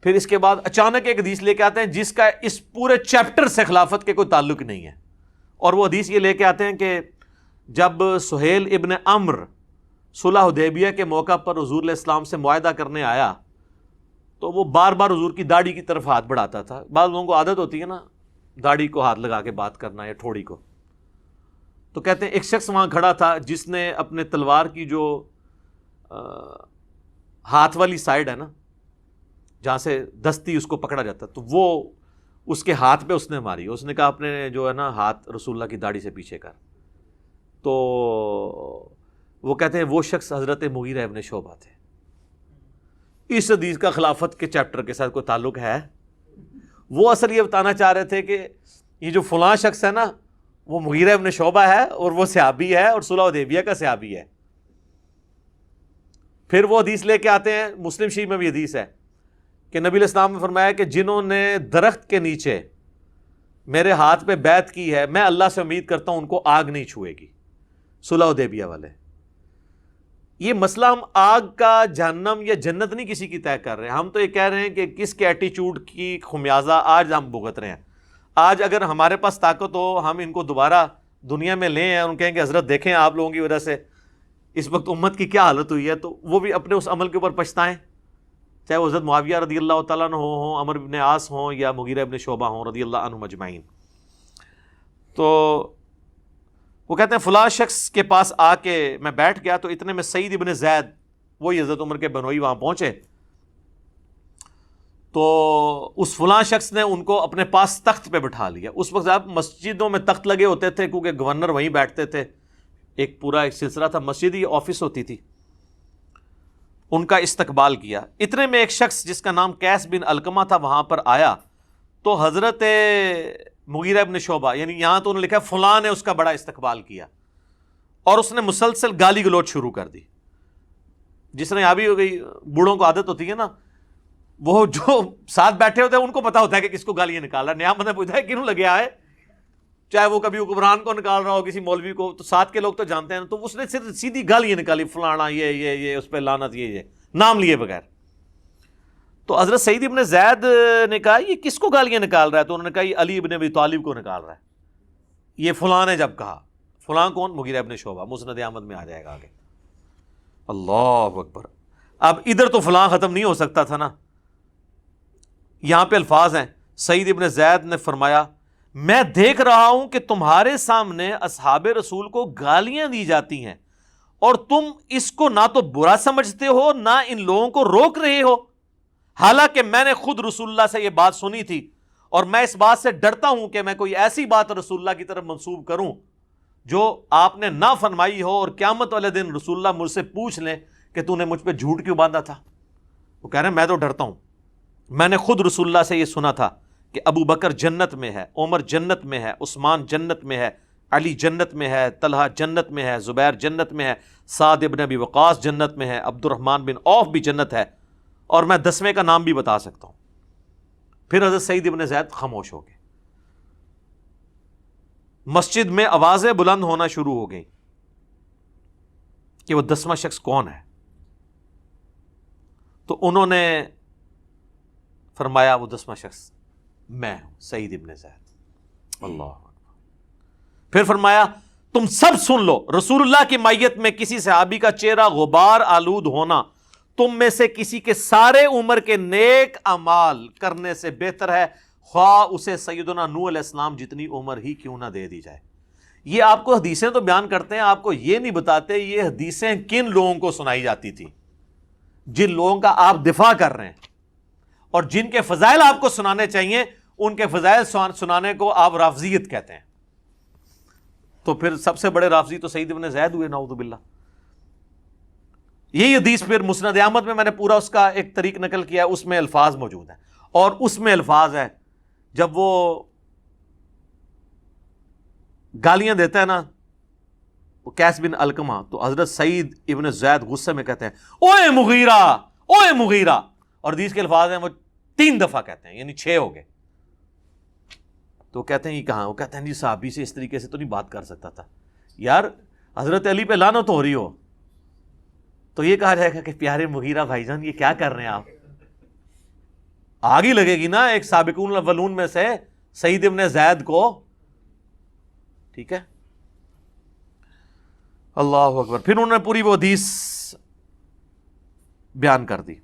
پھر اس کے بعد اچانک ایک حدیث لے کے آتے ہیں جس کا اس پورے چیپٹر سے خلافت کے کوئی تعلق نہیں ہے. اور وہ حدیث یہ لے کے آتے ہیں کہ جب سہیل ابن عمرو صلح حدیبیہ کے موقع پر حضور علیہ السلام سے معاہدہ کرنے آیا تو وہ بار بار حضور کی داڑھی کی طرف ہاتھ بڑھاتا تھا. بعض لوگوں کو عادت ہوتی ہے نا داڑھی کو ہاتھ لگا کے بات کرنا یا ٹھوڑی کو. تو کہتے ہیں ایک شخص وہاں کھڑا تھا جس نے اپنے تلوار کی جو ہاتھ والی سائڈ ہے نا جہاں سے دستی اس کو پکڑا جاتا تو وہ اس کے ہاتھ پہ اس نے ماری. اس نے کہا اپنے جو ہے نا ہاتھ رسول اللہ کی داڑھی سے پیچھے کر. تو وہ کہتے ہیں وہ شخص حضرت مغیرہ ابن شعبہ تھے. اس حدیث کا خلافت کے چیپٹر کے ساتھ کوئی تعلق ہے؟ وہ اصل یہ بتانا چاہ رہے تھے کہ یہ جو فلاں شخص ہے نا وہ مغیرہ ابن شعبہ ہے اور وہ صحابی ہے اور صلح حدیبیہ کا صحابی ہے. پھر وہ حدیث لے کے آتے ہیں، مسلم شریف میں بھی حدیث ہے کہ نبی علیہ السلام نے فرمایا کہ جنہوں نے درخت کے نیچے میرے ہاتھ پہ بیعت کی ہے میں اللہ سے امید کرتا ہوں ان کو آگ نہیں چھوئے گی. صلح حدیبیہ والے. یہ مسئلہ ہم آگ کا جہنم یا جنت نہیں کسی کی طے کر رہے ہیں، ہم تو یہ کہہ رہے ہیں کہ کس کے ایٹیچیوڈ کی خمیازہ آج ہم بھگت رہے ہیں. آج اگر ہمارے پاس طاقت ہو ہم ان کو دوبارہ دنیا میں لیں ہیں اور ان کہیں کہ حضرت دیکھیں آپ لوگوں کی وجہ سے اس وقت امت کی کیا حالت ہوئی ہے، تو وہ بھی اپنے اس عمل کے اوپر پچھتائیں، چاہے وہ حضرت معاویہ رضی اللہ تعالیٰ عنہ ہوں، عمر بن عاص ہوں یا مغیرہ ابن شعبہ ہوں رضی اللہ عنہم اجمعین. تو وہ کہتے ہیں فلاں شخص کے پاس آ کے میں بیٹھ گیا تو اتنے میں سعید ابن زید وہی حضرت عمر کے بنوئی وہاں پہنچے. تو اس فلاں شخص نے ان کو اپنے پاس تخت پہ بٹھا لیا. اس وقت آپ مسجدوں میں تخت لگے ہوتے تھے کیونکہ گورنر وہیں بیٹھتے تھے، ایک پورا ایک سلسلہ تھا، مسجد ہی آفس ہوتی تھی. ان کا استقبال کیا. اتنے میں ایک شخص جس کا نام قیس بن علقمہ تھا وہاں پر آیا تو حضرت مغیرہ ابن شعبہ، یعنی یہاں تو انہوں نے لکھا فلاں نے اس کا بڑا استقبال کیا اور اس نے مسلسل گالی گلوچ شروع کر دی. جس نے یہاں بھی ہو گئی، بوڑھوں کو عادت ہوتی ہے نا، وہ جو ساتھ بیٹھے ہوتے ہیں ان کو پتا ہوتا ہے کہ کس کو گالیاں نکال رہا ہے. نیا بندہ پوچھتا ہے کیوں لگے آئے، چاہے وہ کبھی حکمران کو نکال رہا ہو کسی مولوی کو، تو ساتھ کے لوگ تو جانتے ہیں. تو اس نے صرف سیدھی گالیاں نکالی، فلانا یہ اس پہ لعنت، یہ نام لیے بغیر. تو حضرت سعید ابن زید نے کہا یہ کس کو گالیاں نکال رہا ہے؟ تو انہوں نے کہا یہ علی ابن ابی طالب کو نکال رہا ہے. یہ فلاں نے جب کہا، فلاں کون؟ مغیرہ ابن شعبہ، مسند احمد میں آ جائے گا آگے. اللہ اکبر. اب ادھر تو فلاں ختم نہیں ہو سکتا تھا نا، یہاں پہ الفاظ ہیں. سعید ابن زید نے فرمایا میں دیکھ رہا ہوں کہ تمہارے سامنے اصحاب رسول کو گالیاں دی جاتی ہیں اور تم اس کو نہ تو برا سمجھتے ہو نہ ان لوگوں کو روک رہے ہو، حالانکہ میں نے خود رسول اللہ سے یہ بات سنی تھی اور میں اس بات سے ڈرتا ہوں کہ میں کوئی ایسی بات رسول اللہ کی طرف منسوب کروں جو آپ نے نہ فرمائی ہو اور قیامت والے دن رسول اللہ مجھ سے پوچھ لیں کہ تو نے مجھ پہ جھوٹ کیوں باندھا تھا. وہ کہہ رہے ہیں میں تو ڈرتا ہوں، میں نے خود رسول اللہ سے یہ سنا تھا کہ ابو بکر جنت میں ہے، عمر جنت میں ہے، عثمان جنت میں ہے، علی جنت میں ہے، طلحہ جنت میں ہے، زبیر جنت میں ہے، سعد ابن ابی وقاص جنت میں ہے، عبد الرحمن بن عوف بھی جنت ہے، اور میں 10ویں کا نام بھی بتا سکتا ہوں. پھر حضرت سعید ابن زید خاموش ہو گئے. مسجد میں آوازیں بلند ہونا شروع ہو گئیں کہ وہ 10واں شخص کون ہے. تو انہوں نے فرمایا وہ 10واں شخص میں ہوں، سعید ابن زید. اللہ. پھر فرمایا تم سب سن لو، رسول اللہ کی معیت میں کسی صحابی کا چہرہ غبار آلود ہونا تم میں سے کسی کے سارے عمر کے نیک اعمال کرنے سے بہتر ہے، خواہ اسے سیدنا نوح علیہ السلام جتنی عمر ہی کیوں نہ دے دی جائے. یہ آپ کو حدیثیں تو بیان کرتے ہیں، آپ کو یہ نہیں بتاتے یہ حدیثیں کن لوگوں کو سنائی جاتی تھی. جن لوگوں کا آپ دفاع کر رہے ہیں اور جن کے فضائل آپ کو سنانے چاہیے ان کے فضائل سنانے کو آپ رافضیت کہتے ہیں. تو پھر سب سے بڑے رافضی تو سعید ابن زید ہوئے، نعوذ باللہ. یہی حدیث پھر مسند احمد میں نے پورا اس کا ایک طریق نقل کیا ہے، اس میں الفاظ موجود ہیں، اور اس میں الفاظ ہیں جب وہ گالیاں دیتا ہے نا وہ قیس بن علقمہ، تو حضرت سعید ابن زید غصے میں کہتے ہیں اوئے مغیرہ، اوئے مغیرہ، اور حدیث کے الفاظ ہیں وہ 3 دفعہ کہتے ہیں، یعنی 6 ہو گئے. تو کہتے ہیں یہ کہاں؟ وہ کہتے ہیں جی صحابی سے اس طریقے سے تو نہیں بات کر سکتا تھا. یار حضرت علی پہ لعنت ہو رہی ہو تو یہ کہا جائے گا کہ پیارے مغیرہ بھائی جان یہ کیا کر رہے ہیں آپ؟ آگ ہی لگے گی نا ایک سابقون الاولون میں سے سعید ابن زید کو. ٹھیک ہے، اللہ اکبر. پھر انہوں نے پوری وہ حدیث بیان کر دی.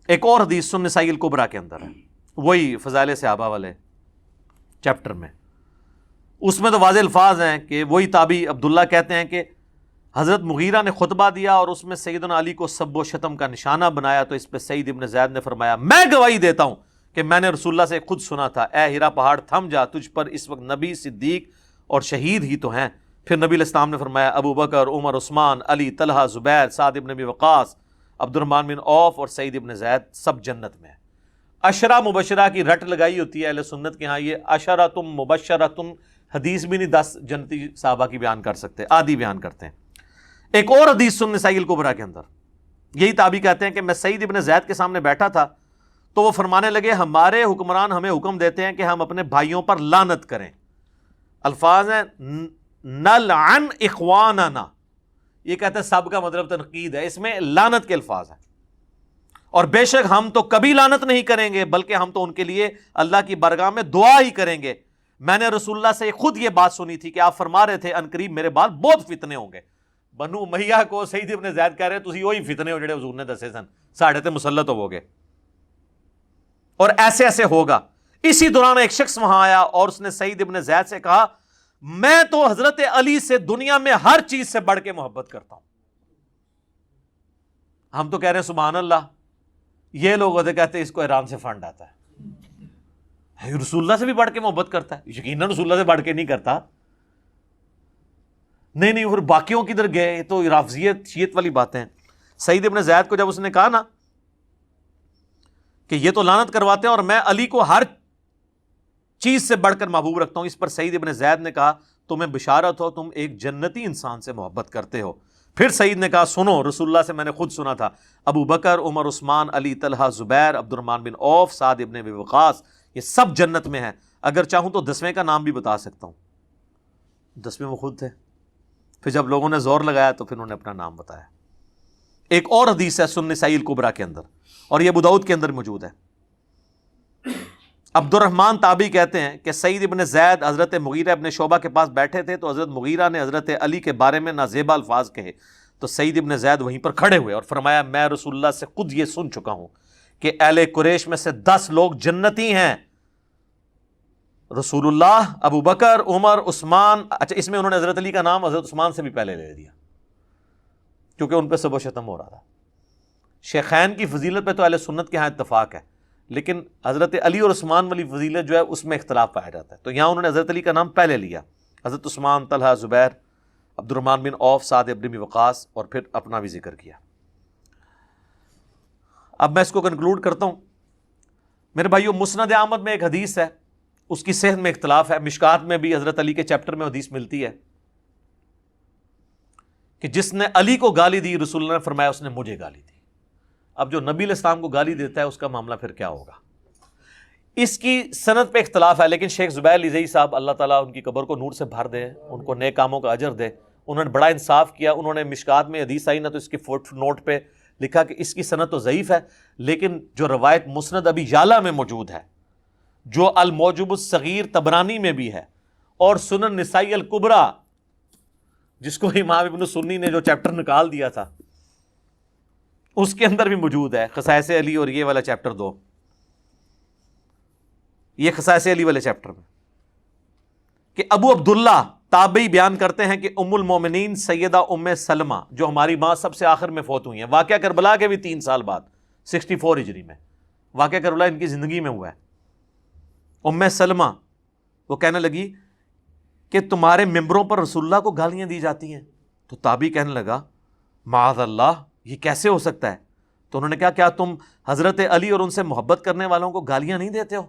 ایک اور حدیث سنن نسائی الکبریٰ کے اندر ہے، وہی فضائل صحابہ والے چیپٹر میں. اس میں تو واضح الفاظ ہیں کہ وہی تابعی عبداللہ کہتے ہیں کہ حضرت مغیرہ نے خطبہ دیا اور اس میں سیدنا علی کو سب و شتم کا نشانہ بنایا، تو اس پہ سعید ابن زید نے فرمایا میں گواہی دیتا ہوں کہ میں نے رسول اللہ سے خود سنا تھا، اے ہیرا پہاڑ تھم جا، تجھ پر اس وقت نبی، صدیق اور شہید ہی تو ہیں. پھر نبی علیہ السلام نے فرمایا ابو بکر، عمر، عثمان، علی، طلحہ، زبیر، سعد ابن ابی وقاص، عبد الرحمن بن عوف اور سعید ابن زید سب جنت میں ہیں. عشرہ مبشرہ کی رٹ لگائی ہوتی ہے اہل سنت کے ہاں، یہ عشرۃ مبشرۃ حدیث بھی نہیں 10 جنتی صحابہ کی بیان کر سکتے، آدھی بیان کرتے ہیں. ایک اور حدیث سنن نسائی الکبریٰ کے اندر یہی تابعی کہتے ہیں کہ میں سعید ابن زید کے سامنے بیٹھا تھا تو وہ فرمانے لگے ہمارے حکمران ہمیں حکم دیتے ہیں کہ ہم اپنے بھائیوں پر لعنت کریں. الفاظ ہیں نلعن اخواننا، یہ کہتے ہیں سب کا مطلب تنقید ہے، اس میں لعنت کے الفاظ ہیں. اور بے شک ہم تو کبھی لعنت نہیں کریں گے بلکہ ہم تو ان کے لیے اللہ کی بارگاہ میں دعا ہی کریں گے. میں نے رسول اللہ سے خود یہ بات سنی تھی کہ آپ فرما رہے تھے انقریب میرے بعد بہت فتنے ہوں گے. بنو امیہ کو سعید ابن زید کہہ رہے تسی وہی فتنے ہو جڑے حضور نے دسے سن، ساڑھے تے مسلط ہو گے، اور ایسے ایسے ہوگا. اسی دوران ایک شخص وہاں آیا اور اس نے سعید ابن زید سے کہا میں تو حضرت علی سے دنیا میں ہر چیز سے بڑھ کے محبت کرتا ہوں. ہم تو کہہ رہے ہیں سبحان اللہ، یہ لوگ ہوتے کہتے ہیں اس کو ایران سے فنڈ آتا ہے، رسول اللہ سے بھی بڑھ کے محبت کرتا ہے. یقیناً رسول اللہ سے بڑھ کے نہیں کرتا. نہیں پھر باقیوں کی ادھر گئے تو رافضیت شیعت والی باتیں. سعید ابن زید کو جب اس نے کہا نا کہ یہ تو لعنت کرواتے ہیں اور میں علی کو ہر چیز سے بڑھ کر محبوب رکھتا ہوں، اس پر سعید ابن زید نے کہا تمہیں بشارت ہو، تم ایک جنتی انسان سے محبت کرتے ہو. پھر سعید نے کہا سنو، رسول اللہ سے میں نے خود سنا تھا ابو بکر، عمر، عثمان، علی، طلحہ، زبیر، عبد الرحمن بن عوف، سعد ابن ابی وقاص یہ سب جنت میں ہیں. اگر چاہوں تو 10ویں کا نام بھی بتا سکتا ہوں. 10ویں وہ خود تھے. پھر جب لوگوں نے زور لگایا تو پھر انہوں نے اپنا نام بتایا. ایک اور حدیث ہے سنن نسائی الکبریٰ کے اندر اور یہ ابو داؤد کے اندر موجود ہے. عبد الرحمن تابعی کہتے ہیں کہ سعید ابن زید حضرت مغیرہ ابن شعبہ کے پاس بیٹھے تھے تو حضرت مغیرہ نے حضرت علی کے بارے میں نازیبا الفاظ کہے تو سعید ابن زید وہیں پر کھڑے ہوئے اور فرمایا میں رسول اللہ سے خود یہ سن چکا ہوں کہ اہل قریش میں سے 10 لوگ جنتی ہیں، رسول اللہ، ابو بکر، عمر، عثمان. اچھا اس میں انہوں نے حضرت علی کا نام حضرت عثمان سے بھی پہلے لے دیا کیونکہ ان پہ سب و شتم ہو رہا تھا. شیخین کی فضیلت پہ تو اہل سنت کے ہاں اتفاق ہے، لیکن حضرت علی اور عثمان والی فضیلت جو ہے اس میں اختلاف پایا جاتا ہے. تو یہاں انہوں نے حضرت علی کا نام پہلے لیا، حضرت عثمان، طلحہ، زبیر، عبد الرحمن بن عوف، سعد ابن ابی وقاص اور پھر اپنا بھی ذکر کیا. اب میں اس کو کنکلوڈ کرتا ہوں. میرے بھائیو مسند احمد میں ایک حدیث ہے، اس کی صحت میں اختلاف ہے. مشکات میں بھی حضرت علی کے چیپٹر میں حدیث ملتی ہے کہ جس نے علی کو گالی دی رسول اللہ نے فرمایا اس نے مجھے گالی دی. اب جو نبی علیہ السلام کو گالی دیتا ہے اس کا معاملہ پھر کیا ہوگا؟ اس کی سند پہ اختلاف ہے، لیکن شیخ زبیر لیزئی صاحب اللہ تعالیٰ ان کی قبر کو نور سے بھر دے، ان کو نیک کاموں کا اجر دے، انہوں نے بڑا انصاف کیا. انہوں نے مشکات میں حدیث آئی نا تو اس کی فوٹ نوٹ پہ لکھا کہ اس کی سند تو ضعیف ہے، لیکن جو روایت مسند ابی یعلا میں موجود ہے، جو الموجب الصغیر طبرانی میں بھی ہے، اور سنن نسائی الکبریٰ جس کو امام ابن سنی نے جو چیپٹر نکال دیا تھا اس کے اندر بھی موجود ہے، خصائص علی اور یہ والا چیپٹر 2، یہ خصائص علی والے چیپٹر میں، کہ ابو عبداللہ تابعی بیان کرتے ہیں کہ ام المومنین سیدہ ام سلمہ جو ہماری ماں سب سے آخر میں فوت ہوئی ہیں، واقعہ کربلا کے بھی 3 سال بعد 64 ہجری میں واقعہ کربلا ان کی زندگی میں ہوا ہے. ام سلمہ وہ کہنے لگی کہ تمہارے ممبروں پر رسول اللہ کو گالیاں دی جاتی ہیں. تو تابعی کہنے لگا معاذ اللہ، یہ کیسے ہو سکتا ہے؟ تو انہوں نے کہا کیا تم حضرت علی اور ان سے محبت کرنے والوں کو گالیاں نہیں دیتے ہو؟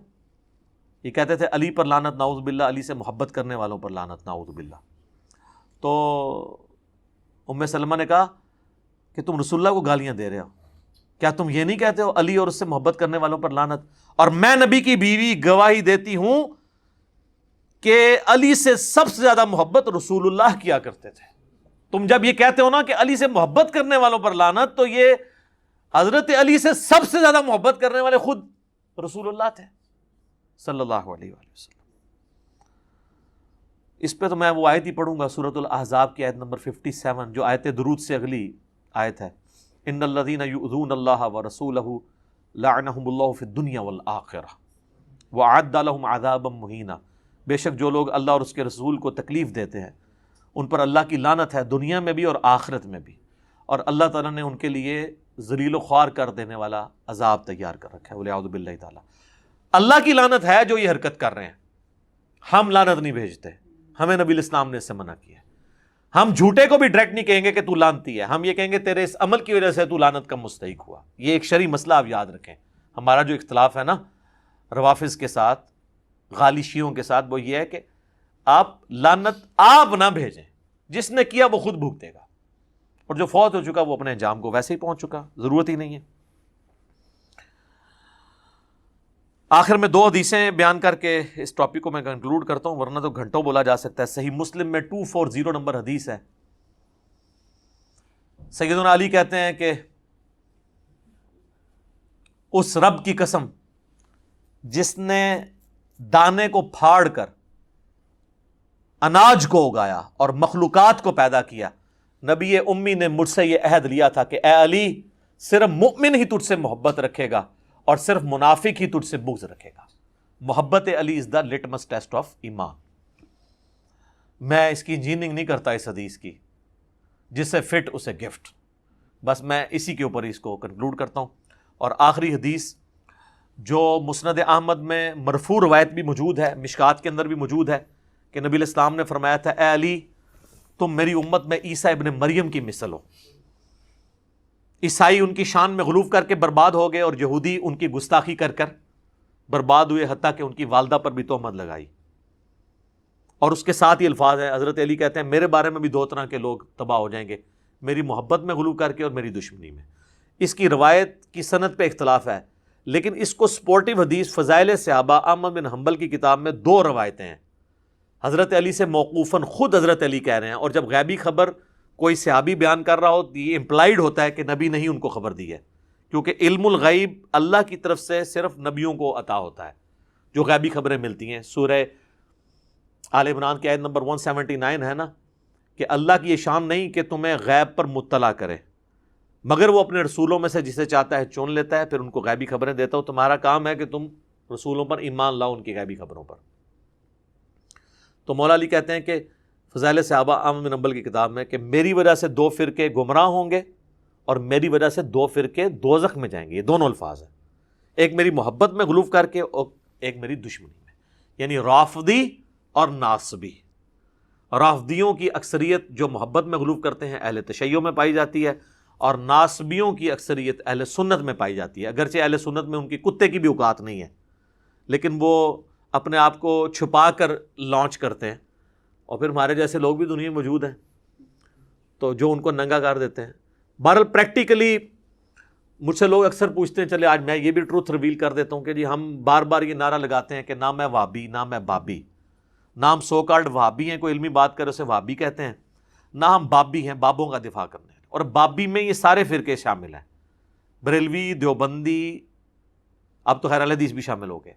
یہ کہتے تھے علی پر لعنت نعوذ باللہ، علی سے محبت کرنے والوں پر لعنت نعوذ باللہ۔ تو ام سلمہ نے کہا کہ تم رسول اللہ کو گالیاں دے رہے ہو، کیا تم یہ نہیں کہتے ہو علی اور اس سے محبت کرنے والوں پر لعنت؟ اور میں نبی کی بیوی گواہی دیتی ہوں کہ علی سے سب سے زیادہ محبت رسول اللہ کیا کرتے تھے۔ تم جب یہ کہتے ہو نا کہ علی سے محبت کرنے والوں پر لعنت، تو یہ حضرت علی سے سب سے زیادہ محبت کرنے والے خود رسول اللہ تھے صلی اللہ علیہ وآلہ وسلم۔ اس پہ تو میں وہ آیت ہی پڑھوں گا، سورۃ الاحزاب کی آیت نمبر 57، جو آیت درود سے اگلی آیت ہے، ان الذین یؤذون اللہ ورسولہ لعنہم اللہ فی الدنیا والآخرہ وأعد لهم عذابا مہینا۔ بے شک جو لوگ اللہ اور اس کے رسول کو تکلیف دیتے ہیں ان پر اللہ کی لعنت ہے، دنیا میں بھی اور آخرت میں بھی، اور اللہ تعالیٰ نے ان کے لیے ذلیل و خوار کر دینے والا عذاب تیار کر رکھا ہے، ولیعوذ باللہ تعالیٰ۔ اللہ کی لعنت ہے جو یہ حرکت کر رہے ہیں، ہم لعنت نہیں بھیجتے، ہمیں نبی الاسلام نے اس سے منع کیا ہے۔ ہم جھوٹے کو بھی ڈائریکٹ نہیں کہیں گے کہ تو لعنتی ہے، ہم یہ کہیں گے تیرے اس عمل کی وجہ سے تو لعنت کا مستحق ہوا۔ یہ ایک شرعی مسئلہ آپ یاد رکھیں۔ ہمارا جو اختلاف ہے نا روافظ کے ساتھ، غالی شیعوں کے ساتھ، وہ یہ ہے کہ آپ لعنت آپ نہ بھیجیں، جس نے کیا وہ خود بھگتے گا، اور جو فوت ہو چکا وہ اپنے انجام کو ویسے ہی پہنچ چکا، ضرورت ہی نہیں ہے۔ آخر میں 2 حدیثیں بیان کر کے اس ٹاپک کو میں کنکلوڈ کرتا ہوں، ورنہ تو گھنٹوں بولا جا سکتا ہے۔ صحیح مسلم میں 240 نمبر حدیث ہے، سیدنا علی کہتے ہیں کہ اس رب کی قسم جس نے دانے کو پھاڑ کر اناج کو اگایا اور مخلوقات کو پیدا کیا، نبی امی نے مجھ سے یہ عہد لیا تھا کہ اے علی، صرف مومن ہی تجھ سے محبت رکھے گا اور صرف منافق ہی تجھ سے بغض رکھے گا۔ محبت علی از دا لٹمس ٹیسٹ آف ایمان۔ میں اس کی انجینئرنگ نہیں کرتا اس حدیث کی، جس سے فٹ اسے گفٹ، بس میں اسی کے اوپر اس کو کنکلوڈ کرتا ہوں۔ اور آخری حدیث جو مسند احمد میں مرفوع روایت بھی موجود ہے، مشکات کے اندر بھی موجود ہے، کہ نبی الاسلام نے فرمایا تھا اے علی، تم میری امت میں عیسیٰ ابن مریم کی مثل ہو۔ عیسائی ان کی شان میں غلو کر کے برباد ہو گئے، اور یہودی ان کی گستاخی کر کر برباد ہوئے، حتیٰ کہ ان کی والدہ پر بھی تہمت لگائی۔ اور اس کے ساتھ ہی الفاظ ہیں، حضرت علی کہتے ہیں میرے بارے میں بھی 2 طرح کے لوگ تباہ ہو جائیں گے، میری محبت میں غلو کر کے اور میری دشمنی میں۔ اس کی روایت کی سند پہ اختلاف ہے، لیکن اس کو سپورٹیو حدیث فضائل صحابہ احمد بن حنبل کی کتاب میں 2 روایتیں ہیں، حضرت علی سے موقوفاً خود حضرت علی کہہ رہے ہیں، اور جب غیبی خبر کوئی صحابی بیان کر رہا ہو تو یہ امپلائیڈ ہوتا ہے کہ نبی نے ہی ان کو خبر دی ہے، کیونکہ علم الغیب اللہ کی طرف سے صرف نبیوں کو عطا ہوتا ہے جو غیبی خبریں ملتی ہیں۔ سورہ آل عمران کی آیت نمبر 179 ہے نا، کہ اللہ کی یہ شان نہیں کہ تمہیں غیب پر مطلع کرے، مگر وہ اپنے رسولوں میں سے جسے چاہتا ہے چن لیتا ہے، پھر ان کو غیبی خبریں دیتا ہو۔ تمہارا کام ہے کہ تم رسولوں پر ایمان لاؤ، ان کی غیبی خبروں پر۔ تو مولا علی کہتے ہیں کہ فضائل صحابہ احمد بن حنبل کی کتاب میں کہ میری وجہ سے 2 فرقے گمراہ ہوں گے اور میری وجہ سے 2 فرقے دوزخ میں جائیں گے، یہ دونوں الفاظ ہیں، ایک میری محبت میں غلو کر کے اور ایک میری دشمنی میں، یعنی رافضی اور ناصبی۔ رافضیوں کی اکثریت جو محبت میں غلو کرتے ہیں اہل تشیع میں پائی جاتی ہے، اور ناصبیوں کی اکثریت اہل سنت میں پائی جاتی ہے۔ اگرچہ اہل سنت میں ان کی کتے کی بھی اوقات نہیں ہے، لیکن وہ اپنے آپ کو چھپا کر لانچ کرتے ہیں، اور پھر ہمارے جیسے لوگ بھی دنیا میں موجود ہیں تو جو ان کو ننگا کر دیتے ہیں۔ بہرحال پریکٹیکلی مجھ سے لوگ اکثر پوچھتے ہیں، چلے آج میں یہ بھی ٹروتھ ریویل کر دیتا ہوں کہ جی ہم بار بار یہ نعرہ لگاتے ہیں کہ نہ میں وہابی، نہ میں بابی، نہ ہم سو کالڈ وہابی ہیں، کوئی علمی بات کرے اسے وہابی کہتے ہیں، نہ ہم بابی ہیں، بابوں کا دفاع کرنے ہیں۔ اور بابی میں یہ سارے فرقے شامل ہیں، بریلوی، دیوبندی، اب تو خیر اہل حدیث بھی شامل ہو گئے،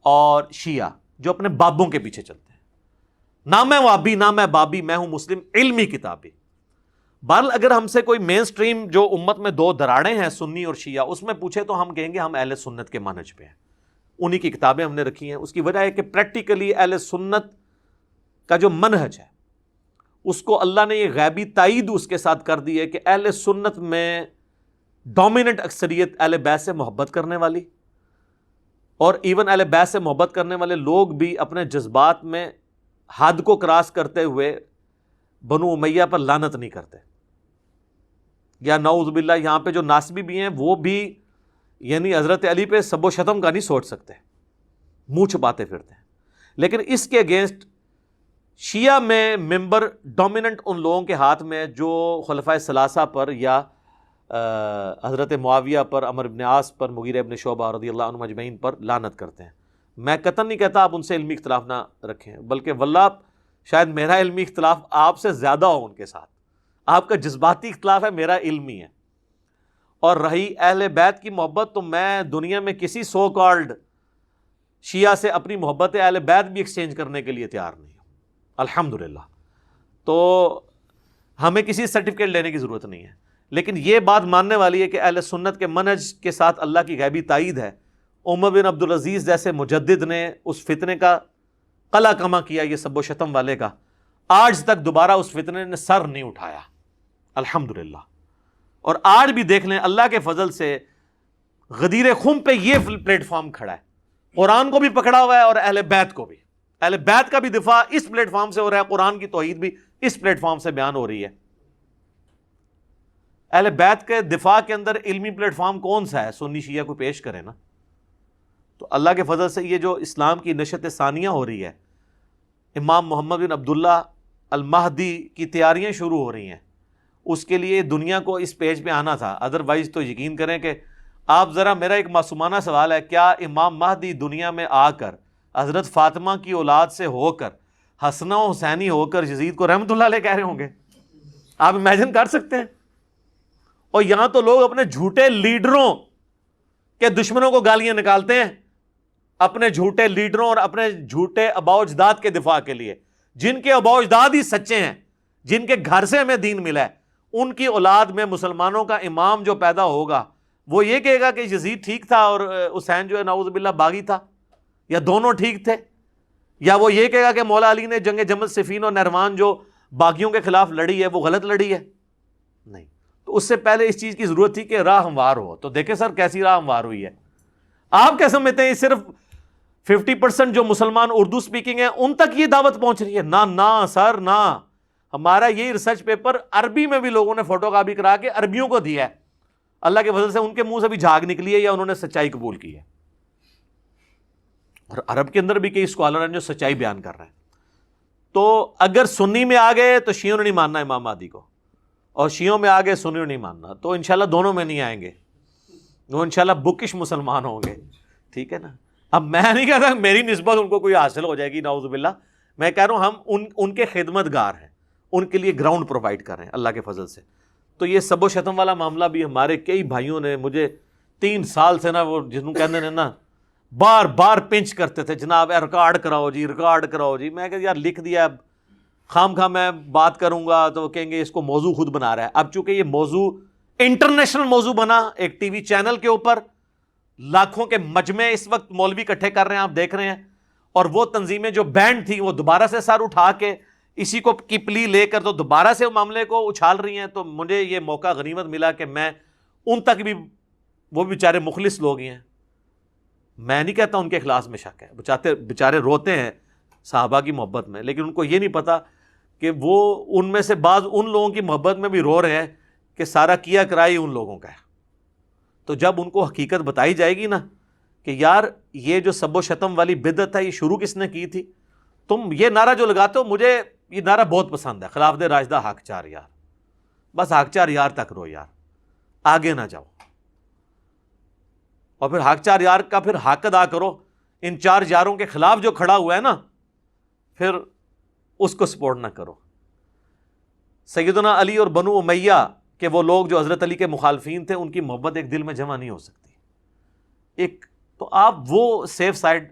اور شیعہ جو اپنے بابوں کے پیچھے چلتے ہیں۔ نہ میں وہابی، نہ میں بابی، میں ہوں مسلم علمی کتابی۔ بہرحال اگر ہم سے کوئی مین سٹریم جو امت میں 2 دراڑیں ہیں، سنی اور شیعہ، اس میں پوچھے تو ہم کہیں گے ہم اہل سنت کے منہج پہ ہیں، انہی کی کتابیں ہم نے رکھی ہیں۔ اس کی وجہ ہے کہ پریکٹیکلی اہل سنت کا جو منہج ہے اس کو اللہ نے یہ غیبی تائید اس کے ساتھ کر دی ہے کہ اہل سنت میں ڈومیننٹ اکثریت اہل بیت سے محبت کرنے والی، اور ایون اہل بیت سے محبت کرنے والے لوگ بھی اپنے جذبات میں حد کو کراس کرتے ہوئے بنو امیہ پر لعنت نہیں کرتے، یا نعوذ باللہ یہاں پہ جو ناسبی بھی ہیں وہ بھی یعنی حضرت علی پہ سب و شتم کا نہیں سوچ سکتے، منہ چھپاتے پھرتے ہیں. لیکن اس کے اگینسٹ شیعہ میں ممبر ڈومیننٹ ان لوگوں کے ہاتھ میں جو خلفائے ثلاثہ پر یا حضرت معاویہ پر، عمرو بن عاص پر، مغیرہ ابن شعبہ رضی اللہ عنہم اجمعین پر لعنت کرتے ہیں. میں قطعاً نہیں کہتا آپ ان سے علمی اختلاف نہ رکھیں، بلکہ واللہ شاید میرا علمی اختلاف آپ سے زیادہ ہو ان کے ساتھ. آپ کا جذباتی اختلاف ہے، میرا علمی ہے. اور رہی اہل بیت کی محبت، تو میں دنیا میں کسی سو کالڈ شیعہ سے اپنی محبت اہل بیت بھی ایکسچینج کرنے کے لیے تیار نہیں ہوں الحمدللہ. تو ہمیں کسی سرٹیفکیٹ لینے کی ضرورت نہیں ہے. لیکن یہ بات ماننے والی ہے کہ اہل سنت کے منہج کے ساتھ اللہ کی غیبی تائید ہے. عمر بن عبدالعزیز جیسے مجدد نے اس فتنے کا قلع کما کیا، یہ سب و شتم والے کا، آج تک دوبارہ اس فتنے نے سر نہیں اٹھایا الحمدللہ. اور آج بھی دیکھ لیں اللہ کے فضل سے غدیر خم پہ یہ پلیٹ فارم کھڑا ہے، قرآن کو بھی پکڑا ہوا ہے اور اہل بیت کو بھی. اہل بیت کا بھی دفاع اس پلیٹ فارم سے ہو رہا ہے، قرآن کی توحید بھی اس پلیٹ فارم سے بیان ہو رہی ہے. اہل بیت کے دفاع کے اندر علمی پلیٹ فارم کون سا ہے؟ سنی شیعہ کو پیش کرے نا. تو اللہ کے فضل سے یہ جو اسلام کی نشت ثانیہ ہو رہی ہے، امام محمد بن عبداللہ المہدی کی تیاریاں شروع ہو رہی ہیں، اس کے لیے دنیا کو اس پیج پہ آنا تھا. ادروائز تو یقین کریں کہ آپ ذرا، میرا ایک معصومانہ سوال ہے، کیا امام مہدی دنیا میں آ کر حضرت فاطمہ کی اولاد سے ہو کر حسن و حسینی ہو کر یزید کو رحمت اللہ علیہ کہہ رہے ہوں گے؟ آپ امیجن کر سکتے ہیں؟ اور یہاں تو لوگ اپنے جھوٹے لیڈروں کے دشمنوں کو گالیاں نکالتے ہیں، اپنے جھوٹے لیڈروں اور اپنے جھوٹے آباء و اجداد کے دفاع کے لیے. جن کے آباء و اجداد ہی سچے ہیں، جن کے گھر سے ہمیں دین ملا ہے، ان کی اولاد میں مسلمانوں کا امام جو پیدا ہوگا وہ یہ کہے گا کہ یزید ٹھیک تھا اور حسین جو ہے نعوذ باللہ باغی تھا، یا دونوں ٹھیک تھے؟ یا وہ یہ کہے گا کہ مولا علی نے جنگ جمل صفین اور نہروان جو باغیوں کے خلاف لڑی ہے وہ غلط لڑی ہے؟ نہیں. تو اس سے پہلے اس چیز کی ضرورت تھی کہ راہ ہموار ہو. تو دیکھیں سر کیسی راہ ہموار ہوئی ہے. آپ کیا سمجھتے ہیں صرف 50% جو مسلمان اردو سپیکنگ ہیں ان تک یہ دعوت پہنچ رہی ہے؟ نہ سر نہ. ہمارا یہی ریسرچ پیپر عربی میں بھی لوگوں نے فوٹو کاپی کرا کے عربیوں کو دیا ہے. اللہ کے فضل سے ان کے منہ سے بھی جھاگ نکلی ہے یا انہوں نے سچائی قبول کی ہے. اور عرب کے اندر بھی کئی اسکالر ہیں جو سچائی بیان کر رہے ہیں. تو اگر سنی میں آ گئے تو شیعوں نے نہیں ماننا امام مہدی کو، اور شیعوں میں آ گئے سنیوں نے نہیں ماننا. تو انشاءاللہ دونوں میں نہیں آئیں گے، وہ انشاءاللہ بکش مسلمان ہوں گے. ٹھیک ہے نا؟ اب میں نہیں کہتا میری نسبت ان کو کوئی حاصل ہو جائے گی نعوذ باللہ. میں کہہ رہا ہوں ہم ان کے خدمت گار ہیں، ان کے لیے گراؤنڈ پرووائڈ کر رہے ہیں اللہ کے فضل سے. تو یہ سب و شتم والا معاملہ بھی ہمارے کئی بھائیوں نے مجھے 3 سال سے نا، وہ جس کو کہتے ہیں نا، بار بار پنچ کرتے تھے، جناب ریکارڈ کراؤ جی، ریکارڈ کراؤ جی. میں کہ یار لکھ دیا، اب خام خواہ میں بات کروں گا تو کہیں گے اس کو موضوع خود بنا رہا ہے. اب چونکہ یہ موضوع انٹرنیشنل موضوع بنا، ایک ٹی وی چینل کے اوپر لاکھوں کے مجمع اس وقت مولوی اکٹھے کر رہے ہیں، آپ دیکھ رہے ہیں. اور وہ تنظیمیں جو بینڈ تھی وہ دوبارہ سے سر اٹھا کے اسی کو کی پلی لے کر تو دوبارہ سے معاملے کو اچھال رہی ہیں. تو مجھے یہ موقع غنیمت ملا کہ میں ان تک بھی، وہ بیچارے مخلص لوگ ہی ہیں، میں نہیں کہتا ان کے اخلاص میں شک ہے، بیچارے روتے ہیں صحابہ کی محبت میں، لیکن ان کو یہ نہیں پتا کہ وہ ان میں سے بعض ان لوگوں کی محبت میں بھی رو رہے ہیں کہ سارا کیا کرائی ان لوگوں کا ہے. تو جب ان کو حقیقت بتائی جائے گی نا کہ یار یہ جو سب و شتم والی بدعت ہے یہ شروع کس نے کی تھی، تم یہ نعرہ جو لگاتے ہو، مجھے یہ نعرہ بہت پسند ہے، خلافت راشدہ حق 4 یار، بس حق 4 یار تک رو یار، آگے نہ جاؤ. اور پھر حق 4 یار کا پھر حق ادا کرو. ان 4 یاروں کے خلاف جو کھڑا ہوا ہے نا، پھر اس کو سپورٹ نہ کرو. سیدنا علی اور بنو امیہ کہ وہ لوگ جو حضرت علی کے مخالفین تھے، ان کی محبت ایک دل میں جمع نہیں ہو سکتی. ایک تو آپ وہ سیف سائڈ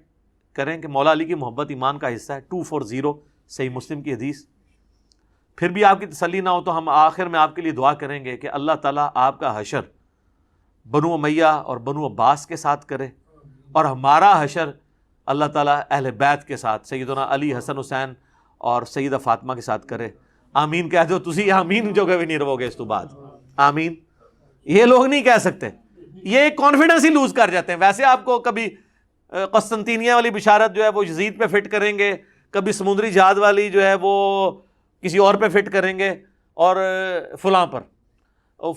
کریں کہ مولا علی کی محبت ایمان کا حصہ ہے. 240 صحیح مسلم کی حدیث. پھر بھی آپ کی تسلی نہ ہو تو ہم آخر میں آپ کے لیے دعا کریں گے کہ اللہ تعالیٰ آپ کا حشر بنو امیہ اور بنو عباس کے ساتھ کرے، اور ہمارا حشر اللہ تعالیٰ اہل بیت کے ساتھ سیدنا علی، حسن حسین اور سیدہ فاطمہ کے ساتھ کرے. آمین کہہ دو تسی، آمین جو کبھی نہیں رو گے اس تو بعد. آمین یہ لوگ نہیں کہہ سکتے، یہ کانفیڈنس ہی لوز کر جاتے ہیں. ویسے آپ کو کبھی قسطنطینیہ والی بشارت جو ہے وہ یزید پہ فٹ کریں گے، کبھی سمندری جہاد والی جو ہے وہ کسی اور پہ فٹ کریں گے، اور فلاں پر.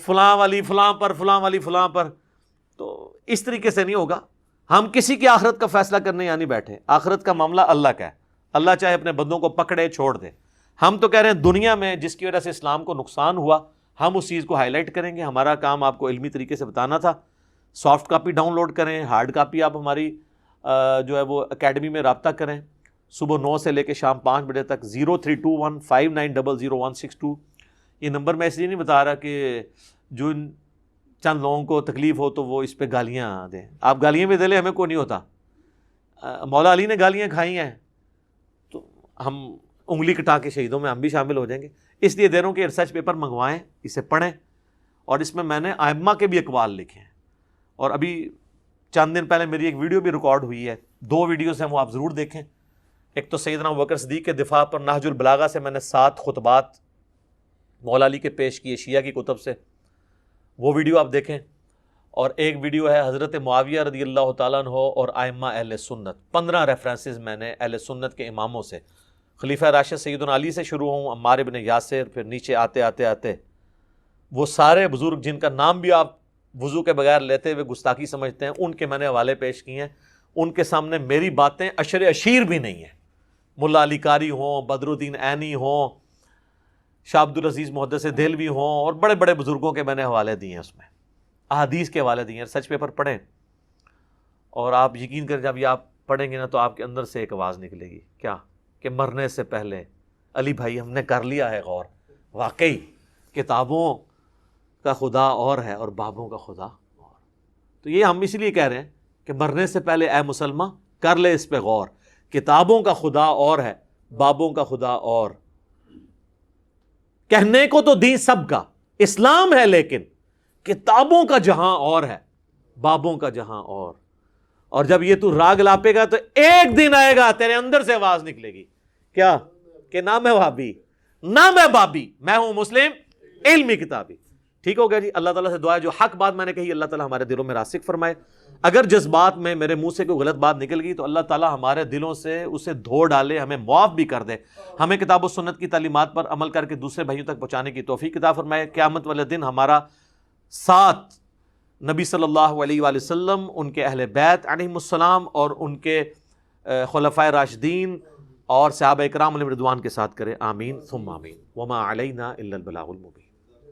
فلاں والی فلاں پر، فلاں والی فلاں پر. تو اس طریقے سے نہیں ہوگا. ہم کسی کی آخرت کا فیصلہ کرنے یا نہیں بیٹھے. آخرت کا معاملہ اللہ کا ہے. اللہ چاہے اپنے بندوں کو پکڑے چھوڑ دے. ہم تو کہہ رہے ہیں دنیا میں جس کی وجہ سے اسلام کو نقصان ہوا ہم اس چیز کو ہائی لائٹ کریں گے. ہمارا کام آپ کو علمی طریقے سے بتانا تھا. سافٹ کاپی ڈاؤن لوڈ کریں، ہارڈ کاپی آپ ہماری جو ہے وہ اکیڈمی میں رابطہ کریں. صبح 9 سے لے کے شام 5 بجے تک. 032159000162 یہ نمبر میں اس لیے نہیں بتا رہا کہ جو چند لوگوں کو تکلیف ہو تو وہ اس پہ گالیاں دیں. آپ گالیاں بھی دے لیں، ہمیں کوئی نہیں ہوتا. مولا علی نے گالیاں کھائی ہیں تو ہم انگلی کٹا کے شہیدوں میں ہم بھی شامل ہو جائیں گے. اس لیے دے رہا ہوں کہ ریسرچ پیپر منگوائیں، اسے پڑھیں، اور اس میں نے ائمہ کے بھی اقوال لکھے ہیں. اور ابھی چند دن پہلے میری ایک ویڈیو بھی ریکارڈ ہوئی ہے. 2 ویڈیوز ہیں، وہ آپ ضرور دیکھیں. ایک تو سیدنا ابوبکر صدیق کے دفاع پر نہج البلاغہ سے میں نے 7 خطبات مولا علی کے پیش کیے شیعہ کی کتب سے، وہ ویڈیو آپ دیکھیں. اور ایک ویڈیو ہے حضرت معاویہ رضی اللہ تعالیٰ عنہ اور ائمہ اہل سنت. 15 ریفرنسز میں نے اہل سنت کے اماموں سے، خلیفہ راشد سیدنا علی سے شروع ہوں، عمار ابن یاسر، پھر نیچے آتے آتے آتے وہ سارے بزرگ جن کا نام بھی آپ وضو کے بغیر لیتے ہوئے گستاخی سمجھتے ہیں، ان کے میں نے حوالے پیش کیے ہیں. ان کے سامنے میری باتیں اشر اشیر بھی نہیں ہیں. ملا علی قاری ہوں، بدر الدین عینی ہوں، شاہ عبد العزیز محدث دہلوی ہوں، اور بڑے بڑے بزرگوں کے میں نے حوالے دیے ہیں. اس میں احادیث کے حوالے دیے ہیں. سچ پیپر پڑھیں اور آپ یقین کریں جب یہ آپ پڑھیں گے نا تو آپ کے اندر سے ایک آواز نکلے گی. کیا؟ کہ مرنے سے پہلے علی بھائی ہم نے کر لیا ہے غور، واقعی کتابوں کا خدا اور ہے اور بابوں کا خدا اور. تو یہ ہم اس لیے کہہ رہے ہیں کہ مرنے سے پہلے اے مسلمان کر لے اس پہ غور. کتابوں کا خدا اور ہے، بابوں کا خدا اور. کہنے کو تو دین سب کا اسلام ہے، لیکن کتابوں کا جہاں اور ہے، بابوں کا جہاں اور. اور جب یہ تو راگ لاپے گا تو ایک دن آئے گا تیرے اندر سے آواز نکلے گی. کیا؟ کہ نہ میں وہابی نہ میں بابی، میں ہوں مسلم علمی کتابی. ٹھیک ہو گیا جی. اللہ تعالیٰ سے دعا ہے جو حق بات میں نے کہی اللہ تعالیٰ ہمارے دلوں میں راسخ فرمائے. اگر جذبات میں میرے منہ سے کوئی غلط بات نکل گئی تو اللہ تعالیٰ ہمارے دلوں سے اسے دھو ڈالے، ہمیں معاف بھی کر دے. ہمیں کتاب و سنت کی تعلیمات پر عمل کر کے دوسرے بھائیوں تک پہنچانے کی توفیق عطا فرمائے. قیامت والے دن ہمارا ساتھ نبی صلی اللہ علیہ وآلہ وسلم، ان کے اہل بیت علیہم السلام اور ان کے خلفائے راشدین اور صحابہ کرام علیہم رضوان کے ساتھ کرے. آمین ثم آمین. وما علینا الا البلاغ المبین.